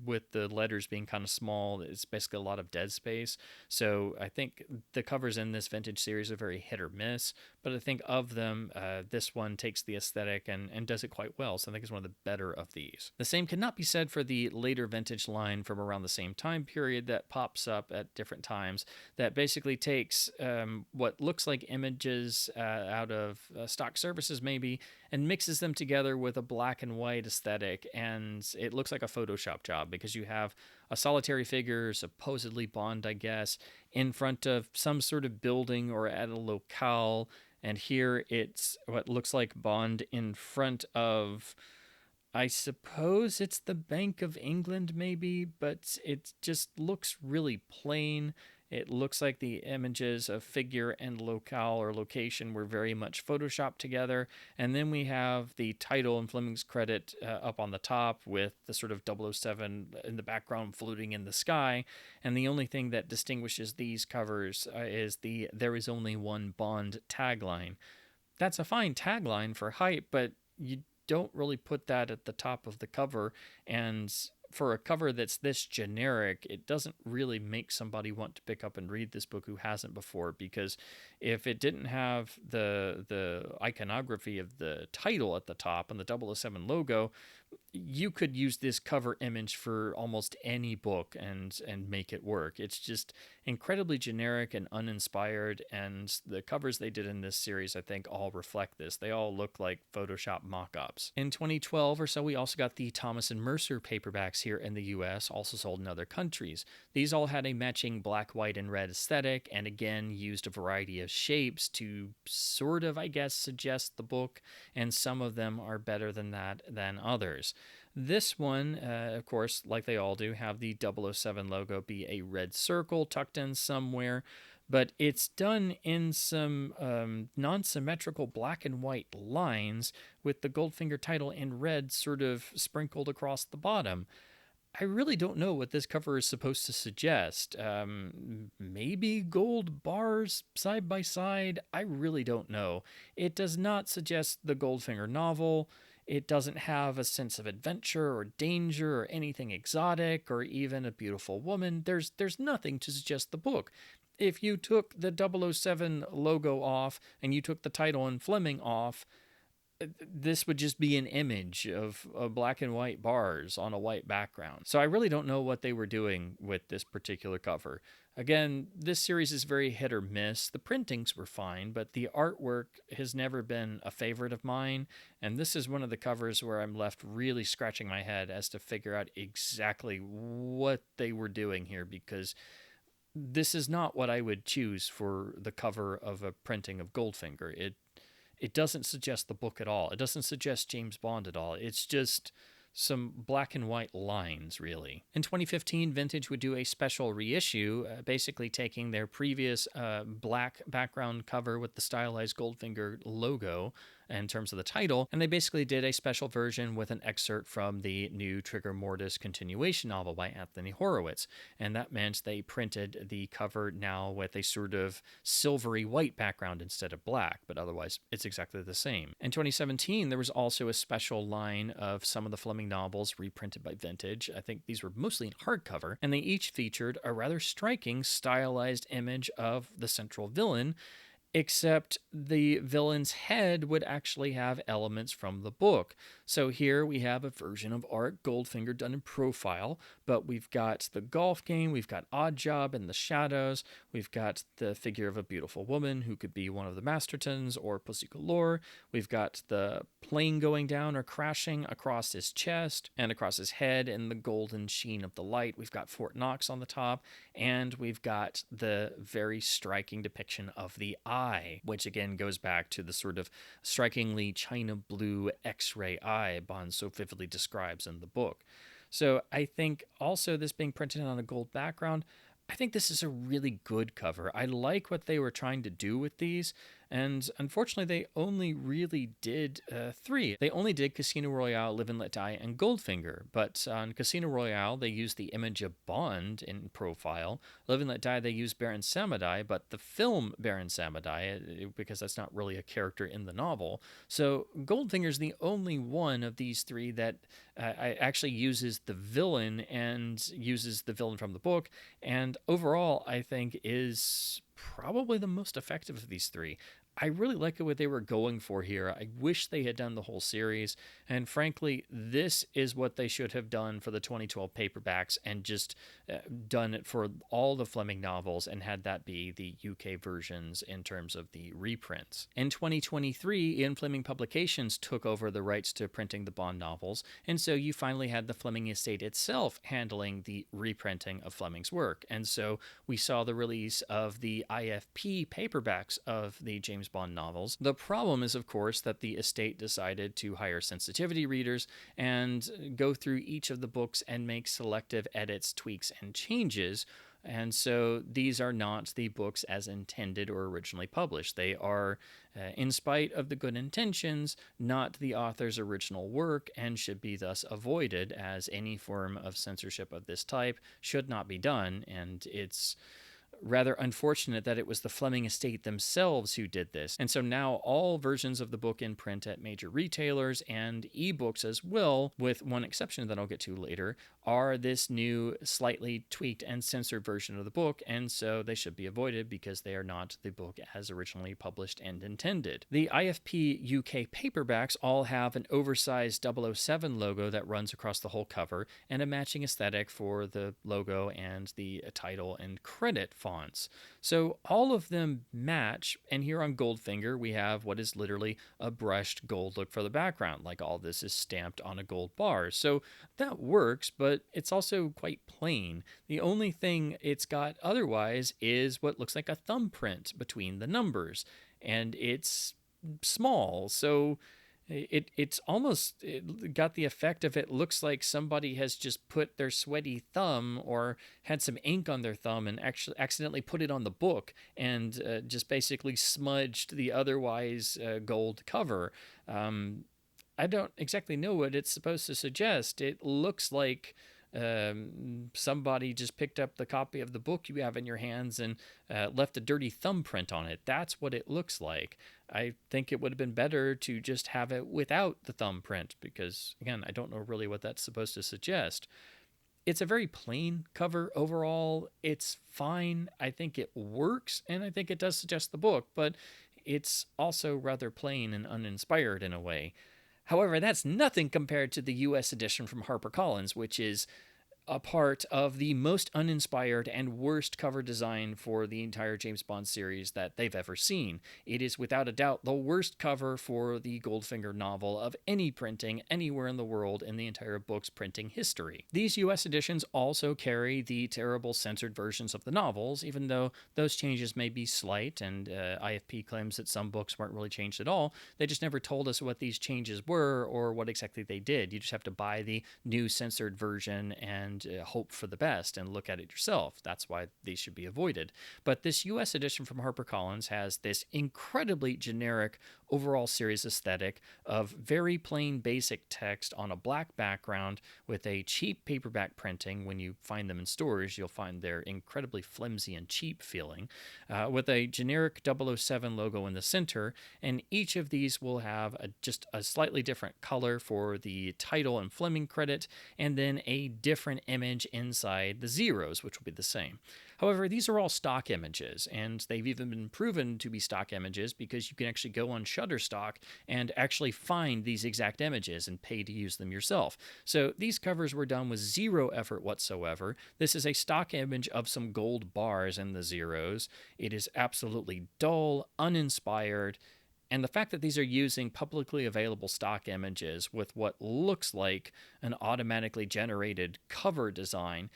with the letters being kind of small, it's basically a lot of dead space. So I think the covers in this vintage series are very hit or miss, but I think of them, this one takes the aesthetic and does it quite well. So I think it's one of the better of these. The same cannot be said for the later vintage line from around the same time period that pops up at different times, that basically takes what looks like images out of stock services maybe, and mixes them together with a black and white aesthetic, and it looks like a Photoshop job, because you have a solitary figure, supposedly Bond, I guess, in front of some sort of building or at a locale, and here it's what looks like Bond in front of, I suppose it's the Bank of England maybe, but it just looks really plain. It looks like the images of figure and locale or location were very much photoshopped together. And then we have the title and Fleming's credit up on the top with the sort of 007 in the background floating in the sky. And the only thing that distinguishes these covers is the "There is only one Bond" tagline. That's a fine tagline for hype, but you don't really put that at the top of the cover, and for a cover that's this generic, it doesn't really make somebody want to pick up and read this book who hasn't before, because if it didn't have the iconography of the title at the top and the 007 logo, you could use this cover image for almost any book and make it work. It's just incredibly generic and uninspired, and the covers they did in this series, I think, all reflect this. They all look like Photoshop mock-ups. In 2012 or so, we also got the Thomas and Mercer paperbacks here in the US, also sold in other countries. These all had a matching black, white, and red aesthetic, and again used a variety of shapes to sort of, I guess, suggest the book, and some of them are better than that than others. This one, of course, like they all do, have the 007 logo be a red circle tucked in somewhere, but it's done in some non-symmetrical black and white lines with the Goldfinger title in red sort of sprinkled across the bottom. I really don't know what this cover is supposed to suggest. Maybe gold bars side by side? I really don't know. It does not suggest the Goldfinger novel. It doesn't have a sense of adventure or danger or anything exotic or even a beautiful woman. There's nothing to suggest the book. If you took the 007 logo off and you took the title and Fleming off, this would just be an image of black and white bars on a white background. So I really don't know what they were doing with this particular cover. Again, this series is very hit or miss. The printings were fine, but the artwork has never been a favorite of mine. And this is one of the covers where I'm left really scratching my head as to figure out exactly what they were doing here, because this is not what I would choose for the cover of a printing of Goldfinger. It doesn't suggest the book at all. It doesn't suggest James Bond at all. It's just some black and white lines, really. In 2015, Vintage would do a special reissue, basically taking their previous black background cover with the stylized Goldfinger logo in terms of the title, and they basically did a special version with an excerpt from the new Trigger Mortis continuation novel by Anthony Horowitz, and that meant they printed the cover now with a sort of silvery white background instead of black, but otherwise it's exactly the same. In 2017, there was also a special line of some of the Fleming novels reprinted by Vintage. I think these were mostly in hardcover, and they each featured a rather striking stylized image of the central villain, except the villain's head would actually have elements from the book. So here we have a version of Auric Goldfinger done in profile, but we've got the golf game, we've got Oddjob in the shadows, we've got the figure of a beautiful woman who could be one of the Mastertons or Pussy Galore, we've got the plane going down or crashing across his chest and across his head in the golden sheen of the light, we've got Fort Knox on the top, and we've got the very striking depiction of the eye, which again goes back to the sort of strikingly china blue X-ray eye Bond so vividly describes in the book. So I think also this being printed on a gold background, I think this is a really good cover. I like what they were trying to do with these, and unfortunately they only really did three. They only did Casino Royale, Live and Let Die, and Goldfinger, but on Casino Royale they used the image of Bond in profile. Live and Let Die they used Baron Samedi, but the film Baron Samedi, because that's not really a character in the novel. So Goldfinger's the only one of these three that actually uses the villain and uses the villain from the book, and overall I think is probably the most effective of these three. I really like what they were going for here. I wish they had done the whole series, and frankly, this is what they should have done for the 2012 paperbacks and just done it for all the Fleming novels and had that be the UK versions in terms of the reprints. In 2023, Ian Fleming Publications took over the rights to printing the Bond novels, and so you finally had the Fleming estate itself handling the reprinting of Fleming's work, and so we saw the release of the IFP paperbacks of the James Bond novels. The problem is, of course, that the estate decided to hire sensitivity readers and go through each of the books and make selective edits, tweaks, and changes. And so these are not the books as intended or originally published. They are, in spite of the good intentions, not the author's original work and should be thus avoided, as any form of censorship of this type should not be done. And it's rather unfortunate that it was the Fleming estate themselves who did this. And so now all versions of the book in print at major retailers and ebooks as well, with one exception that I'll get to later, are this new slightly tweaked and censored version of the book, and so they should be avoided because they are not the book as originally published and intended. The IFP UK paperbacks all have an oversized 007 logo that runs across the whole cover and a matching aesthetic for the logo and the title and credit fonts. So all of them match, and here on Goldfinger we have what is literally a brushed gold look for the background, like all this is stamped on a gold bar. So that works, but it's also quite plain. The only thing it's got otherwise is what looks like a thumbprint between the numbers, and it's small, so it's almost got the effect of it looks like somebody has just put their sweaty thumb or had some ink on their thumb and actually accidentally put it on the book and just basically smudged the otherwise gold cover. I don't exactly know what it's supposed to suggest. It looks like somebody just picked up the copy of the book you have in your hands and left a dirty thumbprint on it. That's what it looks like. I think it would have been better to just have it without the thumbprint because, again, I don't know really what that's supposed to suggest. It's a very plain cover overall. It's fine. I think it works, and I think it does suggest the book, but it's also rather plain and uninspired in a way. However, that's nothing compared to the US edition from HarperCollins, which is a part of the most uninspired and worst cover design for the entire James Bond series that they've ever seen. It is without a doubt the worst cover for the Goldfinger novel of any printing anywhere in the world in the entire book's printing history. These US editions also carry the terrible censored versions of the novels, even though those changes may be slight, and IFP claims that some books weren't really changed at all. They just never told us what these changes were or what exactly they did. You just have to buy the new censored version and hope for the best and look at it yourself. That's why these should be avoided. But this US edition from HarperCollins has this incredibly generic overall series aesthetic of very plain basic text on a black background with a cheap paperback printing. When you find them in stores, you'll find they're incredibly flimsy and cheap feeling, with a generic 007 logo in the center, and each of these will have just a slightly different color for the title and Fleming credit, and then a different image inside the zeros, which will be the same. However, these are all stock images, and they've even been proven to be stock images because you can actually go on Shutterstock and actually find these exact images and pay to use them yourself. So these covers were done with zero effort whatsoever. This is a stock image of some gold bars in the zeros. It is absolutely dull, uninspired, and the fact that these are using publicly available stock images with what looks like an automatically generated cover design,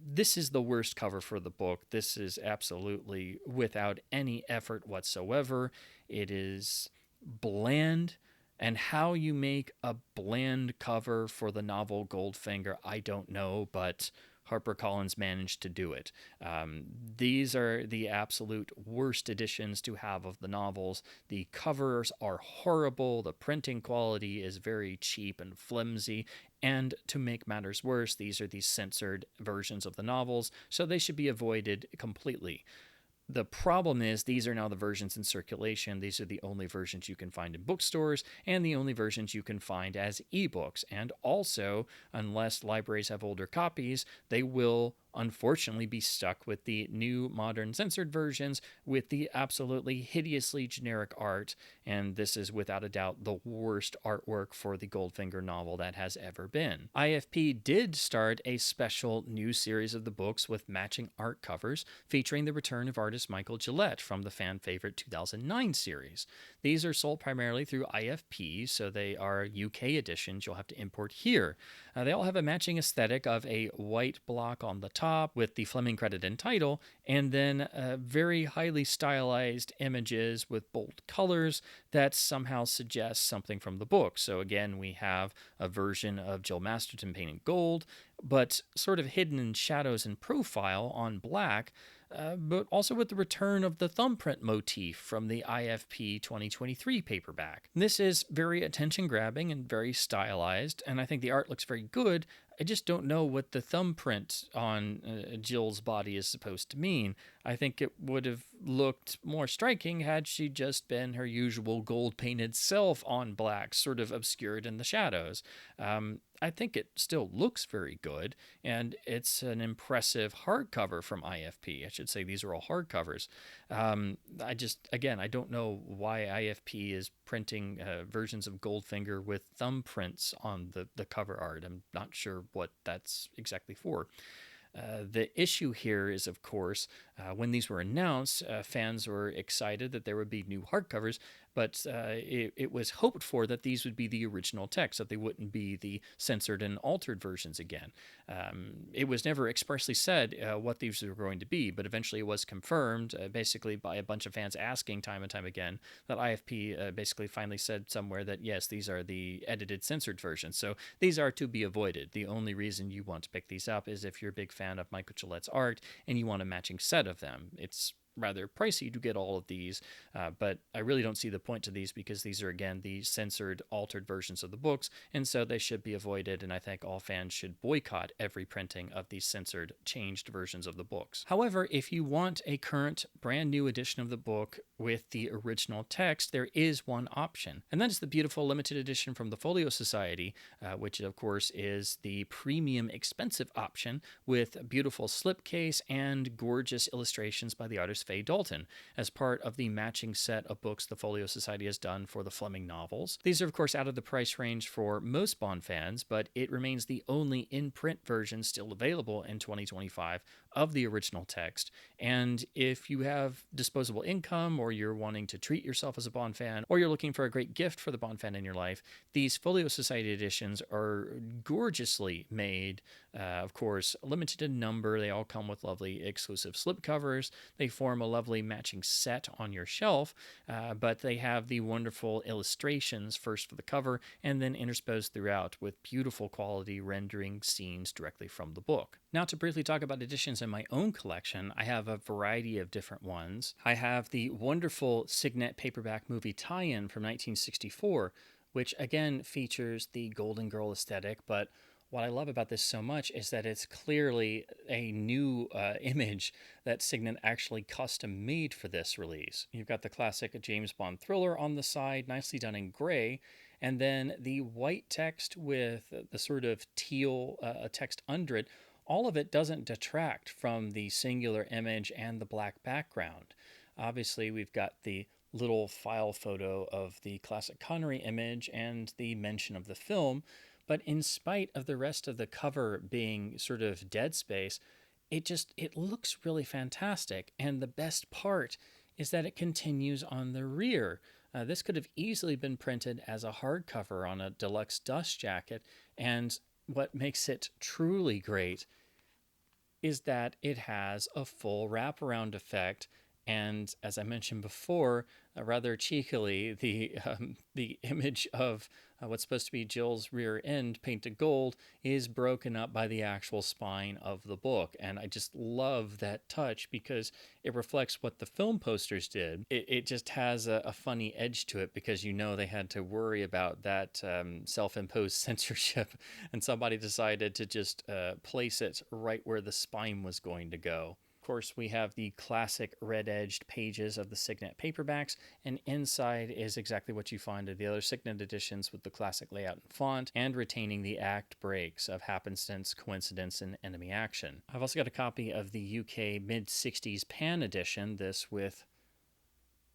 this is the worst cover for the book. This is absolutely without any effort whatsoever. It is bland. And how you make a bland cover for the novel Goldfinger, I don't know, but HarperCollins managed to do it. These are the absolute worst editions to have of the novels. The covers are horrible. The printing quality is very cheap and flimsy. And to make matters worse, these are the censored versions of the novels, so they should be avoided completely. The problem is these are now the versions in circulation. These are the only versions you can find in bookstores and the only versions you can find as ebooks. And also, unless libraries have older copies, they will unfortunately be stuck with the new modern censored versions with the absolutely hideously generic art, and this is without a doubt the worst artwork for the Goldfinger novel that has ever been. IFP did start a special new series of the books with matching art covers featuring the return of artist Michael Gillette from the fan favorite 2009 series. These are sold primarily through IFP, so they are UK editions you'll have to import here. They all have a matching aesthetic of a white block on the top with the Fleming credit and title, and then very highly stylized images with bold colors that somehow suggest something from the book. So again, we have a version of Jill Masterton painted gold, but sort of hidden in shadows and profile on black, but also with the return of the thumbprint motif from the IFP 2023 paperback. This is very attention-grabbing and very stylized, and I think the art looks very good. I just don't know what the thumbprint on Jill's body is supposed to mean. I think it would have looked more striking had she just been her usual gold-painted self on black, sort of obscured in the shadows. I think it still looks very good, and it's an impressive hardcover from IFP. I should say these are all hardcovers. I don't know why IFP is printing versions of Goldfinger with thumbprints on the cover art. I'm not sure what that's exactly for. The issue here is, of course, when these were announced, fans were excited that there would be new hardcovers, but it was hoped for that these would be the original text, that they wouldn't be the censored and altered versions again. It was never expressly said what these were going to be, but eventually it was confirmed, basically by a bunch of fans asking time and time again, that IFP basically finally said somewhere that, yes, these are the edited censored versions. So these are to be avoided. The only reason you want to pick these up is if you're a big fan of Michael Gillette's art and you want a matching set of them. It's rather pricey to get all of these, but I really don't see the point to these because these are, again, the censored, altered versions of the books, and so they should be avoided, and I think all fans should boycott every printing of these censored, changed versions of the books. However, if you want a current, brand new edition of the book with the original text, there is one option, and that is the beautiful limited edition from the Folio Society, which, of course, is the premium, expensive option with beautiful slipcase and gorgeous illustrations by the artist Faye Dalton as part of the matching set of books the Folio Society has done for the Fleming novels. These are, of course, out of the price range for most Bond fans, but it remains the only in-print version still available in 2025 of the original text. And if you have disposable income, or you're wanting to treat yourself as a Bond fan, or you're looking for a great gift for the Bond fan in your life, these Folio Society editions are gorgeously made. Of course, limited in number. They all come with lovely exclusive slipcovers. They form a lovely matching set on your shelf, but they have the wonderful illustrations first for the cover and then interspersed throughout with beautiful quality rendering scenes directly from the book. Now, to briefly talk about editions in my own collection, I have a variety of different ones. I have the wonderful Signet paperback movie tie-in from 1964, which again features the Golden Girl aesthetic, but what I love about this so much is that it's clearly a new image that Signet actually custom made for this release. You've got the classic James Bond thriller on the side, nicely done in gray, and then the white text with the sort of teal text under it. All of it doesn't detract from the singular image and the black background. Obviously, we've got the little file photo of the classic Connery image and the mention of the film, but in spite of the rest of the cover being sort of dead space, it looks really fantastic. And the best part is that it continues on the rear. This could have easily been printed as a hardcover on a deluxe dust jacket, and what makes it truly great is that it has a full wraparound effect. And as I mentioned before, rather cheekily, the image of what's supposed to be Jill's rear end painted gold is broken up by the actual spine of the book. And I just love that touch because it reflects what the film posters did. It just has a funny edge to it because you know they had to worry about that self-imposed censorship, and somebody decided to just place it right where the spine was going to go. Of course, we have the classic red-edged pages of the Signet paperbacks, and inside is exactly what you find in the other Signet editions with the classic layout and font, and retaining the act breaks of happenstance, coincidence, and enemy action. I've also got a copy of the UK mid-60s Pan edition, this with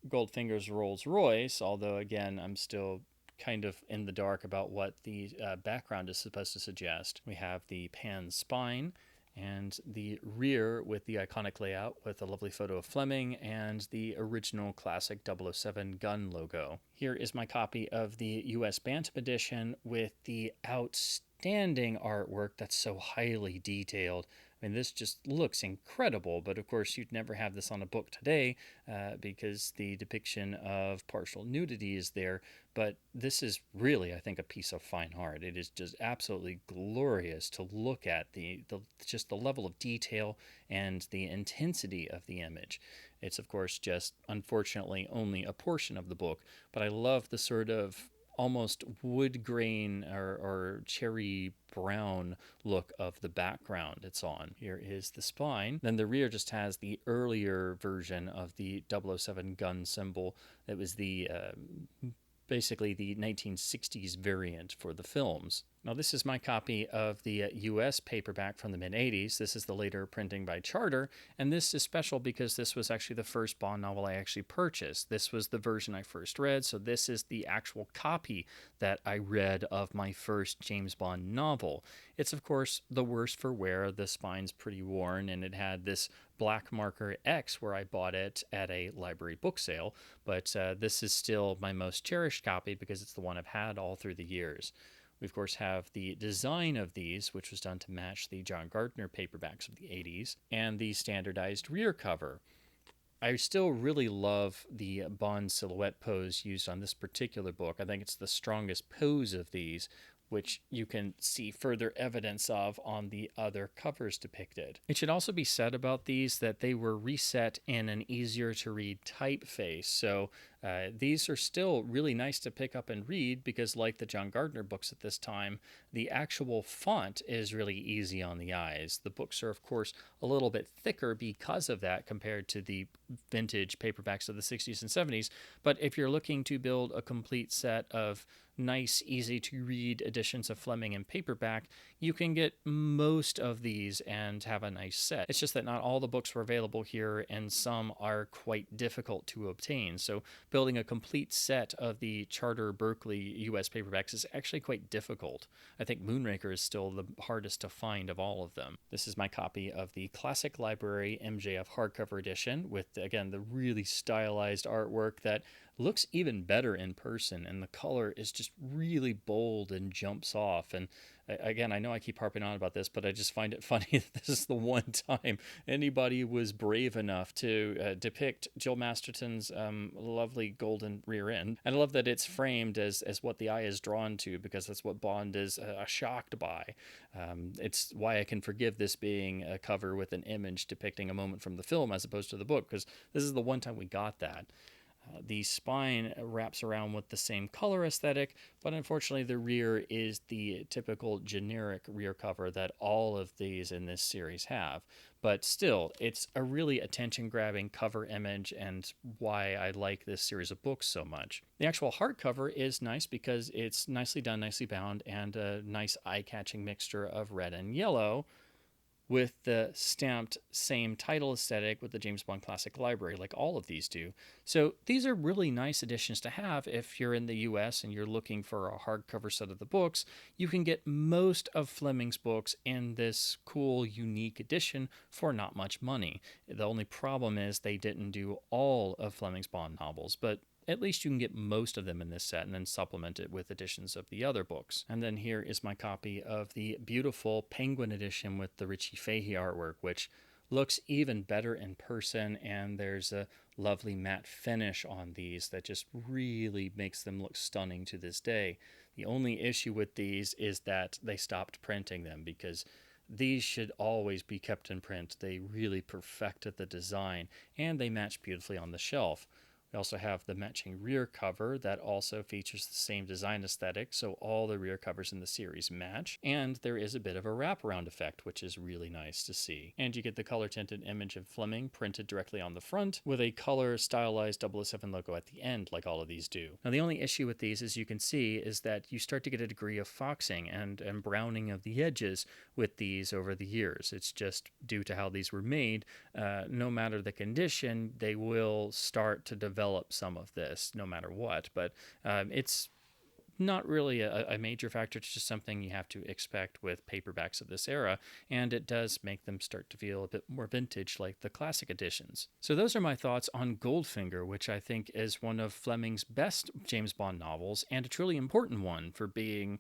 Goldfinger's Rolls-Royce, although again, I'm still kind of in the dark about what the background is supposed to suggest. We have the Pan spine, and the rear with the iconic layout with a lovely photo of Fleming and the original classic 007 gun logo. Here is my copy of the US Bantam edition with the outstanding artwork that's so highly detailed. I mean, this just looks incredible, but of course you'd never have this on a book today because the depiction of partial nudity is there. But this is really, I think, a piece of fine art. It is just absolutely glorious to look at just the level of detail and the intensity of the image. It's, of course, just unfortunately only a portion of the book, but I love the sort of almost wood grain or cherry brown look of the background it's on. Here is the spine. Then the rear just has the earlier version of the 007 gun symbol. That was the basically the 1960s variant for the films. Now, this is my copy of the US paperback from the mid-80s. This is the later printing by Charter, and this is special because this was actually the first Bond novel I actually purchased. This was the version I first read, so this is the actual copy that I read of my first James Bond novel. It's, of course, the worse for wear. The spine's pretty worn, and it had this black marker X where I bought it at a library book sale, but this is still my most cherished copy because it's the one I've had all through the years. We, of course, have the design of these, which was done to match the John Gardner paperbacks of the 80s, and the standardized rear cover. I still really love the Bond silhouette pose used on this particular book. I think it's the strongest pose of these, which you can see further evidence of on the other covers depicted. It should also be said about these that they were reset in an easier to read typeface, so these are still really nice to pick up and read because, like the John Gardner books at this time, the actual font is really easy on the eyes. The books are, of course, a little bit thicker because of that compared to the vintage paperbacks of the 60s and 70s, but if you're looking to build a complete set of nice, easy to read editions of Fleming in paperback, you can get most of these and have a nice set. It's just that not all the books were available here, and some are quite difficult to obtain. So building a complete set of the Charter Berkley US paperbacks is actually quite difficult. I think Moonraker is still the hardest to find of all of them. This is my copy of the Classic Library MJF hardcover edition with, again, the really stylized artwork that looks even better in person, and the color is just really bold and jumps off. And again, I know I keep harping on about this, but I just find it funny that this is the one time anybody was brave enough to depict Jill Masterton's lovely golden rear end. And I love that it's framed as what the eye is drawn to, because that's what Bond is shocked by. It's why I can forgive this being a cover with an image depicting a moment from the film as opposed to the book, because this is the one time we got that. The spine wraps around with the same color aesthetic, but unfortunately the rear is the typical generic rear cover that all of these in this series have. But still, it's a really attention-grabbing cover image and why I like this series of books so much. The actual hardcover is nice because it's nicely done, nicely bound, and a nice eye-catching mixture of red and yellow, with the stamped same title aesthetic with the James Bond Classic Library, like all of these do. So these are really nice additions to have if you're in the US and you're looking for a hardcover set of the books. You can get most of Fleming's books in this cool, unique edition for not much money. The only problem is they didn't do all of Fleming's Bond novels, but at least you can get most of them in this set and then supplement it with editions of the other books. And then here is my copy of the beautiful Penguin edition with the Richie Fahey artwork, which looks even better in person, and there's a lovely matte finish on these that just really makes them look stunning to this day. The only issue with these is that they stopped printing them, because these should always be kept in print. They really perfected the design, and they match beautifully on the shelf. We also have the matching rear cover that also features the same design aesthetic, so all the rear covers in the series match, and there is a bit of a wraparound effect, which is really nice to see. And you get the color-tinted image of Fleming printed directly on the front, with a color stylized 007 logo at the end, like all of these do. Now, the only issue with these, as you can see, is that you start to get a degree of foxing and browning of the edges with these over the years. It's just due to how these were made. No matter the condition, they will start to develop some of this no matter what, but it's not really a major factor. It's just something you have to expect with paperbacks of this era, and it does make them start to feel a bit more vintage like the classic editions. So those are my thoughts on Goldfinger, which I think is one of Fleming's best James Bond novels, and a truly important one for being,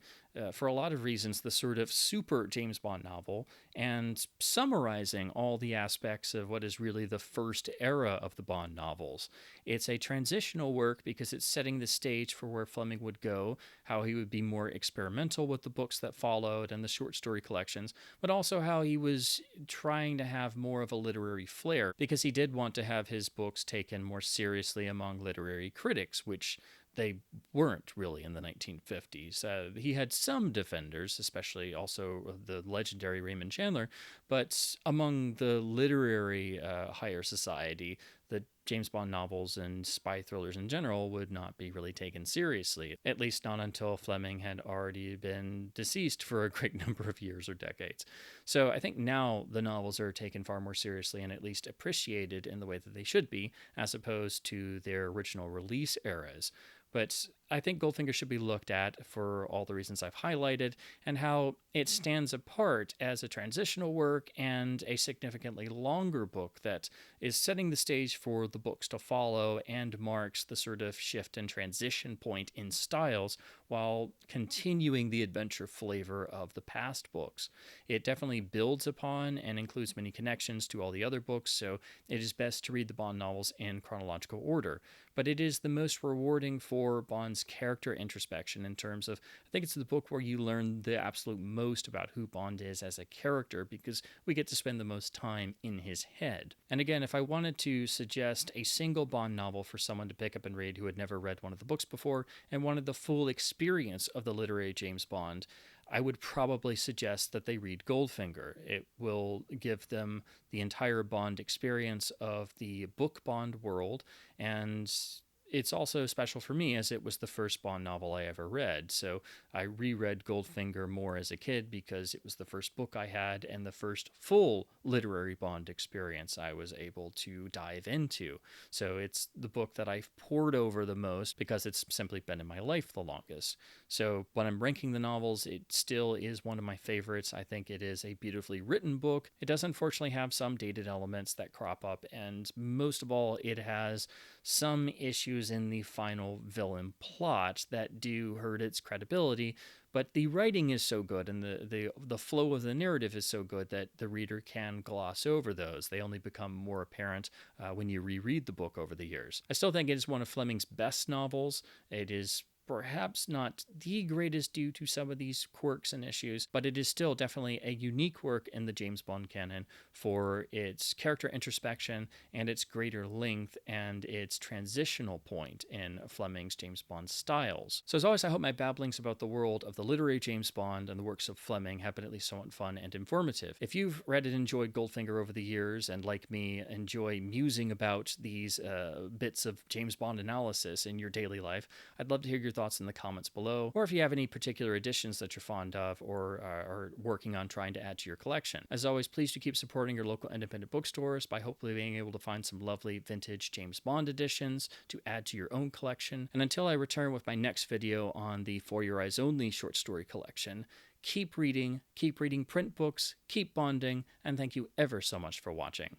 for a lot of reasons, the sort of super James Bond novel, and summarizing all the aspects of what is really the first era of the Bond novels. It's a transitional work because it's setting the stage for where Fleming would go, how he would be more experimental with the books that followed and the short story collections, but also how he was trying to have more of a literary flair, because he did want to have his books taken more seriously among literary critics, which they weren't really in the 1950s. He had some defenders, especially also the legendary Raymond Chandler, but among the literary higher society, the James Bond novels and spy thrillers in general would not be really taken seriously, at least not until Fleming had already been deceased for a great number of years or decades. So I think now the novels are taken far more seriously and at least appreciated in the way that they should be, as opposed to their original release eras. But I think Goldfinger should be looked at for all the reasons I've highlighted, and how it stands apart as a transitional work and a significantly longer book that is setting the stage for the books to follow and marks the sort of shift and transition point in styles while continuing the adventure flavor of the past books. It definitely builds upon and includes many connections to all the other books, so it is best to read the Bond novels in chronological order. But it is the most rewarding for Bond's Bond's character introspection in terms of, I think it's the book where you learn the absolute most about who Bond is as a character, because we get to spend the most time in his head. And again, if I wanted to suggest a single Bond novel for someone to pick up and read who had never read one of the books before and wanted the full experience of the literary James Bond, I would probably suggest that they read Goldfinger. It will give them the entire Bond experience of the book Bond world, and it's also special for me as it was the first Bond novel I ever read. So I reread Goldfinger more as a kid because it was the first book I had and the first full literary Bond experience I was able to dive into. So it's the book that I've pored over the most because it's simply been in my life the longest. So when I'm ranking the novels, it still is one of my favorites. I think it is a beautifully written book. It does unfortunately have some dated elements that crop up, and most of all, it has some issues in the final villain plot that do hurt its credibility, but the writing is so good and the flow of the narrative is so good that the reader can gloss over those. They only become more apparent when you reread the book over the years. I still think it is one of Fleming's best novels. It is perhaps not the greatest due to some of these quirks and issues, but it is still definitely a unique work in the James Bond canon for its character introspection and its greater length and its transitional point in Fleming's James Bond styles. So as always, I hope my babblings about the world of the literary James Bond and the works of Fleming have been at least somewhat fun and informative. If you've read and enjoyed Goldfinger over the years and, like me, enjoy musing about these bits of James Bond analysis in your daily life, I'd love to hear your thoughts in the comments below, or if you have any particular editions that you're fond of or are working on trying to add to your collection. As always, please do keep supporting your local independent bookstores by hopefully being able to find some lovely vintage James Bond editions to add to your own collection. And until I return with my next video on the For Your Eyes Only short story collection, keep reading print books, keep bonding, and thank you ever so much for watching.